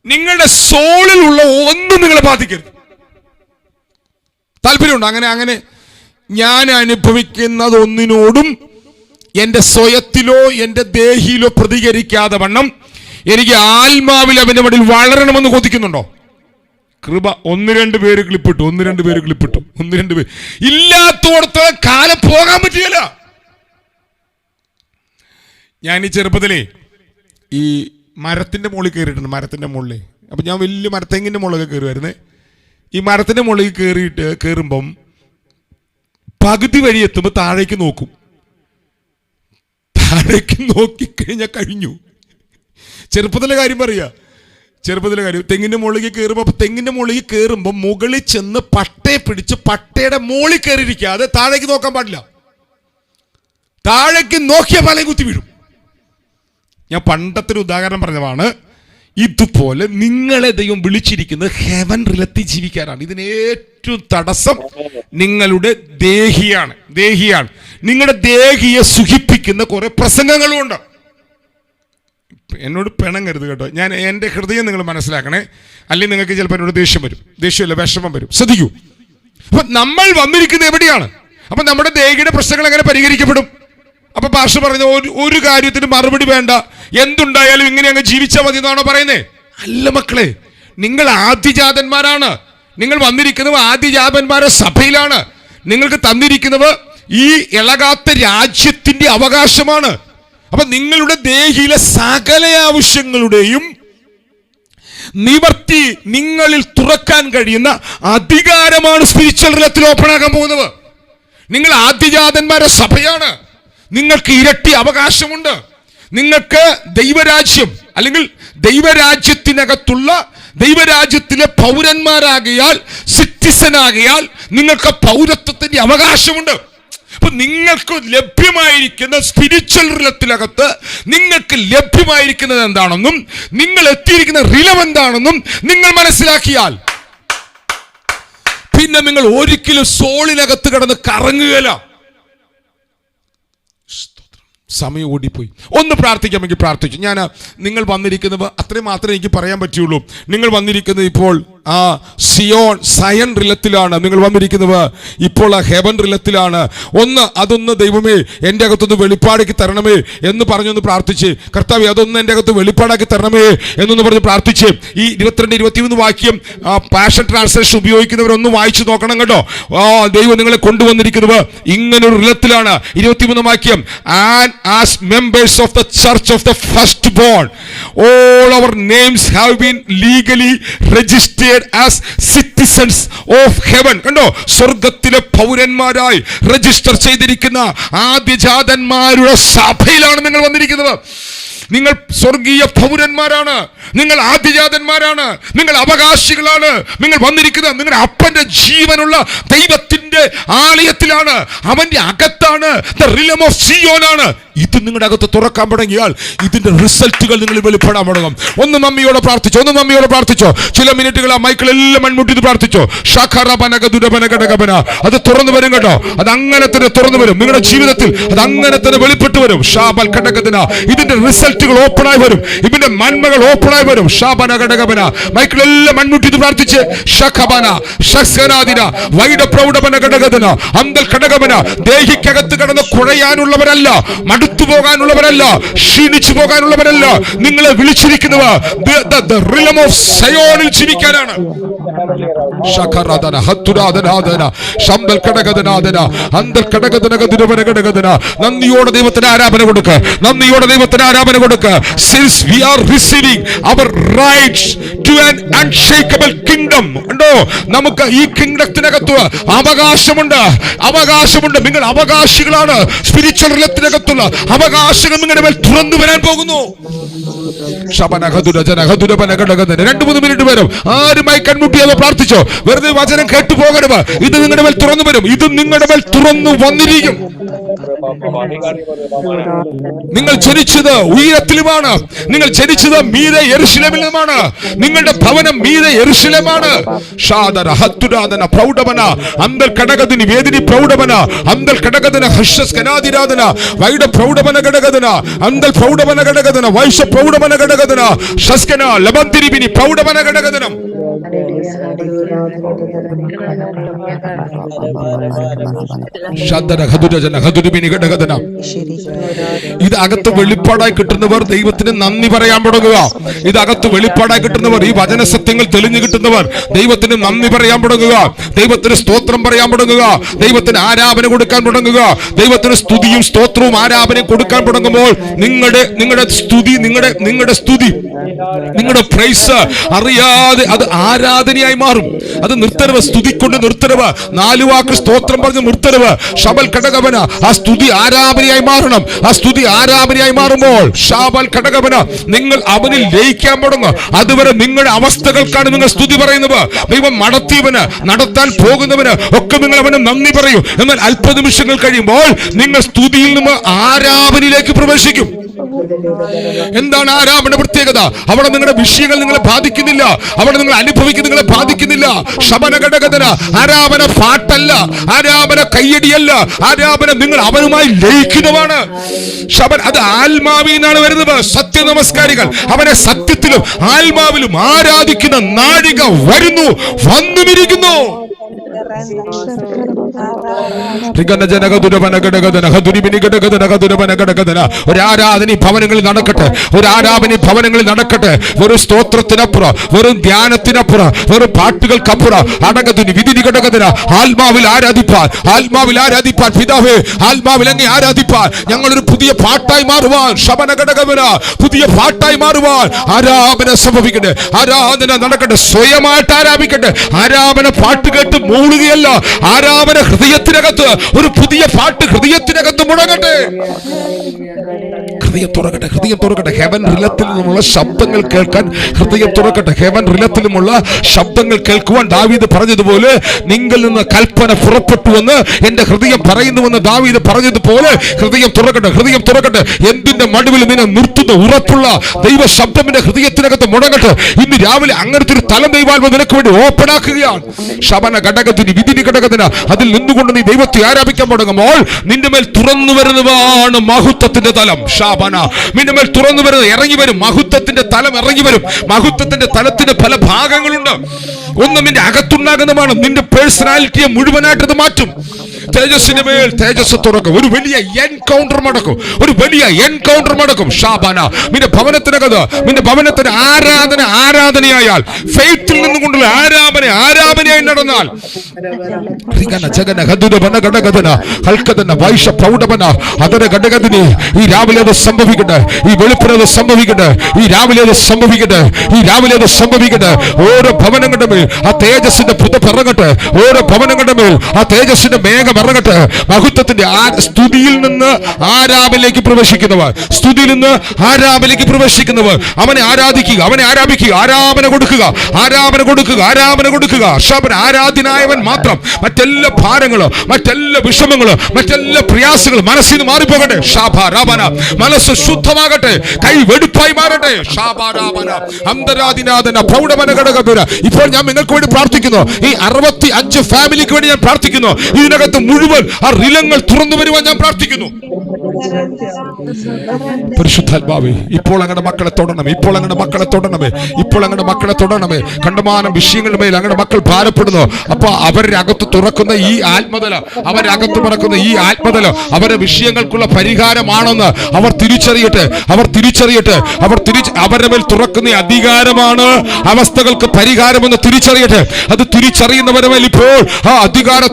നിങ്ങളുടെ സോളിലുള്ള ഒന്നും നിങ്ങളെ ബാധിക്കരുത്. താല്പര്യമുണ്ട് അങ്ങനെ ഞാൻ അനുഭവിക്കുന്നതൊന്നിനോടും എൻ്റെ സ്വയത്തിലോ എൻ്റെ ദേഹിയിലോ പ്രതികരിക്കാതെ വണ്ണം എനിക്ക് ആത്മാവിൽ അവന്റെ മടിയിൽ വളരണമെന്ന് കൊതിക്കുന്നുണ്ടോ? കൃപ 1-2 പേര് ക്ലിപ്പിട്ടു, 1-2 പേര് ക്ലിപ്പിട്ടു, 1-2 പേര്. ഇല്ലാത്തോടത്തോളം കാലം പോകാൻ പറ്റില്ല. ഞാൻ ഈ ചെറുപ്പത്തിലേ ഈ മരത്തിന്റെ മുകളിൽ കയറിയിട്ടുണ്ട്. മരത്തിന്റെ മുകളിൽ അപ്പൊ ഞാൻ വലിയ മരത്തെങ്ങിന്റെ മുകളിലൊക്കെ കയറുമായിരുന്നേ. ഈ മരത്തിന്റെ മുകളിൽ കയറുമ്പം പകുതി വഴി എത്തുമ്പോൾ താഴേക്ക് നോക്കും. താഴേക്ക് നോക്കിക്കഴിഞ്ഞാൽ കഴിഞ്ഞു. ചെറുപ്പത്തിലെ കാര്യം പറയാ, ചെറുപ്പത്തിലെ കാര്യം. തെങ്ങിന്റെ മുകളിലേക്ക് കയറുമ്പോൾ, അപ്പൊ തെങ്ങിന്റെ മുകളിലേക്ക് കയറുമ്പോൾ മുകളിൽ ചെന്ന് പട്ടയെ പിടിച്ച് പട്ടയുടെ മുകളിൽ കയറിയിരിക്കാതെ താഴേക്ക് നോക്കാൻ പാടില്ല. താഴേക്ക് നോക്കിയ പലയും കുത്തി വീഴും. ഞാൻ പണ്ടത്തെ ഒരു ഉദാഹരണം പറഞ്ഞതാണ്. ഇതുപോലെ നിങ്ങളെ ദൈവം വിളിച്ചിരിക്കുന്നത് ഹെവൻ റിലത്തിൽ ജീവിക്കാനാണ്. ഇതിന് ഏറ്റവും തടസ്സം നിങ്ങളുടെ ദേഹിയാണ്. നിങ്ങളുടെ ദേഹിയെ സുഖിപ്പിക്കുന്ന കുറെ പ്രസംഗങ്ങളും ഉണ്ട്. എന്നോട് പിണങ്ങരുത് കേട്ടോ. ഞാൻ എൻ്റെ ഹൃദയം നിങ്ങൾ മനസ്സിലാക്കണേ. അല്ലെങ്കിൽ നിങ്ങൾക്ക് ചിലപ്പോൾ എന്നോട് ദേഷ്യം വരും. ദേഷ്യമല്ല, വിഷമം വരും. ശ്രദ്ധിക്കൂ. അപ്പൊ നമ്മൾ വന്നിരിക്കുന്നത് എവിടെയാണ്? അപ്പൊ നമ്മുടെ ദേഹിയുടെ പ്രശ്നങ്ങൾ എങ്ങനെ പരിഹരിക്കപ്പെടും? അപ്പൊ പാസ്റ്റർ പറഞ്ഞ ഒരു കാര്യത്തിന് മറുപടി വേണ്ട, എന്തുണ്ടായാലും ഇങ്ങനെ അങ്ങ് ജീവിച്ചാൽ മതി എന്നാണോ പറയുന്നേ? അല്ല മക്കളെ, നിങ്ങൾ ആദ്യജാതന്മാരാണ്. നിങ്ങൾ വന്നിരിക്കുന്നത് ആദ്യജാതന്മാരുടെ സഭയിലാണ്. നിങ്ങൾക്ക് തന്നിരിക്കുന്നത് ഈ ഇളകാത്ത രാജ്യത്തിന്റെ അവകാശമാണ്. അപ്പൊ നിങ്ങളുടെ ദേഹിയിലെ സകല ആവശ്യങ്ങളുടെയും നിവർത്തി നിങ്ങളിൽ തുറക്കാൻ കഴിയുന്ന അധികാരമാണ് സ്പിരിച്വൽ റിലത്തിൽ ഓപ്പൺ ആകാൻ പോകുന്നത്. നിങ്ങൾ ആദ്യജാതന്മാരുടെ സഭയാണ്. നിങ്ങൾക്ക് ഇരട്ടി അവകാശമുണ്ട്. നിങ്ങൾക്ക് ദൈവരാജ്യം അല്ലെങ്കിൽ ദൈവരാജ്യത്തിനകത്തുള്ള ദൈവരാജ്യത്തിലെ പൗരന്മാരാകിയാൽ, സിറ്റിസനാകിയാൽ നിങ്ങൾക്ക് പൗരത്വത്തിന്റെ അവകാശമുണ്ട്. അപ്പൊ നിങ്ങൾക്ക് ലഭ്യമായിരിക്കുന്ന സ്പിരിച്വൽ റിലത്തിനകത്ത് നിങ്ങൾക്ക് ലഭ്യമായിരിക്കുന്നത് എന്താണെന്നും നിങ്ങൾ എത്തിയിരിക്കുന്ന റിലം എന്താണെന്നും നിങ്ങൾ മനസ്സിലാക്കിയാൽ പിന്നെ നിങ്ങൾ ഒരിക്കലും സോളിനകത്ത് കിടന്ന് കറങ്ങുകയില്ല. സമയം ഓടിപ്പോയി. ഒന്ന് പ്രാർത്ഥിക്കാമെങ്കിൽ പ്രാർത്ഥിച്ചു. ഞാൻ നിങ്ങൾ വന്നിരിക്കുന്നത് അത്രയും മാത്രമേ എനിക്ക് പറയാൻ പറ്റുള്ളൂ. നിങ്ങൾ വന്നിരിക്കുന്നത് ഇപ്പോൾ ആ സയൻ റിലത്തിലാണ്. നിങ്ങൾ വന്നിരിക്കുന്നത് ഇപ്പോൾ ആ ഹെവൻ റിലത്തിലാണ്. അതൊന്ന് ദൈവമേ എൻ്റെ അകത്തൊന്ന് വെളിപ്പാടാക്കി തരണമേ എന്ന് പറഞ്ഞൊന്ന് പ്രാർത്ഥിച്ച്, കർത്താവേ അതൊന്ന് എൻ്റെ അകത്ത് വെളിപ്പാടാക്കി തരണമേ എന്നൊന്ന് പറഞ്ഞ് പ്രാർത്ഥിച്ച് ഈ 22-23 വാക്യം പാഷൻ ട്രാൻസ്ലേഷൻ ഉപയോഗിക്കുന്നവരൊന്ന് വായിച്ചു നോക്കണം കേട്ടോ. ദൈവം നിങ്ങളെ കൊണ്ടുവന്നിരിക്കുന്നത് ഇങ്ങനൊരു റിലത്തിലാണ്. 23 വാക്യം, and as members of the church of the firstborn all our names have been legally registered as citizens of heaven. കണ്ടോ, സ്വർഗത്തിലെ പൗരന്മാരായി രജിസ്റ്റർ ചെയ്തിരിക്കുന്ന ആദ്യജാതന്മാരുടെ സഭയിലാണ് നിങ്ങൾ വന്നിരിക്കുന്നത്. നിങ്ങൾ സ്വർഗീയ പൗരന്മാരാണ്. നിങ്ങൾ ആദ്യജാതന്മാരാണ്. നിങ്ങൾ അവകാശികളാണ്. നിങ്ങൾ വന്നിരിക്കുന്നത് നിങ്ങളുടെ അപ്പന്റെ ജീവനുള്ള ദൈവത്തിന്റെ ആലയത്തിലാണ്. അവന്റെ അകത്താണ്. ദ റിലം ഓഫ് സിയോനാണ്. ഇത് നിങ്ങളുടെ അകത്ത് തുറക്കാൻ തുടങ്ങിയാൽ ഇതിന്റെ റിസൾട്ടുകൾ നിങ്ങൾ വെളിപ്പെടാൻ തുടങ്ങും. ഒന്ന് മമ്മിയോട് പ്രാർത്ഥിച്ചോ. ചില മിനിറ്റുകൾ ആ മൈക്കിളെല്ലാം മൺമുട്ടി പ്രാർത്ഥിച്ചോ. അത് തുറന്നു വരും കേട്ടോ. അത് അങ്ങനെ തന്നെ തുറന്നു വരും. നിങ്ങളുടെ ജീവിതത്തിൽ അത് അങ്ങനെ തന്നെ വെളിപ്പെട്ടു വരും. ഇതിന്റെ റിസൾട്ടുകൾ ഓപ്പണായി വരും. ഇതിന്റെ നന്മകൾ ഓപ്പണായി വരും. മൈക്കിളെല്ലാം മൺമുട്ടി പ്രാർത്ഥിച്ച് വൈഡ പ്രൗഢപന ഘടകന അന്തൽ ഘടകമന. ദേഹിക്കകത്ത് കിടന്ന് കുഴയാനുള്ളവരല്ല, മടുത്തു പോകാനുള്ളവരല്ല, ക്ഷീണിച്ചു പോകാനുള്ളവരല്ല. നിങ്ങളെ വിളിച്ചിരിക്കുന്നവ റിലം ഓഫ് സയോണിൽ ജീവിക്കാനാണ്. നന്ദിയോടെ ദൈവത്തിന് ആരാധന കൊടുക്ക, നന്ദിയോടെ ദൈവത്തിന് ആരാധന കൊടുക്ക. Since we are receiving our rights to an unshakable kingdom, ഉണ്ടോ, നമുക്ക് ഈ കിങ്ഡത്തിനകത്ത് അവകാശമുണ്ട്, അവകാശമുണ്ട്. നിങ്ങൾ അവകാശികളാണ്. സ്പിരിച്വൽ റിലത്തിനകത്തുള്ള അവകാശങ്ങൾ നിങ്ങളുടെ മേൽ തുറന്നു വരാൻ പോകുന്നു. 2-3 മിനിറ്റ് വരും. ആരുമായി കൺമുട്ടിയാതെ പ്രാർത്ഥിച്ചോ. വെറുതെ വചനം കേട്ടു പോകരുത്. ഇത് നിങ്ങളുടെ മേൽ തുറന്നു വരും. ഇത് നിങ്ങളുടെ മേൽ തുറന്നു വന്നിരിക്കും. നിങ്ങൾ ജനിച്ചത് ഉയരത്തിലുമാണ്. നിങ്ങൾ ജനിച്ചത് മീതെ യെരൂശലേമിലുമാണ്. നിങ്ങളുടെ ഭവനം മീതെ യെരൂശലേമാണ്. ഷാദന ഹത്തുരാദന പ്രൗഢവന അന്തൽ കടകദിനി വേദിനി പ്രൗഢവന അന്തൽ കടകദന ഹർഷസ് കനാദിരാദന വൈഡ പ്രൗഢവന കടകദന അന്തൽ പ്രൗഢവന കടകദന വൈശ പ്രൗഢവന കടകദന ഷസ്കന ലബന്തിരിബിനി പ്രൗഢവന കടകദനം. ഇത് അകത്ത് വെളിപ്പാടായി കിട്ടുന്നവർ ദൈവത്തിന് നന്ദി പറയാൻ തുടങ്ങുക. ഇത് അകത്ത് വെളിപ്പാടായി കിട്ടുന്നവർ, ഈ വചന സത്യങ്ങൾ തെളിഞ്ഞു കിട്ടുന്നവർ ദൈവത്തിന് നന്ദി പറയാൻ തുടങ്ങുക. ദൈവത്തിന് സ്തോത്രം പറയാൻ തുടങ്ങുക. ദൈവത്തിന് ആരാധന കൊടുക്കാൻ തുടങ്ങുക. ദൈവത്തിന് സ്തുതിയും സ്തോത്രവും ആരാധനയും കൊടുക്കാൻ തുടങ്ങുമ്പോൾ നിങ്ങളുടെ സ്തുതി, നിങ്ങളുടെ പ്രൈസ് അറിയാതെ അത് ആരാധനയായി മാറും. അത് നിർത്തരവ്, സ്തുതിക്കൊണ്ട് നിർത്തരവ്, 4 വാക്ക് സ്തോത്രം പറഞ്ഞ് നിർത്തരവ്. ഷബൽ ഘടകവന ആ സ്തുതി ആരാധനയായി മാറണം. ആ സ്തുതി ആരാധനയായി മാറുമ്പോൾ ഷാബൽ ഘടകവന നിങ്ങൾ അവനിൽ ലയിക്കാൻ തുടങ്ങും. അതുവരെ നിങ്ങളുടെ അവസ്ഥകൾക്കാണ് നിങ്ങൾ സ്തുതി പറയുന്നത്. ദൈവം നടത്തിയവന്, നടത്താൻ പോകുന്നവന് ഒക്കെ നിങ്ങൾ അവന് നന്ദി പറയൂ. എന്നാൽ അല്പനിമിഷങ്ങൾ കഴിയുമ്പോൾ നിങ്ങൾ സ്തുതിയിൽ നിന്ന് ആരാധനയിലേക്ക് പ്രവേശിക്കും. എന്താണ് ആരാധന പ്രത്യേകത? അവിടെ നിങ്ങളുടെ വിഷയങ്ങൾ നിങ്ങളെ ബാധിക്കുന്നില്ല. അവിടെ നിങ്ങൾ അനുഭവിക്കുന്നത് നിങ്ങളെ ബാധിക്കുന്നില്ല. ശബന ഘടകതന ആരാധന പാട്ടല്ല, ആരാധന കയ്യടിയല്ല, ആരാധന നിങ്ങൾ അവനുമായി ലയിക്കുന്നതാണ്. ശബൻ അത് ആത്മാവിൽ നിന്നാണ് വരുന്നത്. സത്യ നമസ്കാരികൾ അവനെ സത്യത്തിലും ആത്മാവിലും ആരാധിക്കുന്ന നാഴിക വരുന്നു, വന്നുമിരിക്കുന്നു. ഒരു ആരാധന ഭവനങ്ങളിൽ നടക്കട്ടെ, ഒരു ആരാധന ഭവനങ്ങളിൽ നടക്കട്ടെ. വെറും സ്തോത്രത്തിനപ്പുറം, വെറും ധ്യാനത്തിനപ്പുറം, വെറും പാട്ടുകൾക്കപ്പുറം അടകത്തിന് വിധി ഘടകത്തിന് ആത്മാവിൽ ആരാധിപ്പാൻ, ആത്മാവിൽ ആരാധിപ്പാൻ, പിതാവേ ആത്മാവിൽ അങ്ങേ ആരാധിപ്പാൻ ഞങ്ങളൊരു പുതിയ പാട്ടായി മാറുവാൻ, ശബന ഘടകവന പുതിയ പാട്ടായി മാറുവാൻ ആരാധന സംഭവിക്കട്ടെ. ആരാധന നടക്കട്ടെ, സ്വയമായിട്ട് ആരാധിക്കട്ടെ. ആരാധന പാട്ട് കേട്ട് മൂളുകയല്ല, ആരാധന ഹൃദയത്തിനകത്ത് ഒരു പുതിയ പാട്ട് ഹൃദയത്തിനകത്ത് മുഴങ്ങട്ടെ. ഹൃദയം തുറക്കട്ടെ, ഹൃദയം തുറക്കട്ടെ. ഹെവൻ റിലത്തിൽ നിന്നുള്ള ശബ്ദങ്ങൾ കേൾക്കാൻ ഹൃദയം തുറക്കട്ടെ. ഹെവൻ റിലത്തിലുമുള്ള ശബ്ദങ്ങൾ കേൾക്കുവാൻ ദാവീദ് പറഞ്ഞതുപോലെ നിങ്ങളിൽ നിന്ന് കൽപ്പന പുറപ്പെട്ടുവെന്ന് എന്റെ ഹൃദയം പറയുന്നുവെന്ന് ദാവീദ് പറഞ്ഞതുപോലെ ഹൃദയം തുറക്കട്ടെ, ഹൃദയം തുറക്കട്ടെ. എന്തിന്റെ മടുവിൽ നിന്നെ നിർത്തുന്ന ഉറപ്പുള്ള ദൈവ ശബ്ദം എന്റെ ഹൃദയത്തിനകത്ത് മുടങ്ങട്ടെ. ഇന്ന് രാവിലെ അങ്ങനത്തെ ഒരു തലം ദൈവാത്മ നിനക്ക് വേണ്ടി ഓപ്പൺ ആക്കുകയാണ്. ശബന ഘടകത്തിന് വിധി ഘടകത്തിന് അതിൽ നിന്നുകൊണ്ട് നീ ദൈവത്തെ ആരാധിക്കാൻ തുടങ്ങുമ്പോൾ നിന്റെ മേൽ തുറന്നു വരുന്നതാണ് മഹത്വത്തിന്റെ തലം. ശാബന നിന്റെ മേൽ തുറന്നു വരുന്നത് ഇറങ്ങി വരും. മഹത്വത്തിന്റെ തലം ഇറങ്ങി വരും. മഹത്വത്തിന്റെ തലത്തിന് പല ഭാഗങ്ങളുണ്ട്. ഒന്ന് നിന്റെ അകത്തുണ്ടാകുന്നതാണ്. നിന്റെ പേഴ്സണാലിറ്റിയെ മുഴുവനായിട്ട് മാറ്റും. തേജസ്സിന്റെ മേൽ തേജസ് തുറക്കും. ഒരു വലിയ എൻകൗണ്ടർ നടക്കും, ഒരു വലിയ എൻകൗണ്ടർ നടക്കും. ഷാബാന നിന്റെ ഭവനത്തിനകത്ത്, നിന്റെ ഭവനത്തിന് ആരാധന ആരാധനയായാൽ, ഫെയ്ത്തിൽ നിന്നുകൊണ്ടുള്ള ആരാധനയായി നടന്നാൽ ഈ രാവിലെ അത് സംഭവിക്കട്ടെ. ഈ വെളുപ്പിന് അത് സംഭവിക്കട്ടെ. ഈ രാവിലെ അത് സംഭവിക്കട്ടെ. ഈ രാവിലെ അത് സംഭവിക്കട്ടെ. ഓരോ ഭവനങ്ങളുടെ മേൽ ആ തേജസ്സിന്റെ പുതപ്പ് ഇറങ്ങട്ടെ. ഓരോ ഭവനങ്ങളുടെ മേൽ ആ തേജസ്സിന്റെ മേഘം ഇറങ്ങട്ടെ. മഹത്വത്തിന്റെ സ്തുതിയിൽ നിന്ന് ആരാധനയിലേക്ക് പ്രവേശിക്കുന്നവർ, സ്തുതിയിൽ നിന്ന് ആരാധനയിലേക്ക് പ്രവേശിക്കുന്നവർ അവനെ ആരാധിക്കുക, അവനെ ആരാധിക്കുക, ആരാധന കൊടുക്കുക, ആരാധന കൊടുക്കുക, ആരാധന കൊടുക്കുക. ആരാധനായവൻ മാത്രം. മറ്റെല്ലാ ഭാരങ്ങളും, മറ്റെല്ലാ വിഷമങ്ങളും, മറ്റെല്ലാ പ്രയാസങ്ങളും മനസ്സിൽ നിന്ന് മാറിപ്പോകട്ടെ. ഷാബാരാബന മനസ്സ് ശുദ്ധമാകട്ടെ, കൈ വെടുപ്പായി മാറട്ടെ. ഷാബാരാബന അന്തരാദിനാഥന പ്രൗഢമന ഘടകപുര. ഇപ്പോൾ ഞാൻ നിങ്ങൾക്ക് വേണ്ടി പ്രാർത്ഥിക്കുന്നു. ഈ 65 ഫാമിലിക്ക് വേണ്ടി ഞാൻ പ്രാർത്ഥിക്കുന്നു. ഇതിനകത്ത് മുഴുവൻ ആ റിലങ്ങൾ തുറന്നു വരുവാൻ ഞാൻ പ്രാർത്ഥിക്കുന്നു. പരിശുദ്ധാത്മാവേ, ഇപ്പോൾ അങ്ങയുടെ മക്കളെ തൊടണമേ, ഇപ്പോൾ അങ്ങയുടെ മക്കളെ തൊടണമേ, ഇപ്പോൾ അങ്ങയുടെ മക്കളെ തൊടണമേ. കണ്ടമാനം വിഷയങ്ങളുടെ മേൽ അങ്ങയുടെ മക്കൾ ഭാരപ്പെടുന്നു. അപ്പൊ അവരുടെ അകത്ത് തുറക്കുന്ന ഈ ആത്മതല, അവരുടെ അകത്ത് തുറക്കുന്ന ഈ ആത്മതല അവരുടെ വിഷയങ്ങൾക്കുള്ള പരിഹാരമാണെന്ന് അവർ തിരിച്ചറിയട്ടെ. അവരുടെ മേൽ തുറക്കുന്ന അധികാരമാണ് അവസ്ഥകൾക്ക് പരിഹാരമെന്ന് തിരിച്ചറിയട്ടെ. അത് തിരിച്ചറിയുന്നവരുടെ മേൽ ഇപ്പോൾ ആ അധികാരം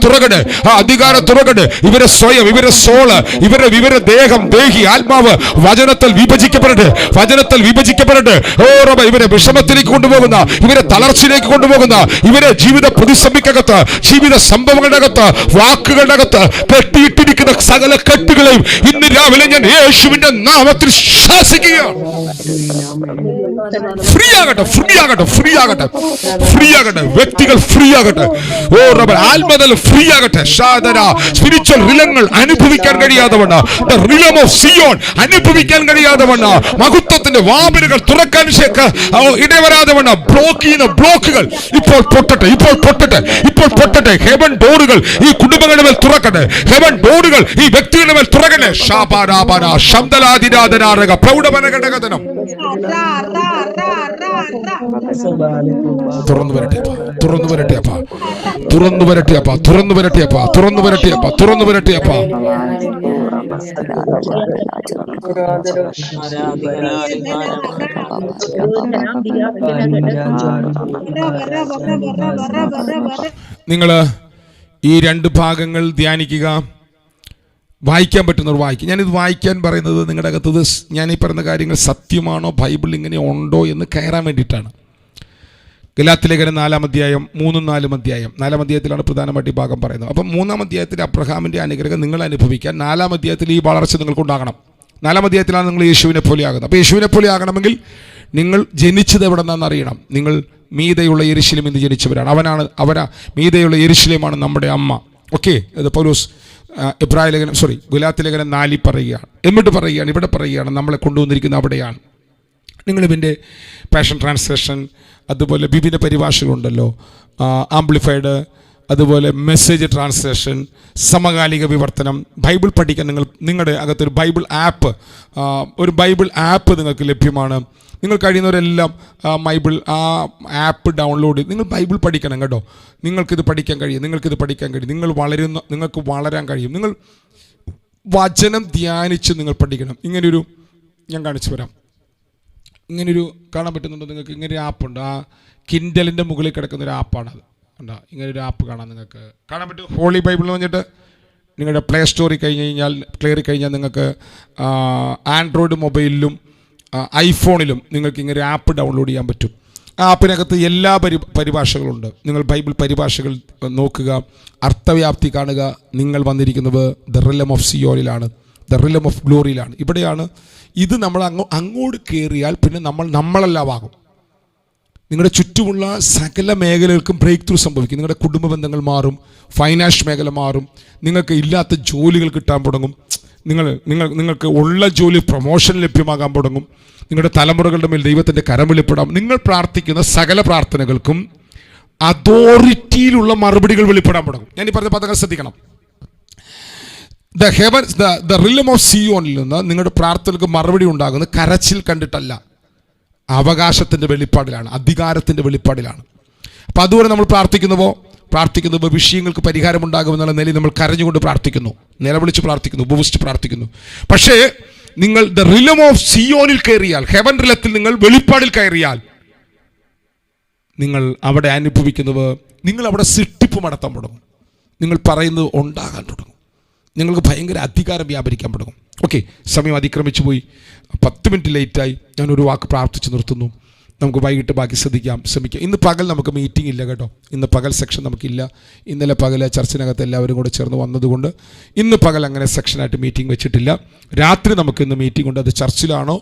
തുറകട്ടെ. ഇവരെ സ്വയം, ഇവരെ സോള്, ഇവരുടെ ദേഹം, ദേഹി, ആത്മാവ് വചനത്തിൽ വിഭജിക്കപ്പെടട്ടെ. ഓ റബ്ബ, ഇവരെ വിഷമത്തിലേക്ക് കൊണ്ടുപോകുന്ന, ഇവരെ തളർച്ചയിലേക്ക് കൊണ്ടുപോകുന്ന, ഇവരെ ജീവിത പ്രതിസന്ധിക്കകത്ത്, ജീവിത സംഭവങ്ങളുടെ അകത്ത്, വാക്കുകളുടെ അകത്ത് കെട്ടിയിട്ടിരിക്കുന്ന സകല കെട്ടുകളെയും ഇന്ന് രാവിലെ ഞാൻ യേശുവിന്റെ നാമത്തിൽ ശാസിക്കുകയാണ്. ഫ്രീ ആകട്ടെ, വ്യക്തികൾ ഫ്രീ ആകട്ടെ. ഓ റബ്ബ, ആത്മതൽ ഫ്രീ ആകട്ടെ. സ്പിരിച്വൽ റിലങ്ങൾ അനുഭവിക്കാൻ കഴിയാതെ മഹത്വത്തിന്റെ വാതിലുകൾ തുറക്കാൻ ഇടവരാതെ ബ്ലോക്ക് ചെയ്യുന്ന ബ്ലോക്കുകൾ ഇപ്പോൾ പൊട്ടട്ടെ. ഹെവൻ ഡോറുകൾ ഈ കുടുംബങ്ങളുടെ മേൽ തുറക്കട്ടെ. ഹെവൻ ഡോറുകൾ ഈ വ്യക്തികളുടെ മേൽ തുറക്കട്ടെ. പ്രൗഢമനഘടകതനം തുറന്നു വരട്ടെ അപ്പാ. നിങ്ങൾ ഈ രണ്ട് ഭാഗങ്ങൾ ധ്യാനിക്കുക. വായിക്കാൻ പറ്റുന്നവർ വായിക്കും. ഞാനിത് വായിക്കാൻ പറയുന്നത് നിങ്ങളുടെ അകത്തത് ഞാൻ ഈ പറയുന്ന കാര്യങ്ങൾ സത്യമാണോ, ബൈബിൾ ഇങ്ങനെ ഉണ്ടോ എന്ന് കയറാൻ വേണ്ടിയിട്ടാണ്. ഗലാത്യലേഖനം 4-ാം അധ്യായം 3-4 അധ്യായം 4-ാം അധ്യായത്തിലാണ് പ്രധാനമായിട്ട് ഈ ഭാഗം പറയുന്നത്. അപ്പം 3-ാം അധ്യായത്തിൽ അബ്രഹാമിൻ്റെ അനുഗ്രഹം നിങ്ങൾ അനുഭവിക്കാൻ 4-ാം അധ്യായത്തിൽ ഈ വളർച്ച നിങ്ങൾക്കുണ്ടാകണം. 4-ാം അധ്യായത്തിലാണ് നിങ്ങൾ യേശുവിനെ പോലെ ആകുന്നത്. അപ്പോൾ യേശുവിനെ പോലെ ആകണമെങ്കിൽ നിങ്ങൾ ജനിച്ചത് എവിടെ നിന്നാണെന്ന് അറിയണം. നിങ്ങൾ മീതെയുള്ള യെരുശലേമിൽ നിന്ന് ജനിച്ചവരാണ്. മീതെയുള്ള യെരുശലേമാണ് നമ്മുടെ അമ്മ. ഓക്കെ, ഇത് പൗലോസ് ഗലാത്യലേഖനം 4 പറയുകയാണ്. എന്നിട്ട് പറയുകയാണ്, ഇവിടെ പറയുകയാണ്, നമ്മളെ കൊണ്ടുവന്നിരിക്കുന്ന അവിടെയാണ്. നിങ്ങളിതിൻ്റെ പാഷൻ ട്രാൻസ്ലേഷൻ, അതുപോലെ വിവിധ പരിഭാഷകളുണ്ടല്ലോ, ആംപ്ലിഫൈഡ്, അതുപോലെ മെസ്സേജ് ട്രാൻസ്ലേഷൻ, സമകാലിക വിവർത്തനം. ബൈബിൾ പഠിക്കാൻ നിങ്ങളുടെ അകത്തൊരു ബൈബിൾ ആപ്പ് നിങ്ങൾക്ക് ലഭ്യമാണ്. നിങ്ങൾ കഴിയുന്നവരെല്ലാം ആപ്പ് ഡൗൺലോഡ് ചെയ്ത് നിങ്ങൾ ബൈബിൾ പഠിക്കണം കേട്ടോ. നിങ്ങൾക്കിത് പഠിക്കാൻ കഴിയും. നിങ്ങൾക്ക് വളരാൻ കഴിയും. നിങ്ങൾ വചനം ധ്യാനിച്ച് നിങ്ങൾ പഠിക്കണം. ഇങ്ങനെയൊരു ഞാൻ കാണിച്ചു വരാം. ഇങ്ങനെയൊരു കാണാൻ പറ്റുന്നുണ്ടോ നിങ്ങൾക്ക്? ഇങ്ങനൊരു ആപ്പുണ്ട്. ആ കിൻഡലിൻ്റെ മുകളിൽ കിടക്കുന്നൊരു ആപ്പാണത്. ഉണ്ടോ? ഇങ്ങനൊരു ആപ്പ് നിങ്ങൾക്ക് കാണാൻ പറ്റും. ഹോളി ബൈബിൾ എന്ന് പറഞ്ഞിട്ട് നിങ്ങളുടെ പ്ലേ സ്റ്റോറിൽ കയറി കഴിഞ്ഞാൽ നിങ്ങൾക്ക് ആൻഡ്രോയിഡ് മൊബൈലിലും ഐഫോണിലും നിങ്ങൾക്ക് ഇങ്ങനെ ആപ്പ് ഡൗൺലോഡ് ചെയ്യാൻ പറ്റും. ആ ആപ്പിനകത്ത് എല്ലാ പരിഭാഷകളുണ്ട്. നിങ്ങൾ ബൈബിൾ പരിഭാഷകൾ നോക്കുക, അർത്ഥവ്യാപ്തി കാണുക. നിങ്ങൾ വന്നിരിക്കുന്നത് ദ റിലം ഓഫ് സിയോനിലാണ്, ദ റിലം ഓഫ് ഗ്ലോറിയിലാണ്. ഇവിടെയാണ് ഇത്. നമ്മൾ അങ്ങോട്ട് കയറിയാൽ പിന്നെ നമ്മളെല്ലാമാകും. നിങ്ങളുടെ ചുറ്റുമുള്ള സകല മേഖലകൾക്കും ബ്രേക്ക് ത്രൂ സംഭവിക്കും. നിങ്ങളുടെ കുടുംബ ബന്ധങ്ങൾ മാറും, ഫൈനാൻഷ്യൽ മേഖല മാറും, നിങ്ങൾക്ക് ഇല്ലാത്ത ജോലികൾ കിട്ടാൻ തുടങ്ങും, നിങ്ങൾക്ക് ഉള്ള ജോലി പ്രൊമോഷൻ ലഭ്യമാകാൻ തുടങ്ങും, നിങ്ങളുടെ തലമുറകളുടെ മേൽ ദൈവത്തിൻ്റെ കരം വെളിപ്പെടാം. നിങ്ങൾ പ്രാർത്ഥിക്കുന്ന സകല പ്രാർത്ഥനകൾക്കും അതോറിറ്റിയിലുള്ള മറുപടികൾ വെളിപ്പെടാൻ തുടങ്ങും. ഞാൻ ഈ പറഞ്ഞ പദങ്ങൾ ശ്രദ്ധിക്കണം. ദ റിലം ഓഫ് സിയോനിൽ നിന്ന് നിങ്ങളുടെ പ്രാർത്ഥനകൾക്ക് മറുപടി ഉണ്ടാകുന്നത് കരച്ചിൽ കണ്ടിട്ടല്ല, അവകാശത്തിൻ്റെ വെളിപ്പാടിലാണ്, അധികാരത്തിൻ്റെ വെളിപ്പാടിലാണ്. അപ്പം അതുപോലെ നമ്മൾ പ്രാർത്ഥിക്കുമ്പോൾ വിഷയങ്ങൾക്ക് പരിഹാരമുണ്ടാകുമെന്നുള്ള നിലയിൽ നമ്മൾ കരഞ്ഞുകൊണ്ട് പ്രാർത്ഥിക്കുന്നു, നിലവിളിച്ച് പ്രാർത്ഥിക്കുന്നു, ഉപവസിച്ച് പ്രാർത്ഥിക്കുന്നു. പക്ഷേ നിങ്ങൾ ദ റിലം ഓഫ് സിയോനിൽ കയറിയാൽ, ഹെവൻ റിലത്തിൽ നിങ്ങൾ വെളിപ്പാടിൽ കയറിയാൽ, നിങ്ങൾ അവിടെ അനുഭവിക്കുന്നത്, നിങ്ങൾ അവിടെ സൃഷ്ടിപ്പ് നടത്താൻ തുടങ്ങും. നിങ്ങൾ പറയുന്നത് ഉണ്ടാകാൻ തുടങ്ങും. നിങ്ങൾക്ക് ഭയങ്കര അധികാരം വ്യാപരിക്കാൻ തുടങ്ങും. ഓക്കെ, സമയം അതിക്രമിച്ചു പോയി, 10 മിനിറ്റ് ലേറ്റായി. ഞാനൊരു വാക്ക് പ്രാർത്ഥിച്ച് നിർത്തുന്നു. നമുക്ക് വൈകിട്ട് ബാക്കി ശ്രമിക്കാം. ഇന്ന് പകൽ നമുക്ക് മീറ്റിംഗ് ഇല്ല കേട്ടോ. ഇന്ന് പകൽ സെക്ഷൻ നമുക്കില്ല. ഇന്നലെ പകൽ ചർച്ചിനകത്ത് എല്ലാവരും കൂടെ ചേർന്ന് വന്നതുകൊണ്ട് ഇന്ന് പകൽ അങ്ങനെ സെക്ഷനായിട്ട് മീറ്റിംഗ് വെച്ചിട്ടില്ല. രാത്രി നമുക്ക് ഇന്ന് മീറ്റിംഗ് ഉണ്ട്. അത് ചർച്ചിലാണോ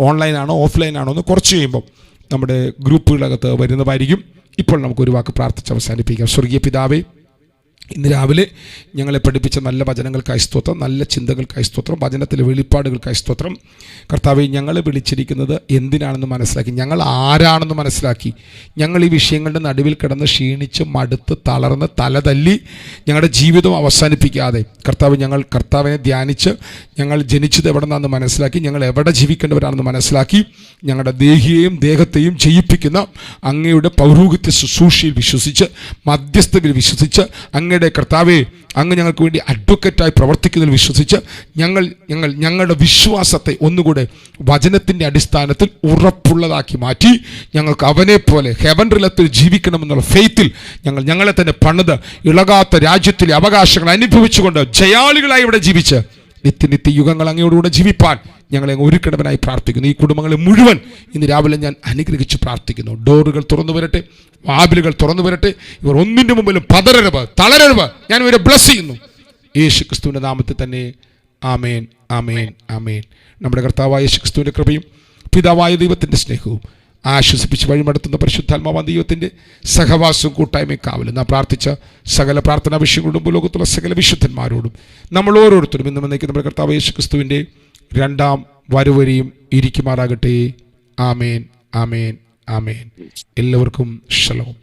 ഓൺലൈനാണോ ഓഫ്ലൈനാണോ എന്ന് കുറച്ച് കഴിയുമ്പോൾ നമ്മുടെ ഗ്രൂപ്പുകളകത്ത് വരുന്നതായിരിക്കും. ഇപ്പോൾ നമുക്കൊരു വാക്ക് പ്രാർത്ഥിച്ച് അവസാനിപ്പിക്കാം. സ്വർഗീയ പിതാവേ, ഇന്ന് രാവിലെ ഞങ്ങളെ പഠിപ്പിച്ച നല്ല വചനങ്ങൾക്കായി സ്തോത്രം, നല്ല ചിന്തകൾക്കായി സ്തോത്രം, വചനത്തിലെ വെളിപ്പാടുകൾക്കായി സ്തോത്രം. കർത്താവെ, ഞങ്ങളെ വിളിച്ചിരിക്കുന്നത് എന്തിനാണെന്ന് മനസ്സിലാക്കി, ഞങ്ങൾ ആരാണെന്ന് മനസ്സിലാക്കി, ഞങ്ങൾ ഈ വിഷയങ്ങളുടെ നടുവിൽ കിടന്ന് ക്ഷീണിച്ച് മടുത്ത് തളർന്ന് തലതല്ലി ഞങ്ങളുടെ ജീവിതം അവസാനിപ്പിക്കാതെ കർത്താവ്, ഞങ്ങൾ കർത്താവിനെ ധ്യാനിച്ച് ഞങ്ങൾ ജനിച്ചത് എവിടെ നിന്നാണെന്ന് മനസ്സിലാക്കി, ഞങ്ങൾ എവിടെ ജീവിക്കേണ്ടവരാണെന്ന് മനസ്സിലാക്കി, ഞങ്ങളുടെ ദേഹിയെയും ദേഹത്തെയും ജയിപ്പിക്കുന്ന അങ്ങയുടെ പൗരോഹിത്യ ശുശ്രൂഷയിൽ വിശ്വസിച്ച്, മധ്യസ്ഥതയിൽ വിശ്വസിച്ച്, അങ്ങയുടെ കർത്താവെ അങ്ങ് ഞങ്ങൾക്ക് വേണ്ടി അഡ്വക്കറ്റായി പ്രവർത്തിക്കുന്നതിൽ വിശ്വസിച്ച് ഞങ്ങളുടെ വിശ്വാസത്തെ ഒന്നുകൂടെ വചനത്തിൻ്റെ അടിസ്ഥാനത്തിൽ ഉറപ്പുള്ളതാക്കി മാറ്റി ഞങ്ങൾക്ക് അവനെ പോലെ ഹെവൻ റിലത്തിൽ ജീവിക്കണമെന്നുള്ള ഫെയ്ത്തിൽ ഞങ്ങളെ തന്നെ പണിത് ഇളകാത്ത രാജ്യത്തിലെ അവകാശങ്ങൾ അനുഭവിച്ചുകൊണ്ട് ജയാളികളായി ഇവിടെ ജീവിച്ച് നിത്യ യുഗങ്ങൾ അങ്ങയോടുകൂടെ ജീവിപ്പാൻ ഞങ്ങളെ ഒരുക്കണവനായി പ്രാർത്ഥിക്കുന്നു. ഈ കുടുംബങ്ങളെ മുഴുവൻ ഇന്ന് രാവിലെ ഞാൻ അനുഗ്രഹിച്ച് പ്രാർത്ഥിക്കുന്നു. ഡോറുകൾ തുറന്നു വരട്ടെ, വാതിലുകൾ തുറന്നു വരട്ടെ. ഇവർ ഒന്നിൻ്റെ മുമ്പിലും പതരരുത്, തളരരുത്. ഞാൻ ഇവരെ ബ്ലസ് ചെയ്യുന്നു യേശു ക്രിസ്തുവിൻ്റെ നാമത്തിൽ തന്നെ. ആമേൻ, ആമേൻ, ആമേൻ. നമ്മുടെ കർത്താവായ യേശു ക്രിസ്തുവിൻ്റെ കൃപയും പിതാവായ ദൈവത്തിൻ്റെ സ്നേഹവും ആശ്വസിപ്പിച്ച് വഴിമടത്തുന്ന പരിശുദ്ധാത്മാവായ ദൈവത്തിൻ്റെ സഹവാസവും കൂട്ടായ്മയും കാവലും നാം പ്രാർത്ഥിച്ച സകല പ്രാർത്ഥനാ വിഷയങ്ങളോടും ലോകത്തുള്ള സകല വിശുദ്ധന്മാരോടും നമ്മൾ ഓരോരുത്തരും ഇന്നും എന്നേക്കും നമ്മുടെ കർത്താവ് യേശു ക്രിസ്തുവിൻ്റെ രണ്ടാം വരവരെയും ഇരിക്കുമാറാകട്ടെ. ആമേൻ, ആമേൻ, ആമേൻ. എല്ലാവർക്കും ശലോം.